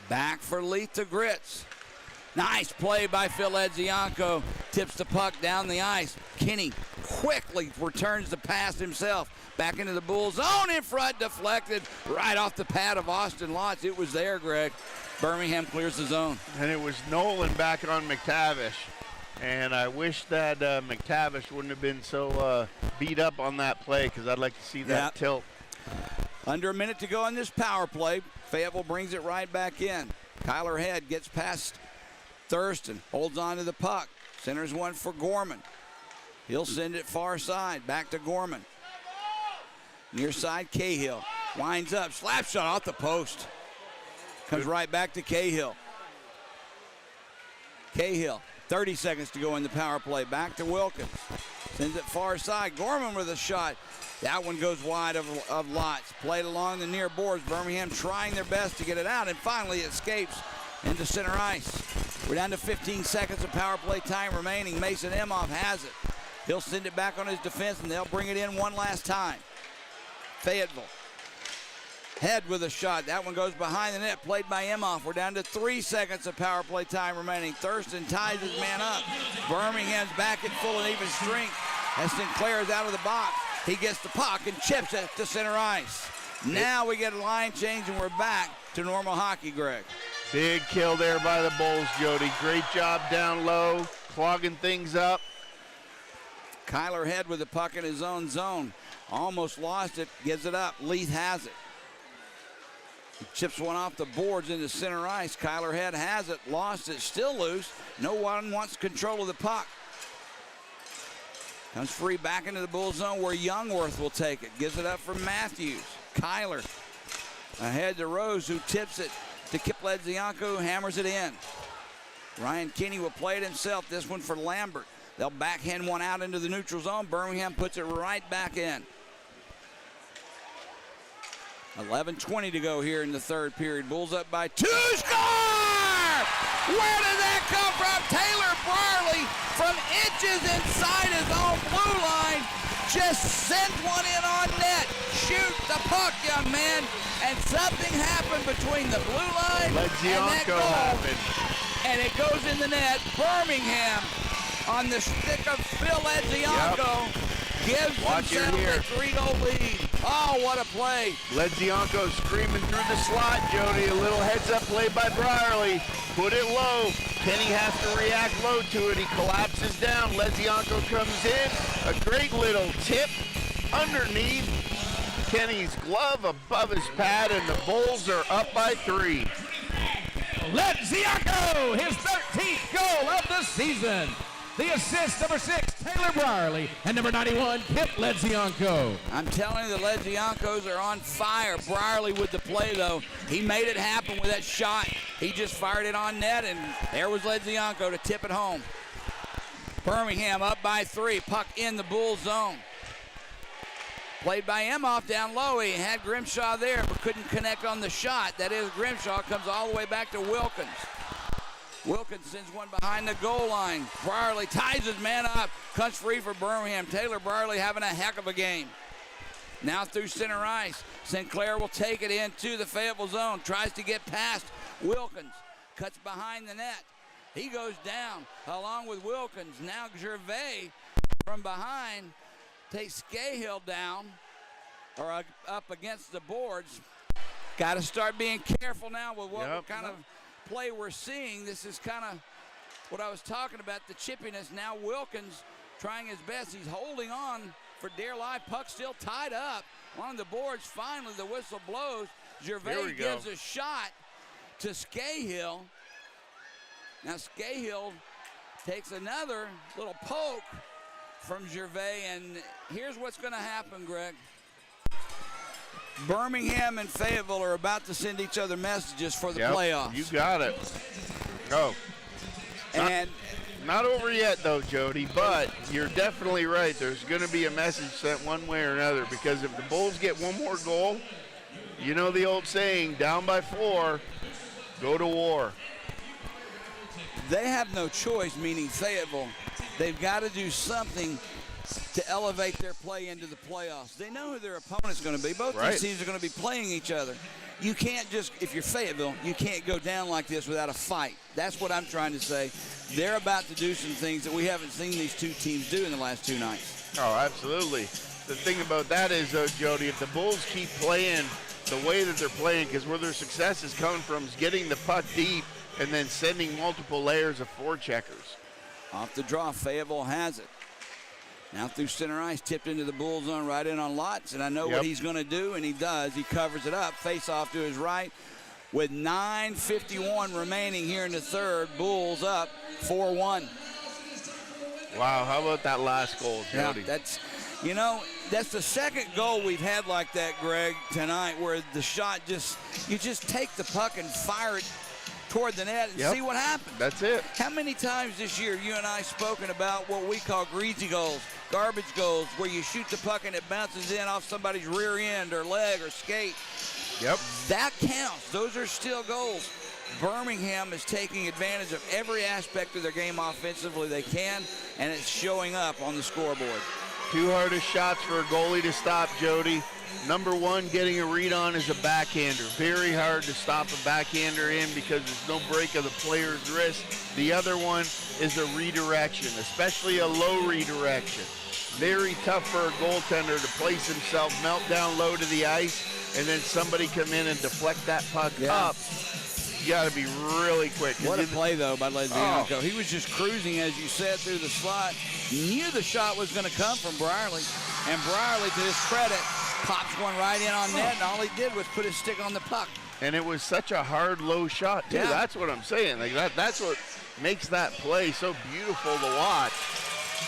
Back for Leith to Grits. Nice play by Phil Edzianko. Tips the puck down the ice. Kenny quickly returns the pass himself. Back into the Bulls zone in front, deflected right off the pad of Austin Lotz. It was there, Greg. Birmingham clears the zone. And it was Nolan back on McTavish. And I wish that McTavish wouldn't have been so beat up on that play, because I'd like to see that tilt. Under a minute to go on this power play. Fayetteville brings it right back in. Kyler Head gets past Thurston, holds on to the puck. Centers one for Gorman. He'll send it far side, back to Gorman. Near side, Cahill. Winds up, slap shot off the post. Comes right back to Cahill. Cahill, 30 seconds to go in the power play. Back to Wilkins. Sends it far side. Gorman with a shot. That one goes wide of Lotz. Played along the near boards. Birmingham trying their best to get it out, and finally escapes into center ice. We're down to 15 seconds of power play time remaining. Mason Emhoff has it. He'll send it back on his defense, and they'll bring it in one last time. Fayetteville. Head with a shot. That one goes behind the net, played by Emhoff. We're down to 3 seconds of power play time remaining. Thurston ties his man up. Birmingham's back at full and even strength as Sinclair is out of the box. He gets the puck and chips it to center ice. Now we get a line change, and we're back to normal hockey, Greg. Big kill there by the Bulls, Jody. Great job down low, clogging things up. Kyler Head with the puck in his own zone. Almost lost it, gives it up. Leith has it. He chips one off the boards into center ice. Kyler Head has it, lost it, still loose. No one wants control of the puck. Comes free back into the Bull zone where Youngworth will take it. Gives it up for Matthews. Kyler ahead to Rose, who tips it to Kip Ledzianko, who hammers it in. Ryan Kinney will play it himself. This one for Lambert. They'll backhand one out into the neutral zone. Birmingham puts it right back in. 11:20 to go here in the third period. Bulls up by 2. Score! Where did that come from? Taylor Brierly from inches inside his own blue line. Just sends one in on net. Shoot the puck, young man. And something happened between the blue line and that goal. Happened. And it goes in the net. Birmingham on the stick of Phil Edzianko gives themselves a 3-goal lead. Oh, what a play. Ledzianko screaming through the slot, Jody. A little heads-up play by Brierly. Put it low. Kenny has to react low to it. He collapses down. Ledzianko comes in. A great little tip underneath Kenny's glove above his pad, and the Bulls are up by 3. Ledzianko, his 13th goal of the season. The assist, number 6, Taylor Brierly, and number 91, Kip Ledzianko. I'm telling you, the Ledziankos are on fire. Brierly with the play, though. He made it happen with that shot. He just fired it on net, and there was Ledzianko to tip it home. Birmingham up by 3. Puck in the Bull zone. Played by Emhoff down low. He had Grimshaw there, but couldn't connect on the shot. That is, Grimshaw comes all the way back to Wilkins. Wilkins sends one behind the goal line. Brierly ties his man up. Comes free for Birmingham. Taylor Brierly having a heck of a game. Now through center ice. Sinclair will take it into the Fayetteville zone. Tries to get past Wilkins. Cuts behind the net. He goes down along with Wilkins. Now Gervais from behind takes Cahill down or up against the boards. Got to start being careful now with what kind of play we're seeing. This is kind of what I was talking about, the chippiness. Now Wilkins trying his best. He's holding on for dear life. Puck still tied up on the boards. Finally, the whistle blows. Gervais gives a shot to Scahill. Now Scahill takes another little poke from Gervais, and here's what's going to happen, Greg. Birmingham and Fayetteville are about to send each other messages for the playoffs. You got it. Go. And not over yet, though, Jody, but you're definitely right. There's going to be a message sent one way or another, because if the Bulls get one more goal, you know the old saying, down by 4, go to war. They have no choice, meaning Fayetteville. They've got to do something to elevate their play into the playoffs. They know who their opponent's going to be. Both these teams are going to be playing each other. You can't just, if you're Fayetteville, you can't go down like this without a fight. That's what I'm trying to say. They're about to do some things that we haven't seen these two teams do in the last 2 nights. Oh, absolutely. The thing about that is, though, Jody, if the Bulls keep playing the way that they're playing, because where their success is coming from is getting the puck deep and then sending multiple layers of forecheckers. Off the draw, Fayetteville has it. Now through center ice, tipped into the Bull zone, right in on Lotz, and I know what he's going to do, and he does. He covers it up, face off to his right. With 9:51 remaining here in the third, Bulls up 4-1. Wow, how about that last goal, Jody? Yeah, that's the second goal we've had like that, Greg, tonight, where the shot you just take the puck and fire it toward the net and see what happens. That's it. How many times this year you and I spoken about what we call greasy goals, garbage goals, where you shoot the puck and it bounces in off somebody's rear end or leg or skate? Yep. That counts. Those are still goals. Birmingham is taking advantage of every aspect of their game offensively they can, and it's showing up on the scoreboard. 2 hardest shots for a goalie to stop, Jody. Number 1, getting a read on is a backhander. Very hard to stop a backhander in because there's no break of the player's wrist. The other one is a redirection, especially a low redirection. Very tough for a goaltender to place himself, melt down low to the ice, and then somebody come in and deflect that puck up. You got to be really quick. What a play, though, by Lezianko. He was just cruising, as you said, through the slot. Knew the shot was going to come from Brierley. And Brierley, to his credit, pops one right in on net, and all he did was put his stick on the puck. And it was such a hard, low shot, too. That's what I'm saying. Like that's what makes that play so beautiful to watch.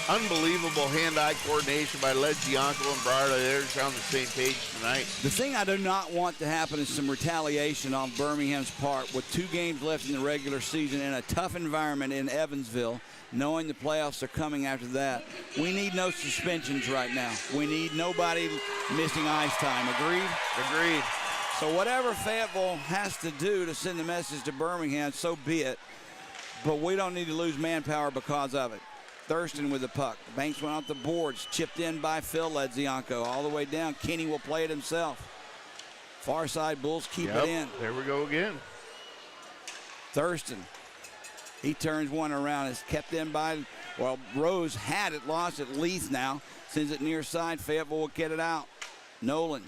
Unbelievable hand-eye coordination by Lezianko and Brierley. They're just on the same page tonight. The thing I do not want to happen is some retaliation on Birmingham's part with 2 games left in the regular season in a tough environment in Evansville, knowing the playoffs are coming after that. We need no suspensions right now. We need nobody missing ice time. Agreed? Agreed. So whatever Fayetteville has to do to send the message to Birmingham, so be it. But we don't need to lose manpower because of it. Thurston with the puck. Banks went off the boards. Chipped in by Phil Lezianko. All the way down. Kenny will play it himself. Far side, Bulls keep it in. There we go again. Thurston. He turns one around. It's kept in by, Rose had it. Lost it. Leith now. Sends it near side. Fayetteville will get it out. Nolan.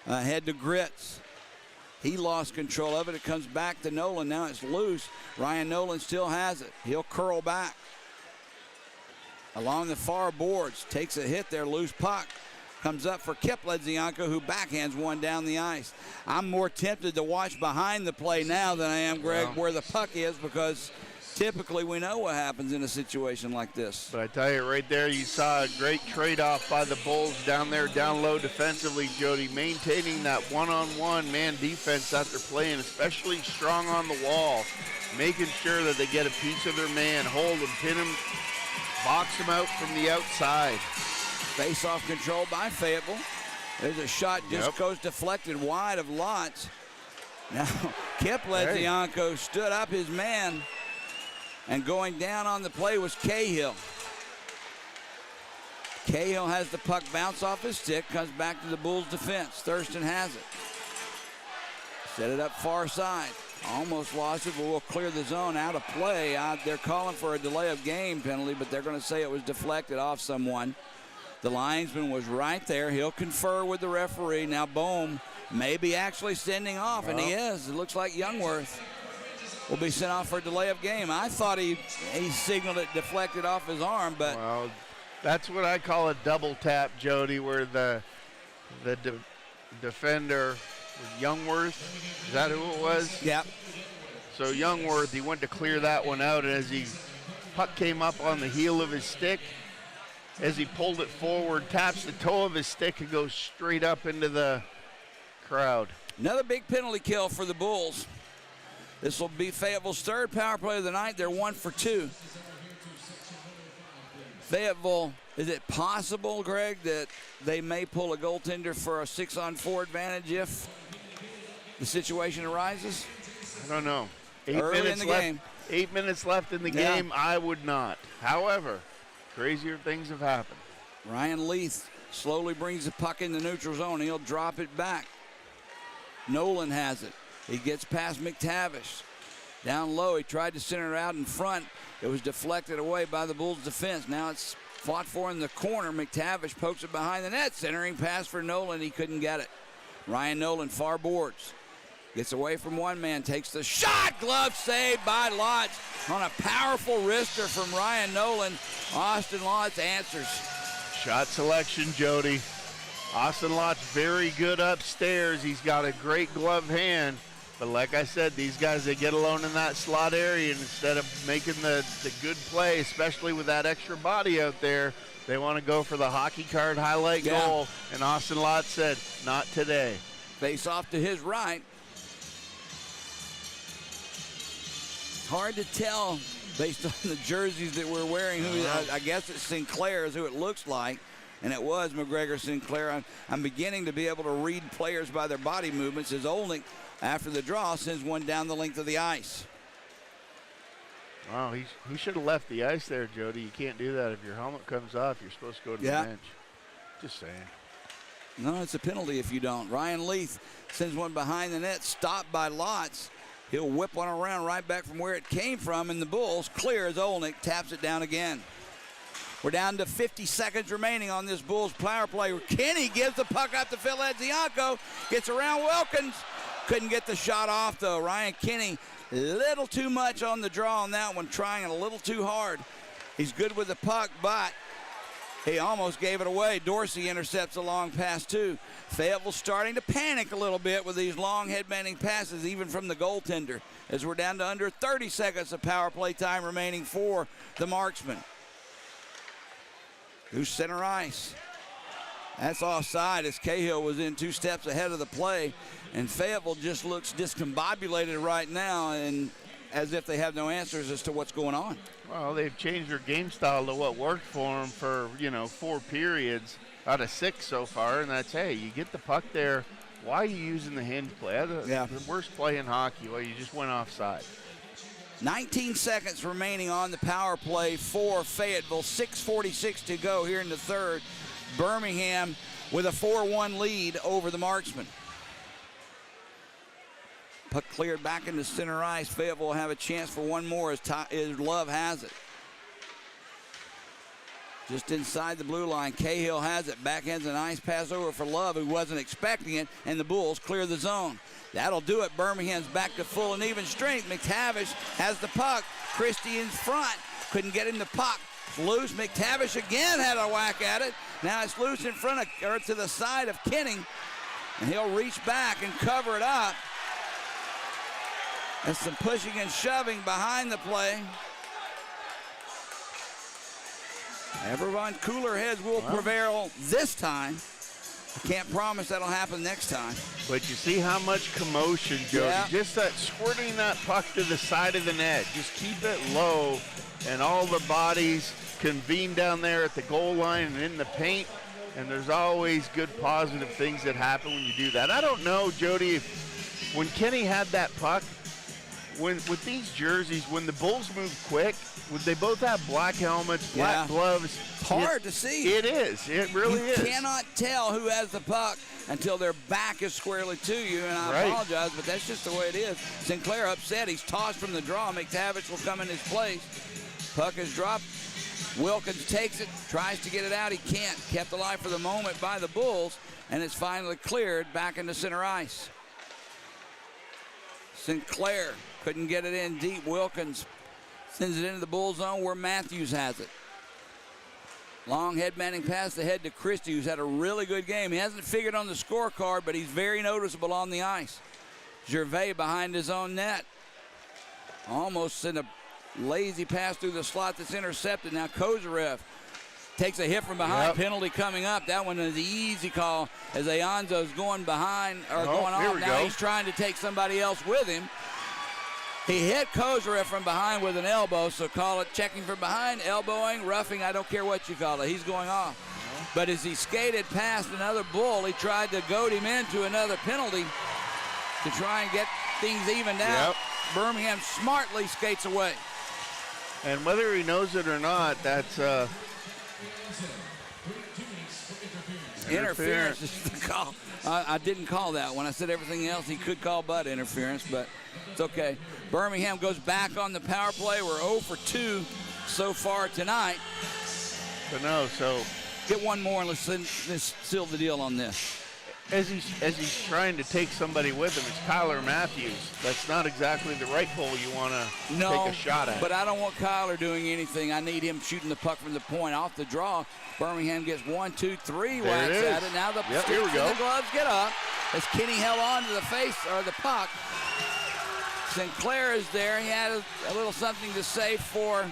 Ahead to Gritz. He lost control of it. It comes back to Nolan. Now it's loose. Ryan Nolan still has it. He'll curl back. Along the far boards, takes a hit there, loose puck. Comes up for Kip Lezianko, who backhands one down the ice. I'm more tempted to watch behind the play now than I am, Greg, where the puck is, because typically we know what happens in a situation like this. But I tell you, right there, you saw a great trade-off by the Bulls down there, down low defensively, Jody, maintaining that one-on-one man defense that they're playing, especially strong on the wall, making sure that they get a piece of their man, hold him, pin him, box him out from the outside. Face-off control by Fayetteville. There's a shot, just goes deflected wide of Lotz. Now, Kip Lezianko stood up his man, and going down on the play was Cahill. Cahill has the puck bounce off his stick, comes back to the Bulls' defense. Thurston has it. Set it up far side. Almost lost it, but we'll clear the zone out of play. They're calling for a delay of game penalty, but they're going to say it was deflected off someone. The linesman was right there. He'll confer with the referee. Now Bohm may be actually sending off, and he is. It looks like Youngworth. will be sent off for a delay of game. I thought he signaled it deflected off his arm, but Well, that's what I call a double tap, Jody, where the defender, Youngworth, is that who it was? Yep. So Youngworth, he went to clear that one out, and as puck came up on the heel of his stick, as he pulled it forward, taps the toe of his stick and goes straight up into the crowd. Another big penalty kill for the Bulls. This will be Fayetteville's third power play of the night. They're 1 for 2. Fayetteville, is it possible, Greg, that they may pull a goaltender for a 6-on-4 advantage if the situation arises? I don't know. Early in the game. 8 minutes left in the game, I would not. However, crazier things have happened. Ryan Leith slowly brings the puck in the neutral zone. He'll drop it back. Nolan has it. He gets past McTavish. Down low, he tried to center it out in front. It was deflected away by the Bulls defense. Now it's fought for in the corner. McTavish pokes it behind the net. Centering pass for Nolan. He couldn't get it. Ryan Nolan far boards. Gets away from one man, takes the shot. Glove saved by Lotz on a powerful wrister from Ryan Nolan. Austin Lotz answers. Shot selection, Jody. Austin Lotz very good upstairs. He's got a great glove hand. But like I said, these guys, they get alone in that slot area, and instead of making the good play, especially with that extra body out there, they want to go for the hockey card highlight goal. And Austin Lotz said, not today. Face off to his right. Hard to tell based on the jerseys that we're wearing. I guess it's Sinclair is who it looks like, and it was McGregor Sinclair. I'm beginning to be able to read players by their body movements as Olnick, after the draw, sends one down the length of the ice. Wow, he should have left the ice there, Jody. You can't do that. If your helmet comes off, you're supposed to go to the bench. Just saying. No, it's a penalty if you don't. Ryan Leith sends one behind the net, stopped by Lotz. He'll whip one around right back from where it came from, and the Bulls clear as Olnick taps it down again. We're down to 50 seconds remaining on this Bulls power play. Kenny gives the puck up to Phil Edzianko, gets around Wilkins. Couldn't get the shot off, though. Ryan Kenny, a little too much on the draw on that one, trying it a little too hard. He's good with the puck, but he almost gave it away. Dorsey intercepts a long pass, too. Fayetteville starting to panic a little bit with these long headbanding passes, even from the goaltender, as we're down to under 30 seconds of power play time remaining for the Marksmen. Who's center ice? That's offside as Cahill was in 2 steps ahead of the play, and Fayetteville just looks discombobulated right now and as if they have no answers as to what's going on. Well, they've changed their game style to what worked for them for, 4 periods out of 6 so far, and that's, hey, you get the puck there. Why are you using the hinge play? The worst play in hockey. Well, you just went offside. 19 seconds remaining on the power play for Fayetteville. 6:46 to go here in the third. Birmingham with a 4-1 lead over the Marksmen. Puck cleared back into center ice. Fayetteville will have a chance for one more as Love has it. Just inside the blue line, Cahill has it. Backhands a nice pass over for Love, who wasn't expecting it, and the Bulls clear the zone. That'll do it. Birmingham's back to full and even strength. McTavish has the puck. Christie in front. Couldn't get in the puck. Loose. McTavish again had a whack at it. Now it's loose in front of, or to the side of Kenning, and he'll reach back and cover it up. There's some pushing and shoving behind the play. Everyone, cooler heads will prevail this time. I can't promise that'll happen next time. But you see how much commotion, Jody. Yeah. Just that squirting that puck to the side of the net. Just keep it low, and all the bodies convene down there at the goal line and in the paint. And there's always good positive things that happen when you do that. I don't know, Jody, if when Kenny had that puck, with these jerseys, when the Bulls move quick, they both have black helmets, black gloves. Hard to see. It is. It really is. You cannot tell who has the puck until their back is squarely to you, and I apologize, but that's just the way it is. Sinclair upset. He's tossed from the draw. McTavish will come in his place. Puck is dropped. Wilkins takes it, tries to get it out. He can't. Kept alive for the moment by the Bulls, and it's finally cleared back into center ice. Sinclair Couldn't get it in deep. Wilkins sends it into the bull zone where Matthews has it. Long head manning pass ahead to Christie, who's had a really good game. He hasn't figured on the scorecard, but he's very noticeable on the ice. Gervais behind his own net. Almost sent a lazy pass through the slot that's intercepted. Now Kozarev takes a hit from behind. Penalty coming up. That one is the easy call as Ayanzo's going behind or going off. Now he's trying to take somebody else with him. He hit Kozarev from behind with an elbow, so call it checking from behind, elbowing, roughing, I don't care what you call it. He's going off. But as he skated past another bull, he tried to goad him into another penalty to try and get things evened out. Birmingham smartly skates away. And whether he knows it or not, that's interference is the call. I didn't call that one. I said everything else he could call but interference, but it's okay. Birmingham goes back on the power play. We're 0 for 2 so far tonight. But no, so get one more and let's seal the deal on this. As he's trying to take somebody with him, it's Kyler Matthews. That's not exactly the right goal you want to take a shot at. But I don't want Kyler doing anything. I need him shooting the puck from the point off the draw. Birmingham gets 1, 2, 3 whacks at it. Now the sticks and the gloves get up as Kenny held on to the face or the puck. Sinclair is there. He had a little something to say for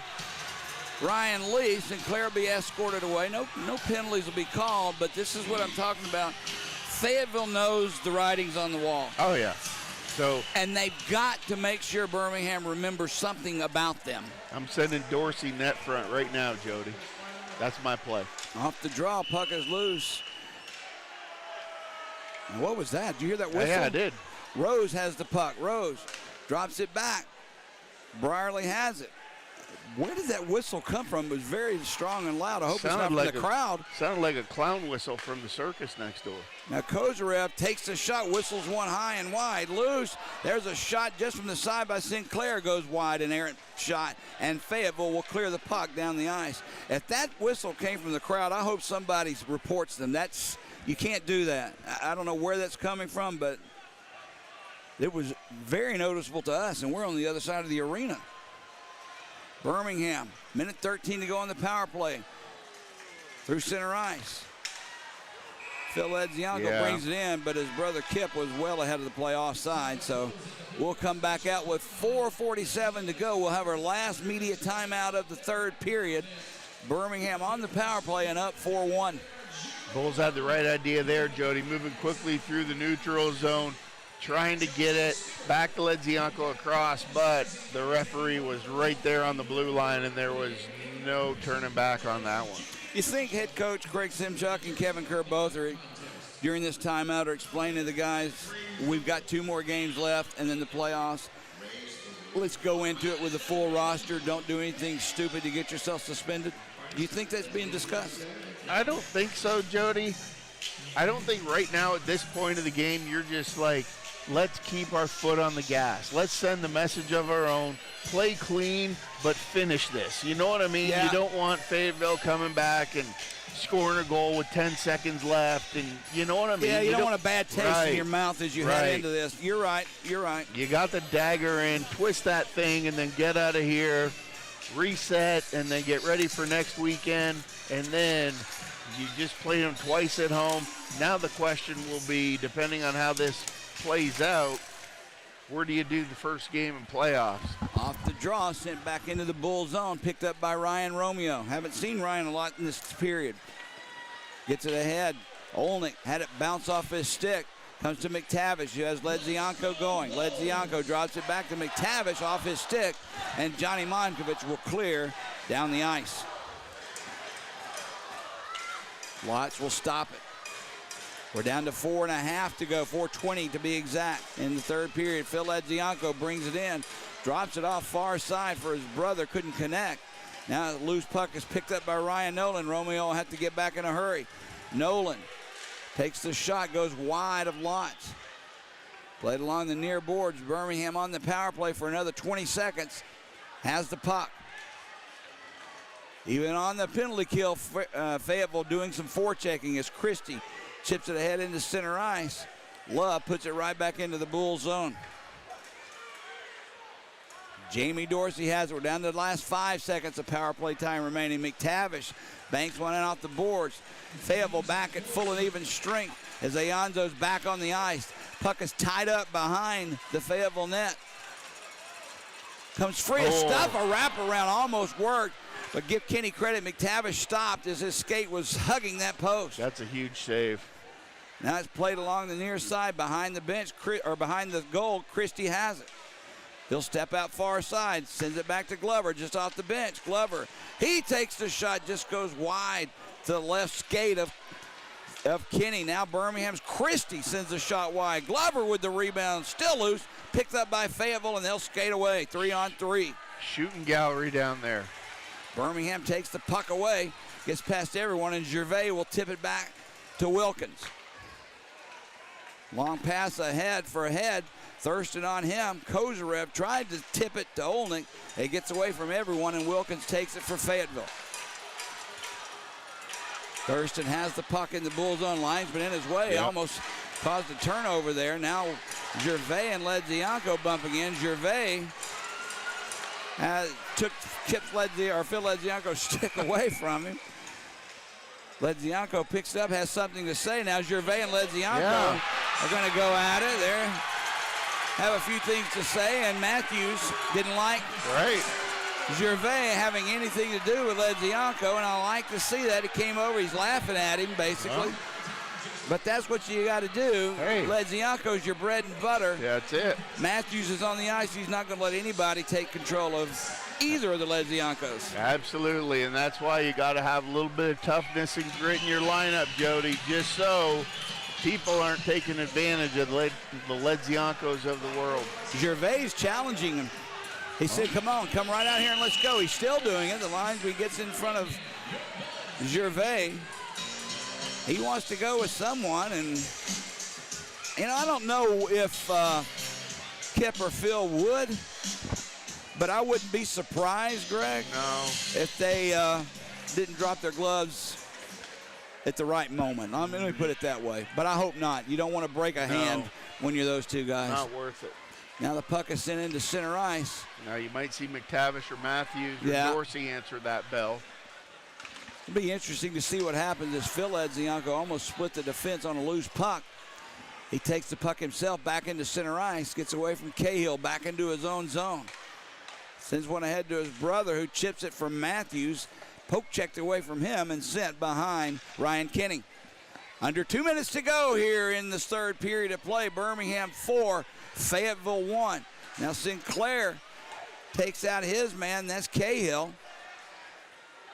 Ryan Lee. Sinclair will be escorted away. No penalties will be called, but this is what I'm talking about. Fayetteville knows the writing's on the wall. Oh, yeah. And they've got to make sure Birmingham remembers something about them. I'm sending Dorsey net front right now, Jody. That's my play. Off the draw, puck is loose. And what was that? Did you hear that whistle? Yeah, I did. Rose has the puck. Rose drops it back. Brierly has it. Where did that whistle come from? It was very strong and loud. I hope it's not from the crowd. Sounded like a clown whistle from the circus next door. Now Kozarev takes the shot, whistles one high and wide. Loose. There's a shot just from the side by Sinclair. Goes wide, an errant shot. And Fayetteville will clear the puck down the ice. If that whistle came from the crowd, I hope somebody reports them. You can't do that. I don't know where that's coming from, but it was very noticeable to us, and we're on the other side of the arena. Birmingham, minute 13 to go on the power play. Through center ice. Phil Ledzianko brings it in, but his brother Kip was well ahead of the play offside, so we'll come back out with 4:47 to go. We'll have our last media timeout of the third period. Birmingham on the power play and up 4-1. Bulls had the right idea there, Jody, moving quickly through the neutral zone, trying to get it back to Ledzianko across, but the referee was right there on the blue line, and there was no turning back on that one. You think head coach Craig Simchuk and Kevin Kerr both are, during this timeout, are explaining to the guys, we've got 2 more games left and then the playoffs. Let's go into it with a full roster. Don't do anything stupid to get yourself suspended. Do you think that's being discussed? I don't think so, Jody. I don't think right now at this point of the game you're just like, let's keep our foot on the gas. Let's send the message of our own. Play clean, but finish this. You know what I mean? Yeah. You don't want Fayetteville coming back and scoring a goal with 10 seconds left, and you know what I mean? Yeah, you don't want a bad taste in your mouth as you head into this. You're right. You got the dagger in, twist that thing, and then get out of here, reset, and then get ready for next weekend, and then you just play them twice at home. Now the question will be, depending on how this plays out, where do you do the first game in playoffs? Off the draw, sent back into the bull zone, picked up by Ryan Romeo. Haven't seen Ryan a lot in this period. Gets it ahead. Olnick had it bounce off his stick. Comes to McTavish, who has Ledzianko going. Ledzianko drops it back to McTavish off his stick, and Johnny Monkovich will clear down the ice. Watts will stop it. We're down to 4.5 to go, 4:20 to be exact in the third period. Phil Ledzianko brings it in, drops it off far side for his brother, couldn't connect. Now the loose puck is picked up by Ryan Nolan. Romeo will have to get back in a hurry. Nolan takes the shot, goes wide of Lotz. Played along the near boards. Birmingham on the power play for another 20 seconds. Has the puck. Even on the penalty kill, Fayetteville doing some forechecking as Christie chips it ahead into center ice. Love puts it right back into the bull zone. Jamie Dorsey has it. We're down to the last 5 seconds of power play time remaining. McTavish banks one in off the boards. Fayetteville back at full and even strength as Ayonzo's back on the ice. Puck is tied up behind the Fayetteville net. Comes free of stuff. A wraparound almost worked, but give Kenny credit. McTavish stopped as his skate was hugging that post. That's a huge save. Now it's played along the near side behind the bench, or behind the goal. Christie has it. He'll step out far side, sends it back to Glover just off the bench. Glover, he takes the shot, just goes wide to the left skate of Kenny. Now Birmingham's Christie sends the shot wide. Glover with the rebound, still loose, picked up by Fayetteville, and they'll skate away. 3-on-3. Shooting gallery down there. Birmingham takes the puck away, gets past everyone, and Gervais will tip it back to Wilkins. Long pass ahead for a head. Thurston on him. Kozarev tried to tip it to Olnick. It gets away from everyone, and Wilkins takes it for Fayetteville. Thurston has the puck in the bull zone. Linesman in his way. Yep. Almost caused a turnover there. Now Gervais and Ledzianko bumping in. Gervais took Phil Ledzianko's stick away from him. Ledzianko picks it up, has something to say. Now Gervais and Ledzianko are going to go at it. There, have a few things to say, and Matthews didn't like Gervais having anything to do with Ledzianko, and I like to see that. He came over, he's laughing at him, basically. But that's what you got to do. Hey. Ledzianko's your bread and butter. Yeah, that's it. Matthews is on the ice. He's not going to let anybody take control of either of the Ledziankos. Absolutely, and that's why you got to have a little bit of toughness and grit in your lineup, Jody, just so people aren't taking advantage of the Ledziankos of the world. Gervais challenging him. He said, come on, come right out here and let's go. He's still doing it. The linesman gets in front of Gervais. He wants to go with someone, and I don't know if Kip or Phil would, but I wouldn't be surprised, Greg, if they didn't drop their gloves at the right moment. Let me put it that way, but I hope not. You don't want to break a hand when you're those two guys. Not worth it. Now the puck is sent into center ice. Now you might see McTavish or Matthews or Dorsey answer that bell. It'll be interesting to see what happens as Phil Ledzianko almost split the defense on a loose puck. He takes the puck himself back into center ice, gets away from Cahill, back into his own zone. Sends one ahead to his brother, who chips it from Matthews. Poke checked away from him and sent behind Ryan Kenny. Under 2 minutes to go here in this third period of play. Birmingham 4, Fayetteville 1. Now Sinclair takes out his man, that's Cahill,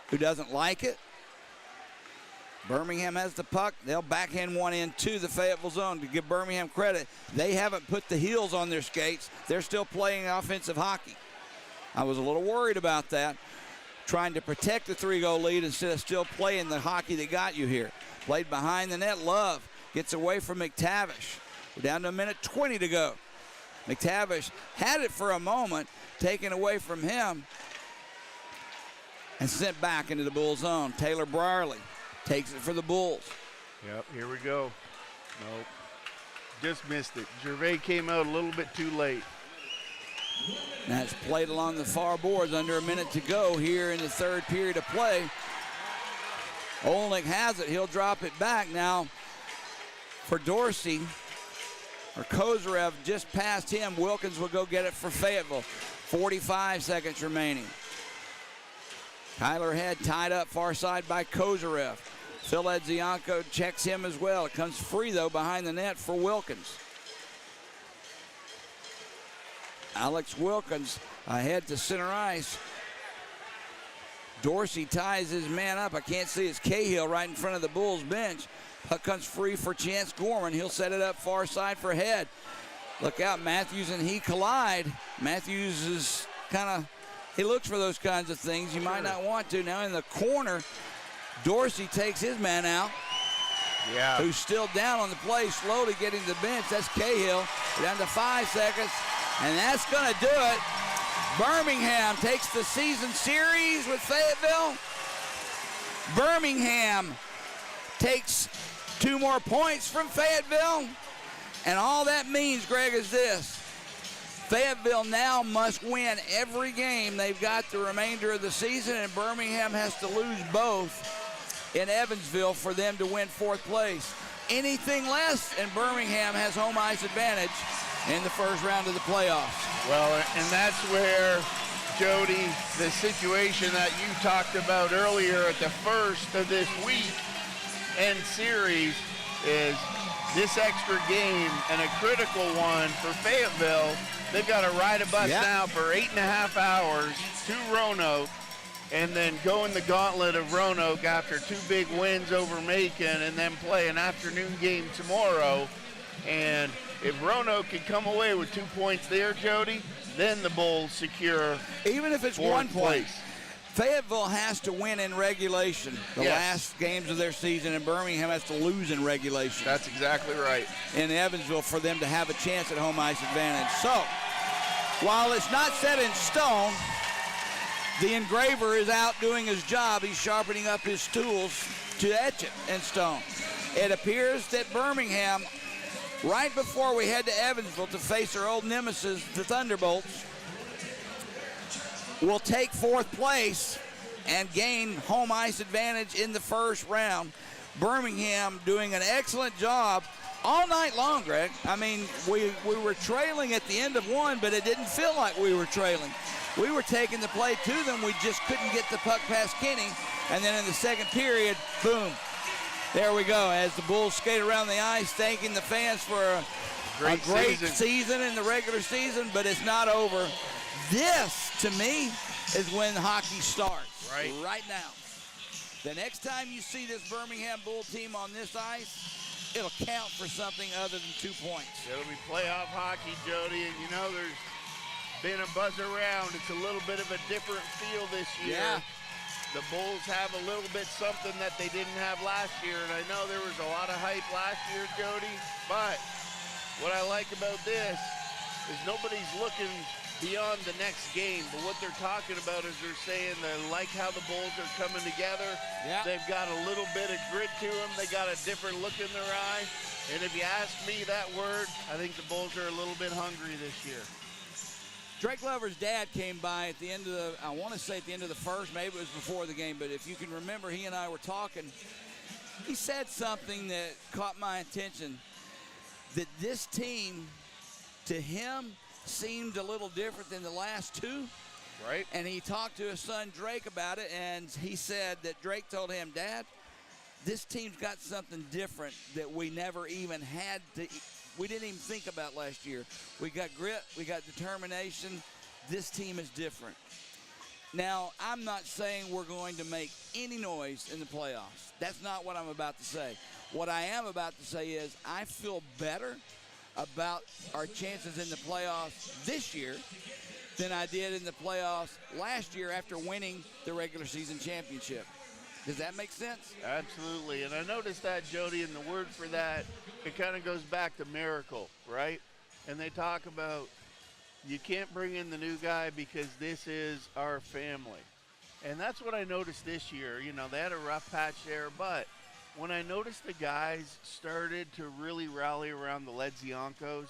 who doesn't like it. Birmingham has the puck. They'll backhand one into the Fayetteville zone. To give Birmingham credit, they haven't put the heels on their skates. They're still playing offensive hockey. I was a little worried about that, trying to protect the 3-goal lead instead of still playing the hockey that got you here. Played behind the net. Love gets away from McTavish. We're down to 1:20 to go. McTavish had it for a moment, taken away from him, and sent back into the Bull zone. Taylor Brierly takes it for the Bulls. Yep, here we go. Nope. Just missed it. Gervais came out a little bit too late. Now it's played along the far boards. Under a minute to go here in the third period of play. Olnick has it. He'll drop it back now for Dorsey. Or Kozarev just past him. Wilkins will go get it for Fayetteville. 45 seconds remaining. Kyler Head tied up far side by Kozarev. Phil Ledzianko checks him as well. It comes free, though, behind the net for Wilkins. Alex Wilkins ahead to center ice. Dorsey ties his man up. I can't see it's Cahill right in front of the Bulls bench. Puck comes free for Chance Gorman. He'll set it up far side for Head. Look out, Matthews and he collide. Matthews is he looks for those kinds of things. You might not want to. Now in the corner, Dorsey takes his man out. Yeah. Who's still down on the play, slowly getting to the bench. That's Cahill. We're down to 5 seconds, and that's going to do it. Birmingham takes the season series with Fayetteville. Birmingham takes 2 more points from Fayetteville. And all that means, Greg, is this. Fayetteville now must win every game they've got the remainder of the season, and Birmingham has to lose both in Evansville for them to win fourth place. Anything less, and Birmingham has home ice advantage in the first round of the playoffs. Well, and that's where, Jody, the situation that you talked about earlier at the first of this week and series is this extra game, and a critical one for Fayetteville. They've got to ride a bus now for 8.5 hours to Roanoke, and then go in the gauntlet of Roanoke after 2 big wins over Macon, and then play an afternoon game tomorrow. And if Roanoke can come away with 2 points there, Jody, then the Bulls secure even if it's 1 point. Fayetteville has to win in regulation the last games of their season, and Birmingham has to lose in regulation. That's exactly right. In Evansville for them to have a chance at home ice advantage. So, while it's not set in stone, the engraver is out doing his job. He's sharpening up his tools to etch it in stone. It appears that Birmingham, right before we head to Evansville to face their old nemesis, the Thunderbolts, will take fourth place and gain home ice advantage in the first round. Birmingham doing an excellent job all night long, Greg. I mean, we were trailing at the end of one, but it didn't feel like we were trailing. We were taking the play to them. We just couldn't get the puck past Kenny. And then in the second period, boom, there we go. As the Bulls skate around the ice, thanking the fans for a great season in the regular season, but it's not over. This, to me, is when hockey starts. Right now. The next time you see this Birmingham Bull team on this ice, it'll count for something other than 2 points. It'll be playoff hockey, Jody, and you know there's been a buzz around. It's a little bit of a different feel this year. Yeah. The Bulls have a little bit something that they didn't have last year, and I know there was a lot of hype last year, Jody, but what I like about this is nobody's looking beyond the next game, but what they're talking about is they're saying they like how the Bulls are coming together. Yeah. They've got a little bit of grit to them. They got a different look in their eye. And if you ask me that word, I think the Bulls are a little bit hungry this year. Drake Glover's dad came by at the end of the, I want to say at the end of the first, maybe it was before the game, but if you can remember, he and I were talking. He said something that caught my attention, that this team, to him, seemed a little different than the last two. Right. And he talked to his son Drake about it, and he said that Drake told him, Dad, this team's got something different that we never even had to, we didn't even think about last year. We got grit, we got determination. This team is different. Now, I'm not saying we're going to make any noise in the playoffs. That's not what I'm about to say. What I am about to say is I feel better about our chances in the playoffs this year than I did in the playoffs last year after winning the regular season championship. Does that make sense? Absolutely. And I noticed that, Jody, and the word for that, it kind of goes back to miracle, right? And they talk about you can't bring in the new guy because this is our family. And that's what I noticed this year. You know, they had a rough patch there, but when I noticed the guys started to really rally around the Ledziankos,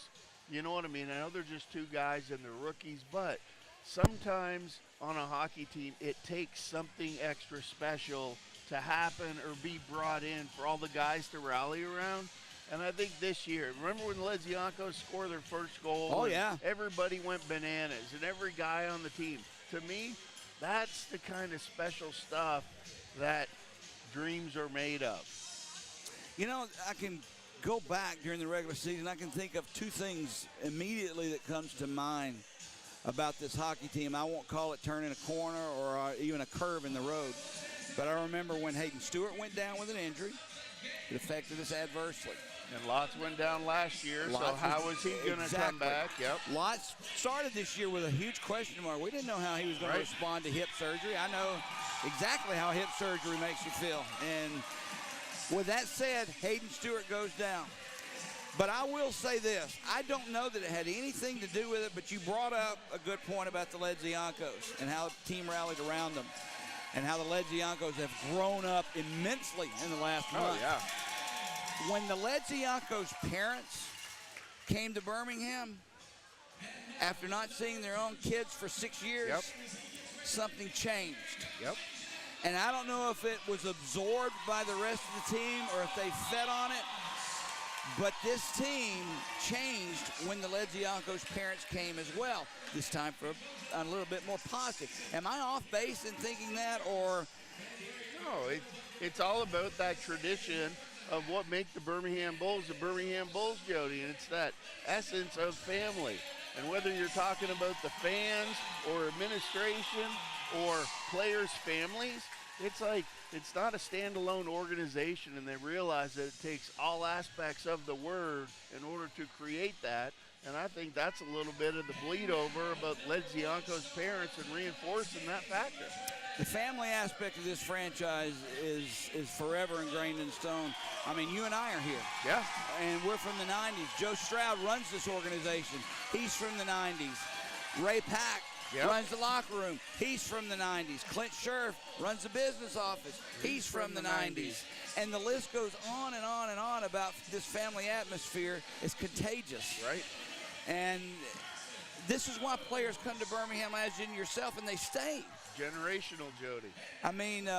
you know what I mean? I know they're just two guys and they're rookies, but sometimes on a hockey team, it takes something extra special to happen or be brought in for all the guys to rally around. And I think this year, remember when the Ledziankos scored their first goal? Oh, yeah. Everybody went bananas, and every guy on the team. To me, that's the kind of special stuff that dreams are made of. You know, I can go back during the regular season. I can think of two things immediately that comes to mind about this hockey team. I won't call it turning a corner or even a curve in the road. But I remember when Hayden Stewart went down with an injury. It affected us adversely. And Lots went down last year, so how was he going to come back? Yep. Lots started this year with a huge question mark. We didn't know how he was going to respond to hip surgery. I know exactly how hip surgery makes you feel. And with that said, Hayden Stewart goes down. But I will say this. I don't know that it had anything to do with it, but you brought up a good point about the Ledziankos and how the team rallied around them and how the Ledziankos have grown up immensely in the last month. Oh, yeah. When the Ledziankos' parents came to Birmingham, after not seeing their own kids for 6 years, Yep. something changed. Yep. And I don't know if it was absorbed by the rest of the team or if they fed on it, but this team changed when the Ledziankos parents came as well, this time for a little bit more positive. Am I off base in thinking that, or? No, it's all about that tradition of what make the Birmingham Bulls, Jody, and it's that essence of family. And whether you're talking about the fans or administration or players' families, it's like it's not a standalone organization, and they realize that it takes all aspects of the word in order to create that. And I think that's a little bit of the bleed over about Ledzianko's parents and reinforcing that factor. The family aspect of this franchise is forever ingrained in stone. I mean, you and I are here. Yeah. And we're from the 90s. Joe Stroud runs this organization. He's from the 90s. Ray Pack runs the locker room. He's from the 90s. Clint Scherf runs the business office. He's from the 90s. And the list goes on and on and on about this family atmosphere. It's contagious. Right. And this is why players come to Birmingham, as in yourself, and they stay. Generational, Jody. I mean,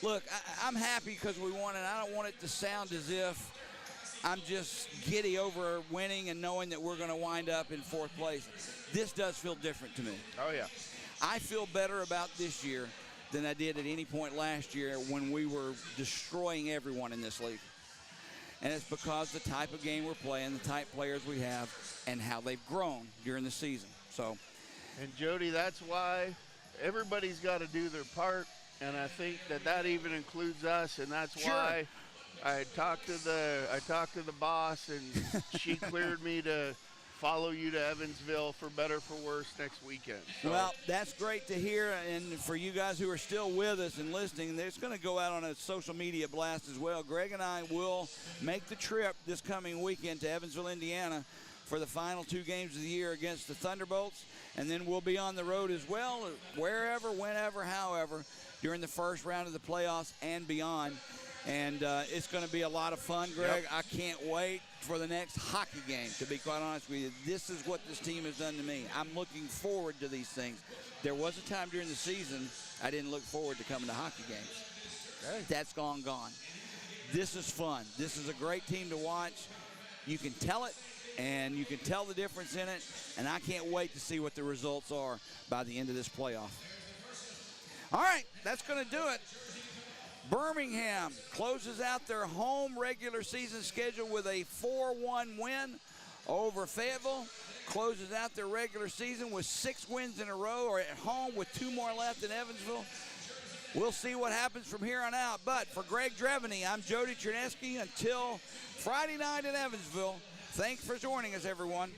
look, I'm happy because we won, and I don't want it to sound as if I'm just giddy over winning and knowing that we're going to wind up in 4th place. This does feel different to me. Oh, yeah. I feel better about this year than I did at any point last year when we were destroying everyone in this league. And it's because the type of game we're playing, the type of players we have, and how they've grown during the season. So, and Jody, that's why everybody's got to do their part, and I think that even includes us, and that's why I talked to the boss, and she cleared me to follow you to Evansville for better for worse next weekend. So. Well, that's great to hear, and for you guys who are still with us and listening, it's going to go out on a social media blast as well. Greg and I will make the trip this coming weekend to Evansville, Indiana for the final 2 games of the year against the Thunderbolts, and then we'll be on the road as well, wherever, whenever, however, during the first round of the playoffs and beyond. And it's going to be a lot of fun, Greg. Yep. I can't wait for the next hockey game, to be quite honest with you. This is what this team has done to me. I'm looking forward to these things. There was a time during the season I didn't look forward to coming to hockey games. Okay. That's gone. This is fun. This is a great team to watch. You can tell it, and you can tell the difference in it, and I can't wait to see what the results are by the end of this playoff. All right, that's going to do it. Birmingham closes out their home regular season schedule with a 4-1 win over Fayetteville. Closes out their regular season with 6 wins in a row, or at home with 2 more left in Evansville. We'll see what happens from here on out. But for Greg Drevany, I'm Jody Chernesky. Until Friday night in Evansville, thanks for joining us, everyone.